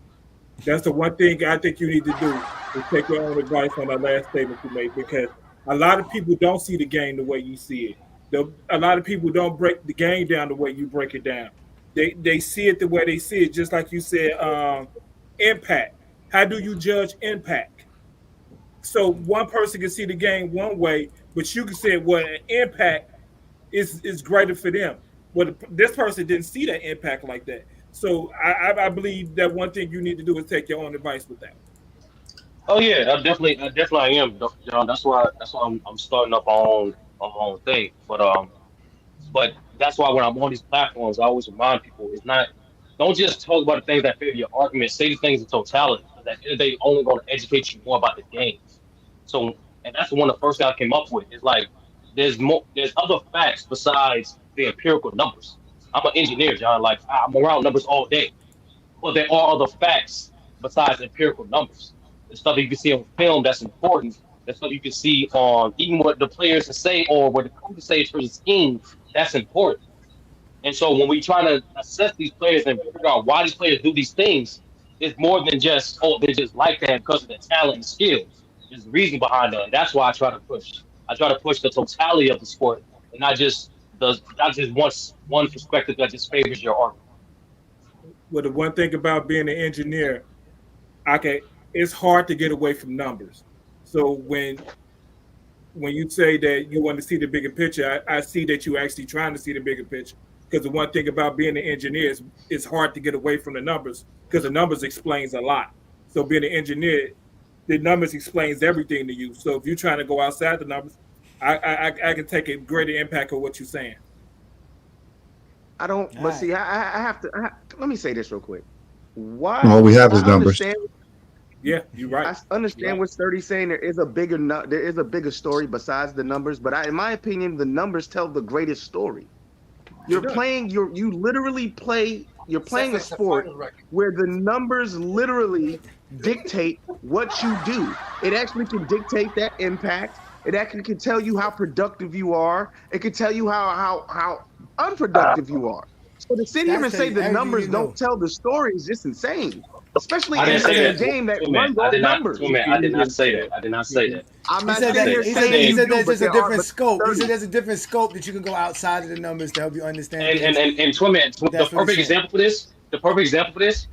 That's the one thing I think you need to do is take your own advice on that last statement you made, because a lot of people don't see the game the way you see it. A lot of people don't break the game down the way you break it down. They see it the way they see it, just like you said, impact. How do you judge impact? So one person can see the game one way, but you can say, well, an impact is greater for them. Well, this person didn't see that impact like that. So I believe that one thing you need to do is take your own advice with that. Oh yeah, I definitely am, John. That's why I'm starting up my own thing. But that's why when I'm on these platforms, I always remind people, don't just talk about the things that favor your argument. Say the things in totality. Because at the end of the day, they're only going to educate you more about the games. So, and that's one of the first things I came up with. It's like there's other facts besides the empirical numbers. I'm an engineer, John. Like, I'm around numbers all day. But there are other facts besides empirical numbers. The stuff that you can see on film that's important. The stuff you can see on even what the players say or what the coaches say in terms of scheme, that's important. And so when we try to assess these players and figure out why these players do these things, it's more than just, they're just like that because of their talent and skills. There's a reason behind that. And that's why I try to push the totality of the sport and not just one perspective that just favors your argument. Well, the one thing about being an engineer, it's hard to get away from numbers. So when you say that you want to see the bigger picture, I see that you're actually trying to see the bigger picture. Because the one thing about being an engineer is it's hard to get away from the numbers because the numbers explains a lot. So being an engineer, the numbers explains everything to you. So if you're trying to go outside the numbers, I can take a greater impact of what you're saying. I don't, but see, I have to, let me say this real quick. Why? All we have is numbers. Yeah, you're right. I understand what Sturdy's saying. There is a bigger story besides the numbers, but in my opinion, the numbers tell the greatest story. You're playing a sport where the numbers literally dictate what you do. It actually can dictate that impact. It actually can tell you how productive you are. It can tell you how unproductive you are. So to sit here and say the numbers don't tell the story is just insane. Especially in a game that runs off numbers. I did not say that. I did not say that. I'm not saying he said there's just a different scope. He said there's a different scope that you can go outside of the numbers to help you understand. And Twin, the perfect example for this,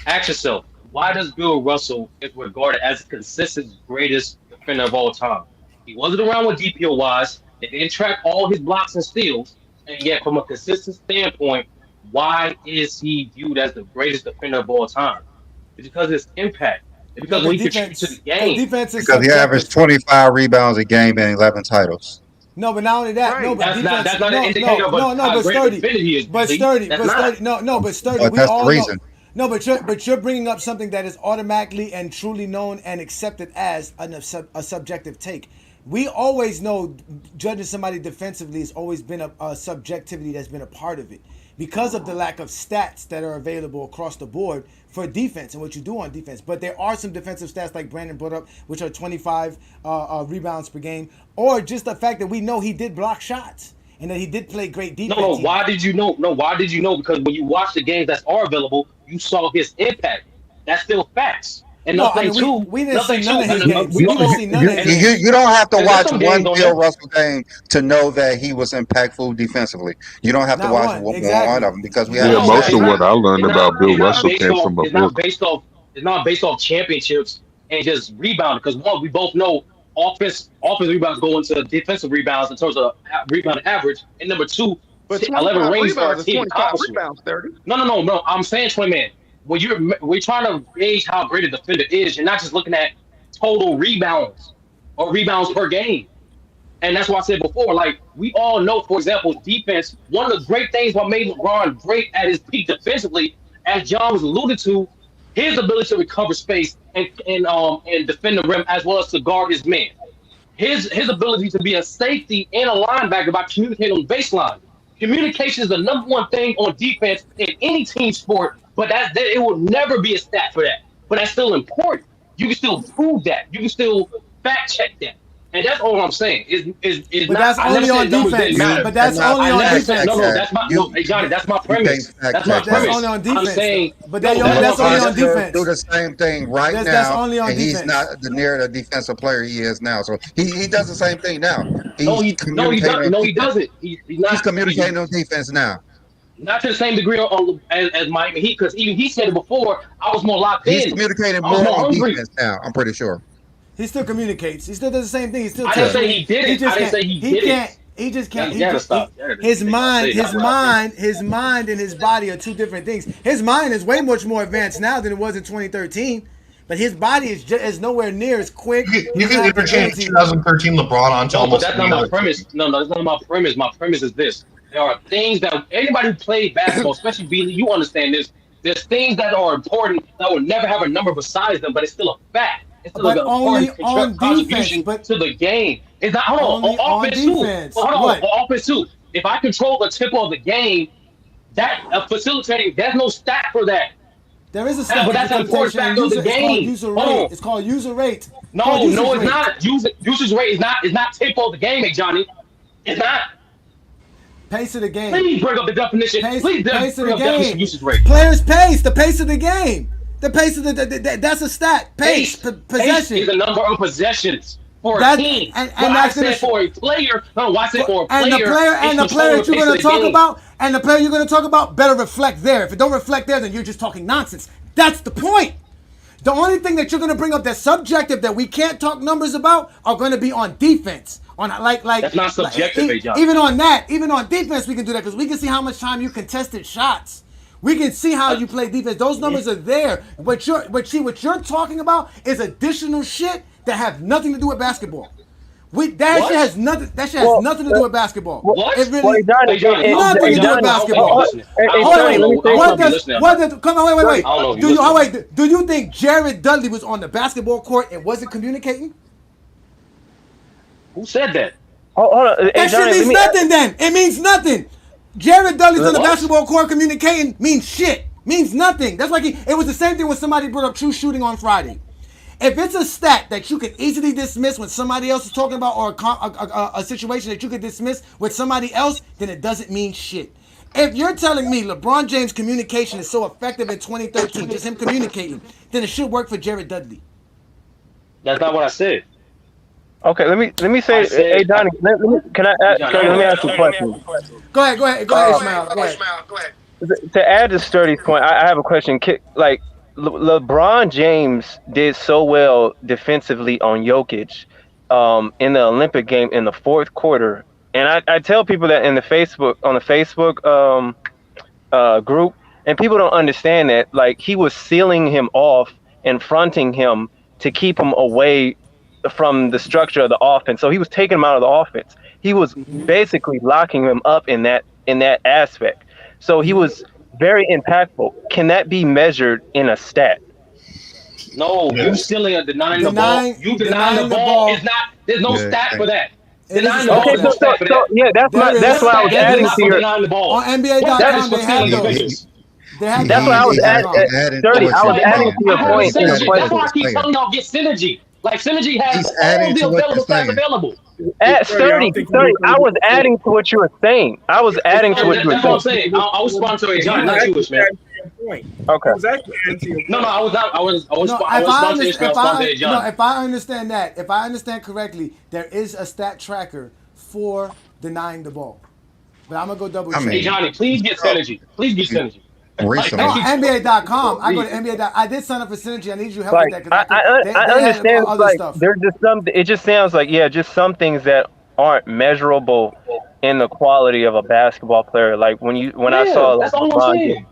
ask yourself, why does Bill Russell is regarded as the consistent greatest defender of all time? He wasn't around with DPOYs. They didn't track all his blocks and steals, and yet from a consistent standpoint, why is he viewed as the greatest defender of all time? It's because of his impact. It's because when he contributes to the game. Because he averaged 25 rebounds a game and 11 titles. No, but not only that. Right. No, but That's not an indicator of how great a defender he is. But Sturdy. But But that's the reason. No, but you're bringing up something that is automatically and truly known and accepted as a subjective take. We always know judging somebody defensively has always been a subjectivity that's been a part of it because of the lack of stats that are available across the board for defense and what you do on defense. But there are some defensive stats like Brandon brought up, which are 25 rebounds per game, or just the fact that we know he did block shots and that he did play great defense. No, why did you know? Why did you know? Because when you watch the games that are available, you saw his impact. That's still facts. And we didn't see none of his games. We didn't see none of his games. You don't have to watch one Bill Russell game to know that he was impactful defensively. You don't have to watch one of them because we have most of what I learned about Bill Russell came from a book. It's not based off championships and just rebounding. Because one, we both know offense rebounds go into defensive rebounds in terms of rebound average. And number two, 11 rings for our team. Rebounds, 30. No. I'm saying, 20 man. we're trying to gauge how great a defender is, you're not just looking at total rebounds or rebounds per game. And that's why I said before, like, we all know, for example, defense, one of the great things what made LeBron great at his peak defensively, as John was alluded to, his ability to recover space and defend the rim as well as to guard his man. His ability to be a safety and a linebacker by communicating on the baseline. Communication is the number one thing on defense in any team sport, but that it will never be a stat for that. But that's still important. You can still prove that. You can still fact check that. And that's all I'm saying. But that's only on defense. But that's only on defense. No, that's my hey Johnny, that's my premise. That's my premise. That's only on defense. I'm saying, but that's only on defense. Do the same thing right now. That's only on and defense. He's not near the defensive player he is now. So he does the same thing now. He doesn't. He's communicating on defense now. Not to the same degree as Miami Heat, because even he said it before. I was more locked in. He's communicating more on defense now. I'm pretty sure. He still communicates. He still does the same thing. He still. I didn't say he did it. I didn't say he did it. He just can't. His mind and his body are two different things. His mind is way much more advanced now than it was in 2013. But his body is nowhere near as quick. You can interchange 2013 LeBron onto almost. But that's not my premise. No, that's not my premise. My premise is this: there are things that anybody who played basketball, especially Beasley, you understand this. There's things that are important that will never have a number besides them, but it's still a fact. It's still but an only on contribution to the game. It's not. Hold on. On offense too. Hold on. On offense too. If I control the tempo of the game, that facilitating, there's no stat for that. There is a stat, but that's an important factor of the game. It's called user rate. No, it's not. Usage rate is not tempo of the game, Johnny. It's not. Pace of the game. Please bring up the definition. Please pace of bring the up game. definition usage rate. Players' pace, the pace of the game. The pace of that's a stat. Pace, possession. Pace is the number of possessions for a team. And I said for a player. No, I said for a player. And the player that you're going to talk about, and the player you're going to talk about better reflect there. If it don't reflect there, then you're just talking nonsense. That's the point. The only thing that you're going to bring up that's subjective that we can't talk numbers about are going to be on defense. On like that's not subjective, even on defense we can do that because we can see how much time you contested shots. We can see how you play defense. Those numbers are there. What you're talking about is additional shit that have nothing to do with basketball. Shit has nothing to do with basketball. What? It really nothing to do with basketball. Do you think Jared Dudley was on the basketball court and wasn't communicating? Who said that? Hold on. That shit means nothing then. It means nothing. Jared Dudley's on the basketball court communicating means shit. Means nothing. That's like it was the same thing when somebody brought up true shooting on Friday. If it's a stat that you can easily dismiss when somebody else is talking about, or a situation that you can dismiss with somebody else, then it doesn't mean shit. If you're telling me LeBron James' communication is so effective in 2013, just him communicating, then it should work for Jared Dudley. That's not what I said. Okay, let me say, hey Donnie, let me ask you a question. Go ahead, Ishmael. Go ahead. To add to Sturdy's point, I have a question. Like, LeBron James did so well defensively on Jokic in the Olympic game in the fourth quarter, and I tell people that on the Facebook group, and people don't understand that. Like, he was sealing him off and fronting him to keep him away from the structure of the offense. So he was taking him out of the offense. He was basically locking him up in that aspect. So he was very impactful. Can that be measured in a stat? No, you stealing and denying the ball. You denying the ball is not. There's no stat for that. Denying the ball is no stat for that. Yeah, that's why I was adding to your. On NBA.com, they have those. That's why I was adding. Sturdy, I was adding to your point. That's why I keep telling y'all get synergy. Like, synergy has all the available stats available. Sturdy, I was adding to what you were saying. I was adding to what you were saying. That's what I'm saying. I was sponsoring John, not you, man. Okay. No, I was not. I was sponsoring John. If I understand that, if I understand correctly, there is a stat tracker for denying the ball. But I'm gonna go double check. Hey, Johnny, please get synergy. Please get synergy. NBA.com. I go to NBA. I did sign up for Synergy. I need you help with that. I understand. Like, there's just some. It just sounds like just some things that aren't measurable in the quality of a basketball player. Like when I saw that's all I'm saying.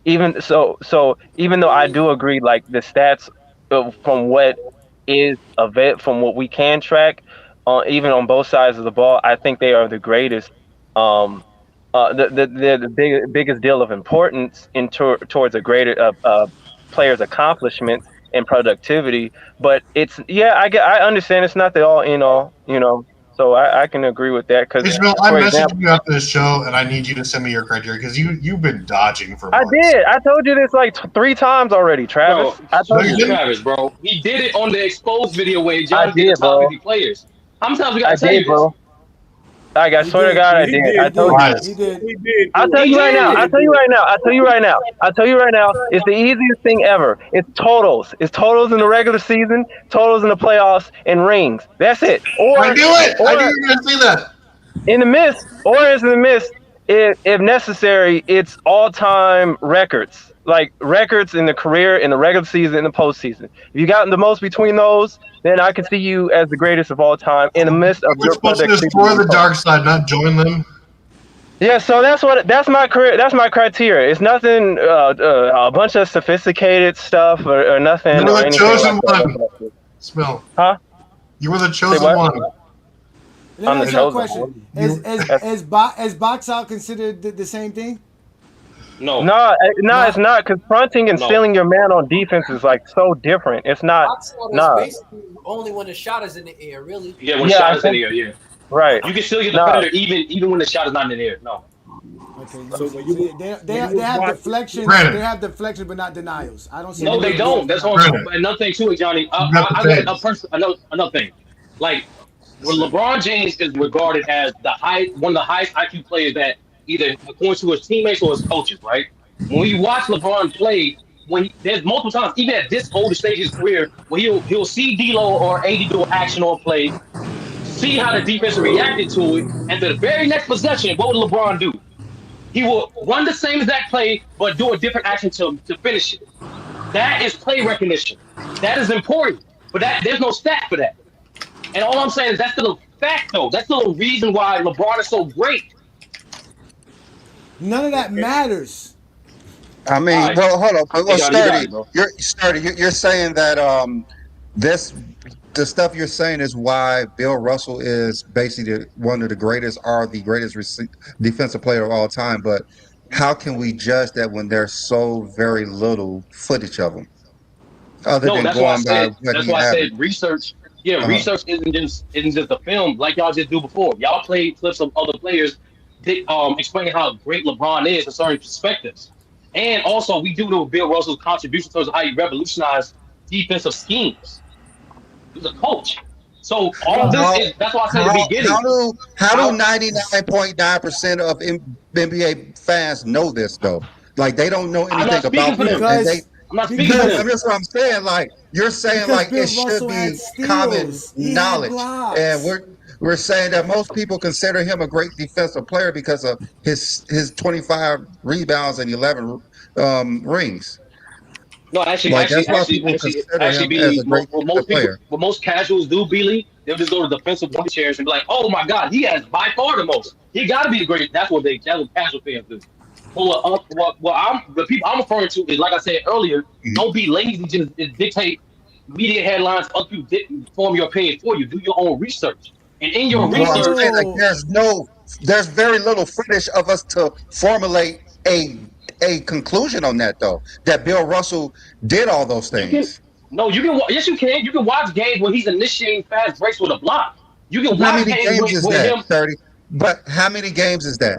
even though I do agree, like the stats from what is from what we can track, even on both sides of the ball, I think they are the greatest. The biggest deal of importance towards a greater player's accomplishments and productivity. But I understand it's not the all in all, So I can agree with that. Because Ishmael, I messaged you after this show, and I need you to send me your criteria because you've been dodging for months. I did. I told you this like 3 times already, Travis. Bro, I told you, Travis, bro. He did it on the exposed video where John did the top 50 players. How many times we got to tell you this? Bro. I swear to God, I did. I told you. He did. I'll tell you right now. It's the easiest thing ever. It's totals. It's totals in the regular season, totals in the playoffs, and rings. That's it. I knew it. I knew you were going to say that. In the mist, if necessary, it's all-time records. Like records in the career, in the regular season, in the postseason. If you got the most between those, then I can see you as the greatest of all time in the midst of your supposed to explore the dark side, not join them. Yeah, so that's my career. That's my criteria. It's nothing, a bunch of sophisticated stuff or nothing. You were the chosen one. Smell. Huh? You were the chosen one. Let me ask you a question. Is box out considered the same thing? No, it's not, because fronting and stealing your man on defense is like so different. It's not. Basically only when the shot is in the air, really. Yeah, when the shot is in the air, yeah. Right. You can still get the defender even when the shot is not in the air. No. Okay. So they have deflections. They have deflections, but not denials. I don't see. No, they don't. That's all. Another thing too, Johnny. I got another thing. Like, LeBron James is regarded as one of the highest IQ players that either according to his teammates or his coaches, right? When you watch LeBron play, there's multiple times, even at this older stage of his career, where he'll see D'Lo or AD do an action or play, see how the defense reacted to it, and the very next possession, what would LeBron do? He will run the same exact play, but do a different action to finish it. That is play recognition. That is important, but there's no stat for that. And all I'm saying is that's still a fact, though. That's still a reason why LeBron is so great. None of that matters. I mean, well, hold on. Well, Sturdy, you're saying that the stuff you're saying is why Bill Russell is basically one of the greatest defensive player of all time. But how can we judge that when there's so very little footage of him? That's why I said research. Yeah, research isn't just the film like y'all just do before. Y'all played clips of other players explaining how great LeBron is in certain perspectives. And also, we do know Bill Russell's contribution towards how he revolutionized defensive schemes. He's a coach. So all of this that's why I said at the beginning. How do 99.9% of NBA fans know this, though? Like, they don't know anything about him. I'm not speaking to them. That's what I'm saying. Like, you're saying, like, it should be common knowledge. And we're saying that most people consider him a great defensive player because of his 25 rebounds and 11 rings. No, actually, what most casuals do, Billy, they'll just go to defensive one chairs and be like, "Oh my God, he has by far the most. He got to be the greatest." That's what casual fans do. But the people I'm referring to is, like I said earlier, don't be lazy. Just dictate media headlines. Other people form your opinion for you. Do your own research. And in your research, there's very little footage of us to formulate a conclusion on that, though. That Bill Russell did all those things. Yes, you can. You can watch games where he's initiating fast breaks with a block. You can watch games with him. 30. But how many games is that?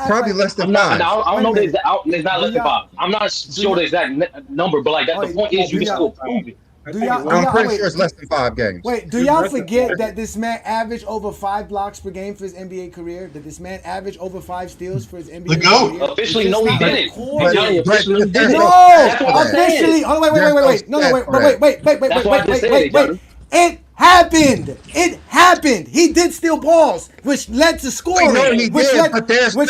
Probably less than 5. I don't know the exact. It's not less than 5. I'm not sure the exact number, but like that's the point is you can still prove it. I'm pretty sure it's less than 5 games. Wait, do y'all forget that this man averaged over 5 blocks per game for his NBA career? That this man averaged over 5 steals for his NBA career? Officially, no, he didn't. Officially. Oh, wait. No, wait. It happened. It happened. He did steal balls, which led to scoring. No, he did, but there's no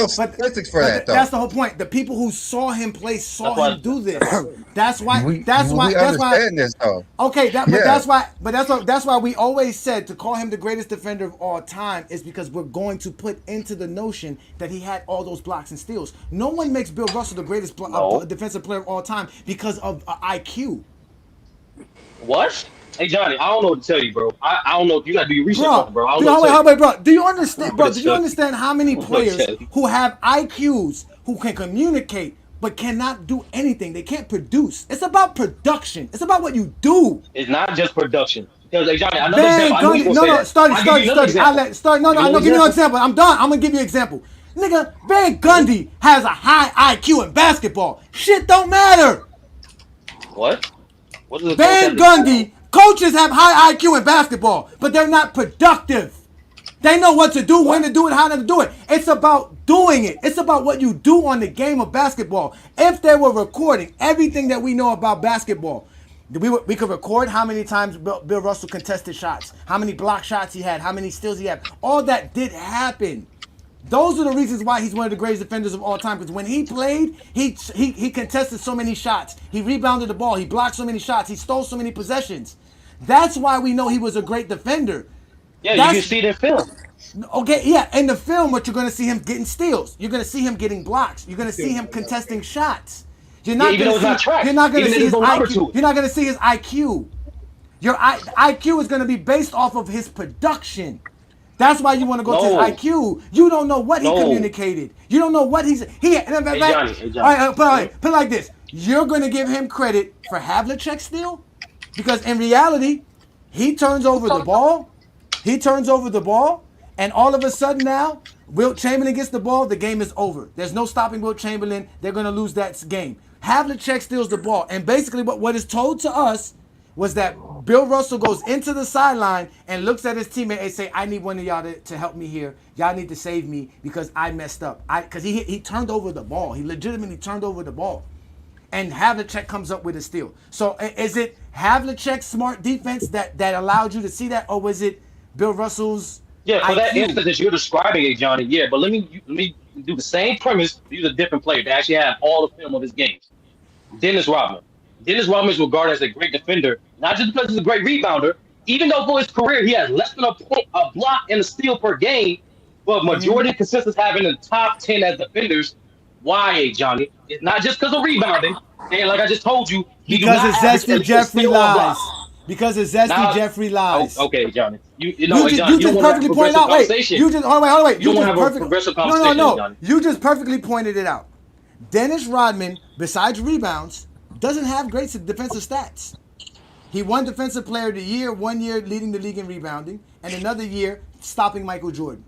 statistics for that, though. That's the whole point. The people who saw him play saw him do this. That's why. We understand this, though. Okay, that's why we always said to call him the greatest defender of all time is because we're going to put into the notion that he had all those blocks and steals. No one makes Bill Russell the greatest defensive player of all time because of IQ. What? Hey Johnny, I don't know what to tell you, bro. I don't know if you got to do your research, bro. Bro, do you understand? Bro, do you understand how many players who have IQs who can communicate but cannot do anything? They can't produce. It's about production. It's about what you do. It's not just production. Because hey Johnny, Study. Give me an example. I'm done. I'm gonna give you an example. Nigga, Van Gundy has a high IQ in basketball. Shit don't matter. What? Van Gundy, coaches have high IQ in basketball, but they're not productive. They know what to do, when to do it, how to do it. It's about doing it. It's about what you do on the game of basketball. If they were recording everything that we know about basketball, we could record how many times Bill Russell contested shots, how many block shots he had, how many steals he had. All that did happen. Those are the reasons why he's one of the greatest defenders of all time. Because when he played, he contested so many shots. He rebounded the ball. He blocked so many shots. He stole so many possessions. That's why we know he was a great defender. Yeah, you can see it in film. Okay, yeah, in the film, what you're going to see him getting steals. You're going to see him getting blocks. You're going to see him contesting shots. You're not going to see his IQ. You're not going to see his IQ. Your IQ is going to be based off of his production. That's why you want to go to his IQ. You don't know what he communicated. You don't know what Johnny. All right, put it like this. You're going to give him credit for Havlicek's steal? Because in reality, he turns over the ball. And all of a sudden now, Wilt Chamberlain gets the ball. The game is over. There's no stopping Wilt Chamberlain. They're going to lose that game. Havlicek steals the ball. And basically what is told to us was that Bill Russell goes into the sideline and looks at his teammate and say, I need one of y'all to help me here. Y'all need to save me because I messed up. Because he turned over the ball. He legitimately turned over the ball. And Havlicek comes up with a steal. So is it Havlicek's smart defense that allowed you to see that? Or was it Bill Russell's Yeah, for IQ? that instance that you're describing it, Johnny, yeah. But let me do the same premise. Use a different player to actually have all the film of his games. Dennis Rodman. Dennis Rodman is regarded as a great defender, not just because he's a great rebounder, even though for his career he has less than a block and a steal per game, but majority consists having the top 10 as defenders. Why, Johnny? It's not just because of rebounding. And like I just told you, because it's Zesty Jeffrey lies. Because it's Zesty Jeffrey lies. Okay, Johnny. You just perfectly pointed out. Wait. You just hold on, wait. You don't have a progressive conversation. No. You just perfectly pointed it out. Dennis Rodman, besides rebounds, doesn't have great defensive stats. He won Defensive Player of the Year, 1 year leading the league in rebounding, and another year stopping Michael Jordan.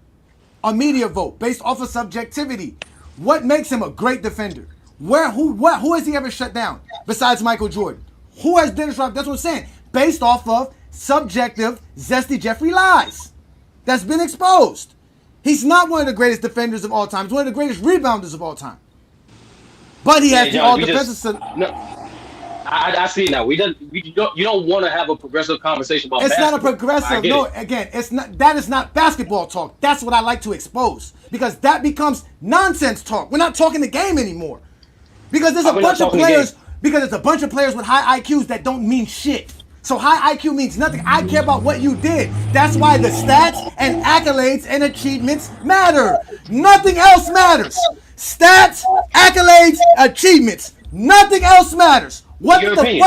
A media vote based off of subjectivity. What makes him a great defender? Who has he ever shut down besides Michael Jordan? Who has Dennis Rodman? That's what I'm saying. Based off of subjective Zesty Jeffrey lies. That's been exposed. He's not one of the greatest defenders of all time. He's one of the greatest rebounders of all time. But he has the all defensive. I see it now. You don't want to have a progressive conversation about basketball. It's not a progressive. No, again, it's not. That is not basketball talk. That's what I like to expose because that becomes nonsense talk. We're not talking the game anymore because there's a bunch of players. Because there's a bunch of players with high IQs that don't mean shit. So high IQ means nothing. I care about what you did. That's why the stats and accolades and achievements matter. Nothing else matters. Stats, accolades, achievements. Nothing else matters. What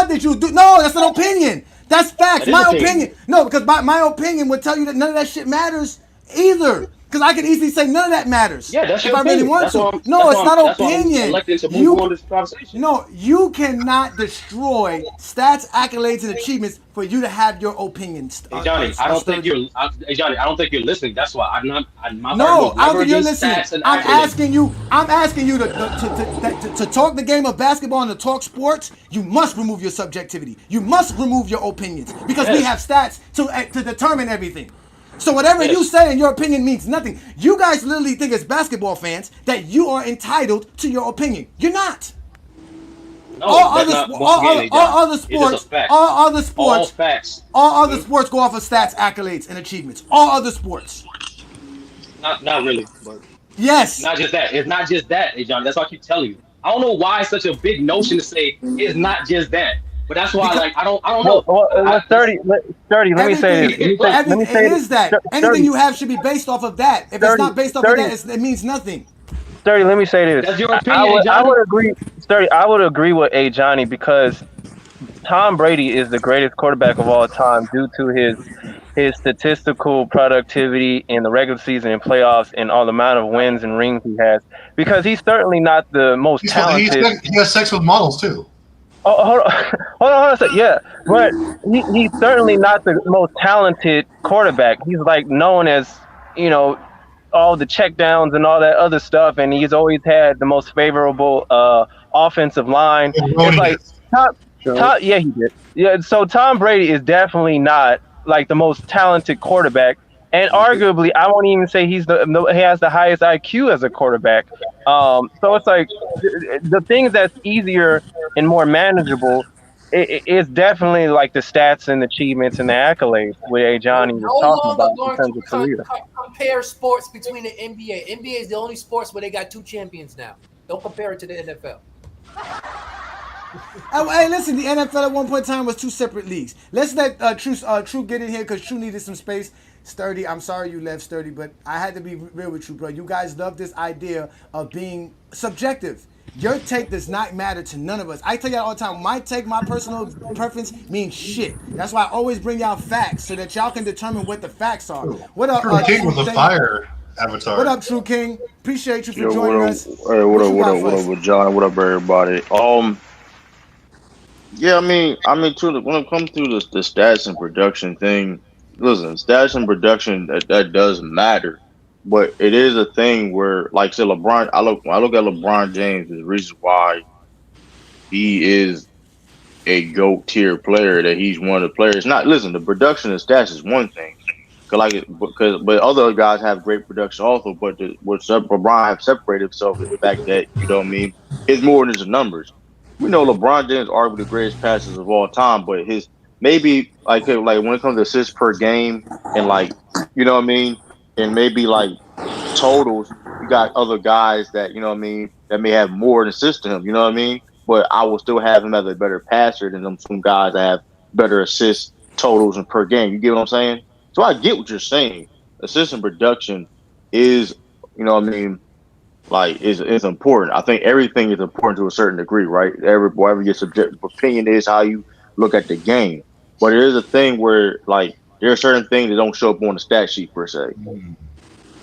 did you do? No, that's an opinion. That's facts. My opinion. No, because my opinion would tell you that none of that shit matters either. Because I could easily say none of that matters. Yeah, that's your if opinion. I really want to. No, it's not opinion. You cannot destroy stats, accolades, and achievements for you to have your opinions. Hey Johnny, I don't think you're listening. That's why I don't think you're listening. I'm asking you to talk the game of basketball and to talk sports. You must remove your subjectivity. You must remove your opinions because we have stats to determine everything. So whatever you say in your opinion means nothing. You guys literally think as basketball fans that you are entitled to your opinion. You're not. No, all that's other not. spo- Once again, John, all other it's just a sports, fact. all other All sports, facts. all other sports go off of stats, accolades, and achievements. All other sports. Not really, but Yes. not just that. It's not just that, hey, John. That's why I keep telling you. I don't know why it's such a big notion to say it's not just that. But that's why, like, I don't know. Well, 30. Let me say this. Let me say It is that. Anything 30. you have should be based off of that. If it's not based off of that, it means nothing. Sturdy, let me say this. That's your opinion, I would agree, Sturdy. I would agree with A. Johnny because Tom Brady is the greatest quarterback of all time due to his statistical productivity in the regular season and playoffs and all the amount of wins and rings he has. Because he's certainly not the most talented. He has sex with models too. Oh, hold on a second. Yeah, but he's certainly not the most talented quarterback. He's like known as, all the checkdowns and all that other stuff, and he's always had the most favorable offensive line. It's like Tom, yeah, he did. Yeah, so Tom Brady is definitely not like the most talented quarterback, and arguably, I won't even say he has the highest IQ as a quarterback. So it's like the things that's easier and more manageable. It's definitely like the stats and achievements and the accolades with A. Johnny was talking about in terms of career. Compare sports between the NBA. NBA is the only sports where they got 2 champions now. Don't compare it to the NFL. Hey, listen, the NFL at one point in time was 2 separate leagues. Let's let True get in here because True needed some space. Sturdy, I'm sorry you left, Sturdy, but I had to be real with you, bro. You guys love this idea of being subjective. Your take does not matter to none of us. I tell y'all all the time, my take, my personal preference means shit. That's why I always bring y'all facts so that y'all can determine what the facts are. What up, True King with a fire avatar. What up, True King? Appreciate you for joining us. Hey, what up, with John? What up, everybody? Yeah, I mean, when it comes to the stats and production thing, listen, stats and production that does matter. But it is a thing where, like, say, LeBron. I look at LeBron James. The reason why he is a GOAT tier player, that he's one of the players. Listen, the production and stats is one thing, but other guys have great production also. But LeBron have separated himself in the fact that it's more than just the numbers. We know LeBron James are arguably the greatest passers of all time, but his maybe like when it comes to assists per game and and maybe like totals, you got other guys that that may have more than assists to him, but I will still have him as a better passer than some guys that have better assists totals and per game. You get what I'm saying? So I get what you're saying. Assist and production is is important. I think everything is important to a certain degree, right? Whatever your subjective opinion is, how you look at the game. But there is a thing where there are certain things that don't show up on the stat sheet per se.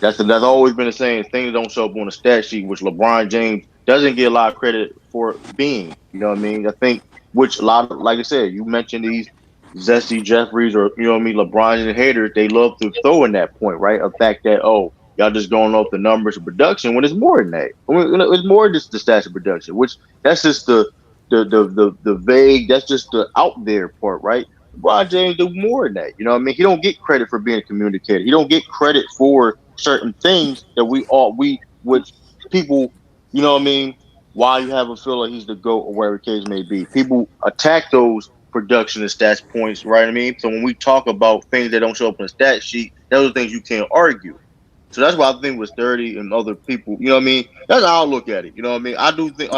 That's always been the same. Things that don't show up on the stat sheet, which LeBron James doesn't get a lot of credit for being. I think, which a lot of, like I said, you mentioned these Zesty Jeffries or LeBron and haters, they love to throw in that point, right? The fact that y'all just going off the numbers of production when it's more than that. It's more than just the stats of production, which that's just the vague, that's just the out there part, right? LeBron James do more than that. He don't get credit for being a communicator. He don't get credit for certain things that which people, why you have a feel like he's the GOAT or whatever the case may be. People attack those production and stats points, right? So when we talk about things that don't show up on the stat sheet, those are things you can't argue. So that's why I think with Sturdy and other people, that's how I look at it. I do think,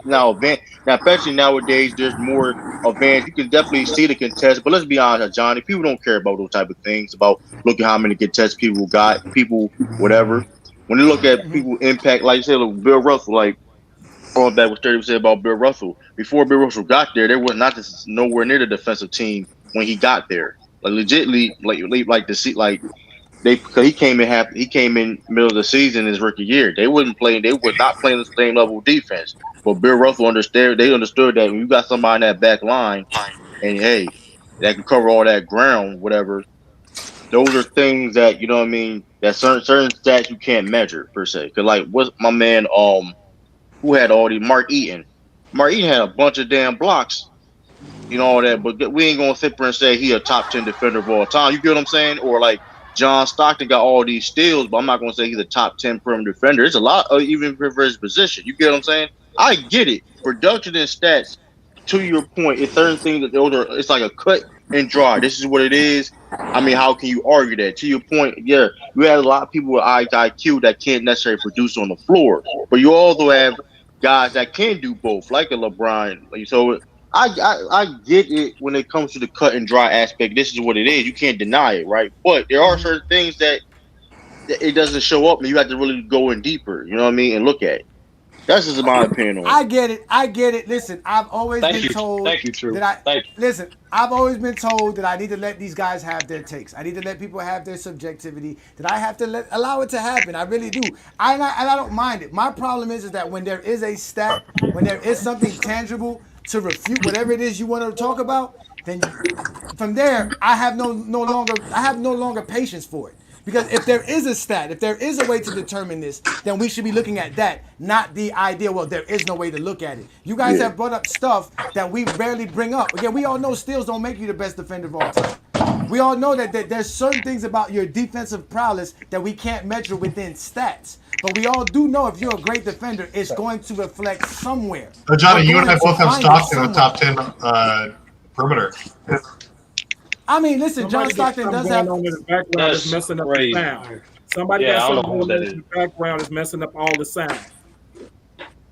now especially nowadays, there's more advanced. You can definitely see the contest, but let's be honest, Johnny, people don't care about those type of things, about looking how many contests people got, whatever. When they look at people impact, like you said, Bill Russell, like, going back what Sturdy said about Bill Russell, before Bill Russell got there was not just nowhere near the defensive team when he got there. Like, legitly, because he came in middle of the season his rookie year. They were not playing the same level of defense. But Bill Russell understood that when you got somebody in that back line and hey, that can cover all that ground, whatever, those are things that that certain stats you can't measure per se. Cause like what's my man who had all these Mark Eaton. Mark Eaton had a bunch of damn blocks, all that, but we ain't gonna sit there and say he a top 10 defender of all time. You get what I'm saying? Or like John Stockton got all these steals, but I'm not going to say he's a top 10 perimeter defender. It's a lot, even for his position. You get what I'm saying? I get it. Production and stats, to your point, it's certain things that those are. It's like a cut and dry. This is what it is. I mean, how can you argue that? To your point, yeah, you have a lot of people with IQ that can't necessarily produce on the floor, but you also have guys that can do both, like a LeBron. So I get it when it comes to the cut and dry aspect. This is what it is. You can't deny it, right? But there are certain things that it doesn't show up, and you have to really go in deeper. You know what I mean? And look at it. That's just my opinion on it. I get it. Listen, I've always been told listen, I've always been told that I need to let these guys have their takes. I need to let people have their subjectivity. That I have to allow it to happen. I really do. And I don't mind it. My problem is that when there is a stat, when there is something tangible to refute whatever it is you want to talk about, then from there I have no longer patience for it. Because if there is a stat, if there is a way to determine this, then we should be looking at that, not the idea, well, there is no way to look at it. You guys have brought up stuff that we rarely bring up. Again, we all know steals don't make you the best defender of all time. We all know that there's certain things about your defensive prowess that we can't measure within stats. But we all do know if you're a great defender, it's going to reflect somewhere. Johnny, you and I both have Stockton in the top 10 perimeter. I mean, listen, John Stockton does have on in the background is messing up the sound. Somebody got something going on in the background is messing up all the sound.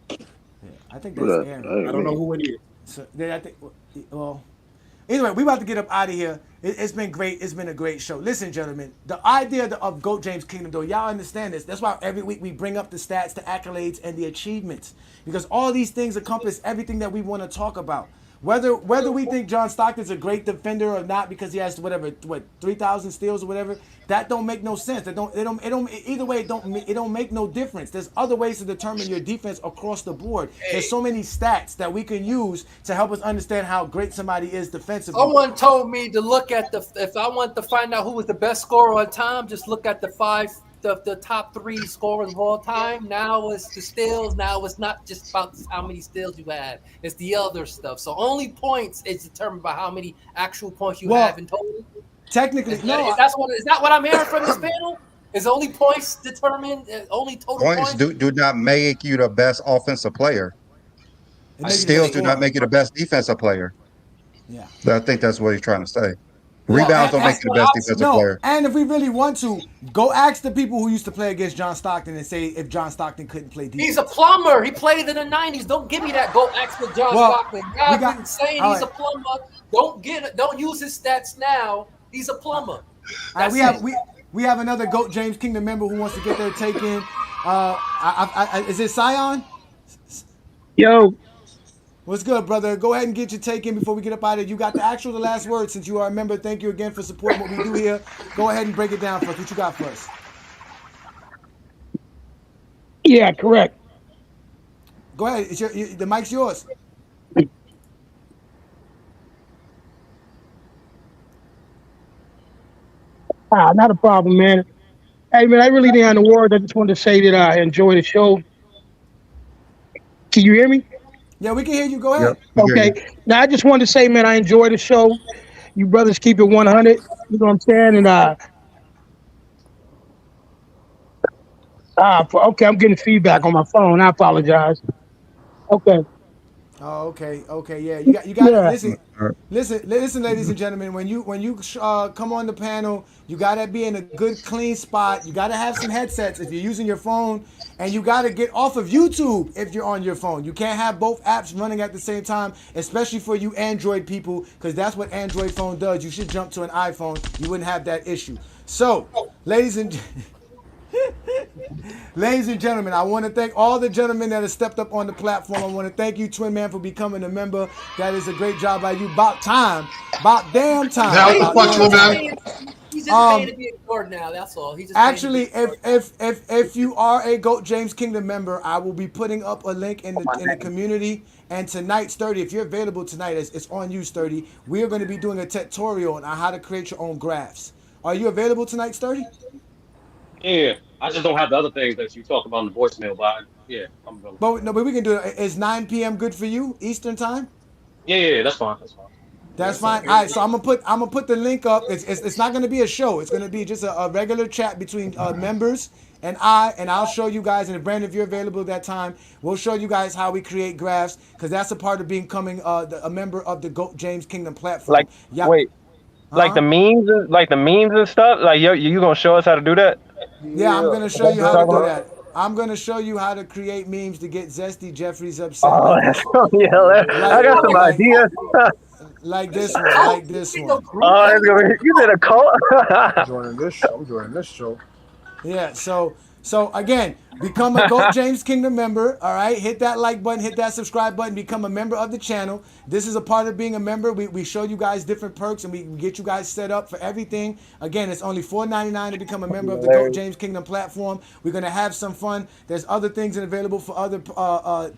Yeah, I think that's Aaron. I don't know who it is. So, I think, well, anyway, we about to get up out of here. It's been great. It's been a great show. Listen, gentlemen, the idea of GOAT James Kingdom, though, y'all understand this. That's why every week we bring up the stats, the accolades, and the achievements. Because all these things encompass everything that we want to talk about. Whether we think John Stockton's a great defender or not because he has 3,000 steals or whatever, that don't make no sense. Either way, it don't make no difference. There's other ways to determine your defense across the board. There's so many stats that we can use to help us understand how great somebody is defensively. Someone told me to look at if I want to find out who was the best scorer on time, just look at the top 3 scorers of all time. Now it's the steals. Now it's not just about how many steals you had. It's the other stuff. So only points is determined by how many actual points you have in total. Technically, is that what I'm hearing from this panel? Is only points determined? Only total points? do not make you the best offensive player. Steals do not make you the best defensive player. Yeah, I think that's what he's trying to say. Rebounds don't make you the best defensive player. And if we really want to, go ask the people who used to play against John Stockton and say if John Stockton couldn't play defense. He's a plumber. He played in the 90s. Don't give me that. Go ask for John Stockton. I've been saying he's a plumber. Don't use his stats now. He's a plumber. We have another GOAT James Kingdom member who wants to get their take in. Is it Sion? Yo. What's good, brother? Go ahead and get your take in before we get up out of here. You got the last word since you are a member. Thank you again for supporting what we do here. Go ahead and break it down for us. What you got for us? Yeah, correct. Go ahead. The mic's yours. Not a problem, man. Hey, man, I really didn't have the word. I just wanted to say that I enjoy the show. Can you hear me? Yeah, we can hear you. Go ahead. Yep, okay. Now, I just wanted to say, man, I enjoy the show. You brothers keep it 100. You know what I'm saying? And okay, I'm getting feedback on my phone. I apologize. Okay. Oh, okay, yeah. You got listen, ladies and gentlemen. When you come on the panel, you gotta be in a good, clean spot. You gotta have some headsets if you're using your phone, and you gotta get off of YouTube if you're on your phone. You can't have both apps running at the same time, especially for you Android people, because that's what Android phone does. You should jump to an iPhone. You wouldn't have that issue. So, ladies and gentlemen, I want to thank all the gentlemen that have stepped up on the platform. I want to thank you, Twin Man, for becoming a member. That is a great job by you. About damn time. He's just paying to be ignored now. That's all. Actually, if you are a GOAT James Kingdom member, I will be putting up a link in the community. And tonight, Sturdy, if you're available tonight, it's on you, Sturdy. We are going to be doing a tutorial on how to create your own graphs. Are you available tonight, Sturdy? Yeah, I just don't have the other things that you talk about in the voicemail, but yeah, I'm available. But we can do it. Is 9 p.m. good for you, Eastern time? Yeah, that's fine. That's fine. All right, so I'm gonna put the link up. It's not gonna be a show. It's gonna be just a regular chat between members and I'll show you guys, and Brandon, if you're available at that time, we'll show you guys how we create graphs, because that's a part of becoming a member of the GOAT James Kingdom platform. Like, wait, like the memes and stuff. Like you gonna show us how to do that? Yeah, I'm gonna show you how to do that. I'm gonna show you how to create memes to get Zesty Jeffries upset. Oh, that's so hilarious. I got some ideas. Like this one, like this one. Oh, it's gonna be, you did a cult. Joining this show. Joining this show. Yeah, so again, become a GOAT James Kingdom member, all right? Hit that like button, hit that subscribe button, become a member of the channel. This is a part of being a member. We show you guys different perks, and we get you guys set up for everything. Again, it's only $4.99 to become a member of the GOAT James Kingdom platform. We're going to have some fun. There's other things available for other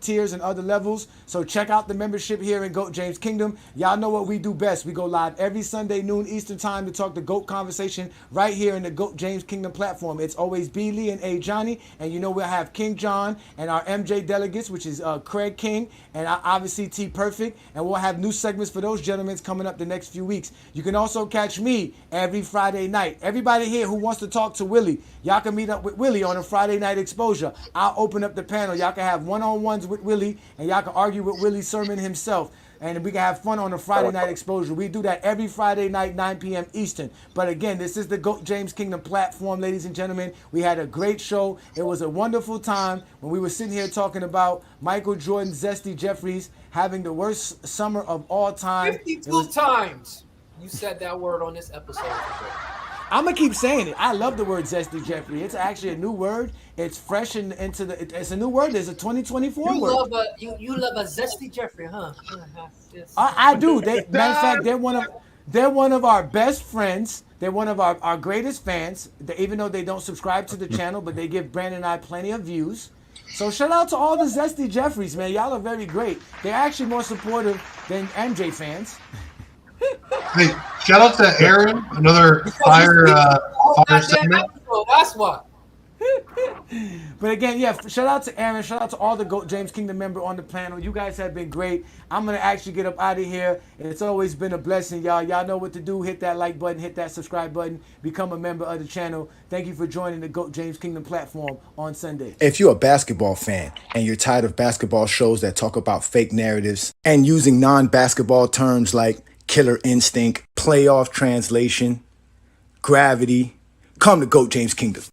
tiers and other levels. So check out the membership here in GOAT James Kingdom. Y'all know what we do best. We go live every Sunday noon Eastern time to talk the GOAT conversation right here in the GOAT James Kingdom platform. It's always B. Lee and A. Johnny, and you know we'll have King John and our MJ delegates, which is Craig King and obviously T Perfect, and we'll have new segments for those gentlemen coming up the next few weeks. You can also catch me every Friday night. Everybody here who wants to talk to Willie, y'all can meet up with Willie on a Friday night exposure. I'll open up the panel. Y'all can have one-on-ones with Willie, and y'all can argue with Willie's sermon himself. And we can have fun on a Friday night exposure. We do that every Friday night, 9 p.m. Eastern. But again, this is the GOAT James Kingdom platform, ladies and gentlemen. We had a great show. It was a wonderful time when we were sitting here talking about Michael Jordan, Zesty Jeffries having the worst summer of all time. 52 times you said that word on this episode. I'm gonna keep saying it. I love the word Zesty Jeffrey. It's actually a new word. It's fresh into the. It's a new word. There's a 2024 word. You love a Zesty Jeffrey, huh? I do. Matter of fact, they're one of our best friends. They're one of our greatest fans. Even though they don't subscribe to the channel, but they give Brandon and I plenty of views. So shout out to all the Zesty Jeffries, man. Y'all are very great. They're actually more supportive than MJ fans. Hey, shout out to Aaron, another fire segment. That's what. But again, yeah, shout out to Aaron. Shout out to all the GOAT James Kingdom member on the panel. You guys have been great. I'm going to actually get up out of here. It's always been a blessing, y'all. Y'all know what to do. Hit that like button. Hit that subscribe button. Become a member of the channel. Thank you for joining the GOAT James Kingdom platform on Sunday. If you're a basketball fan and you're tired of basketball shows that talk about fake narratives and using non-basketball terms like killer instinct, playoff translation, gravity, come to GOAT James Kingdom.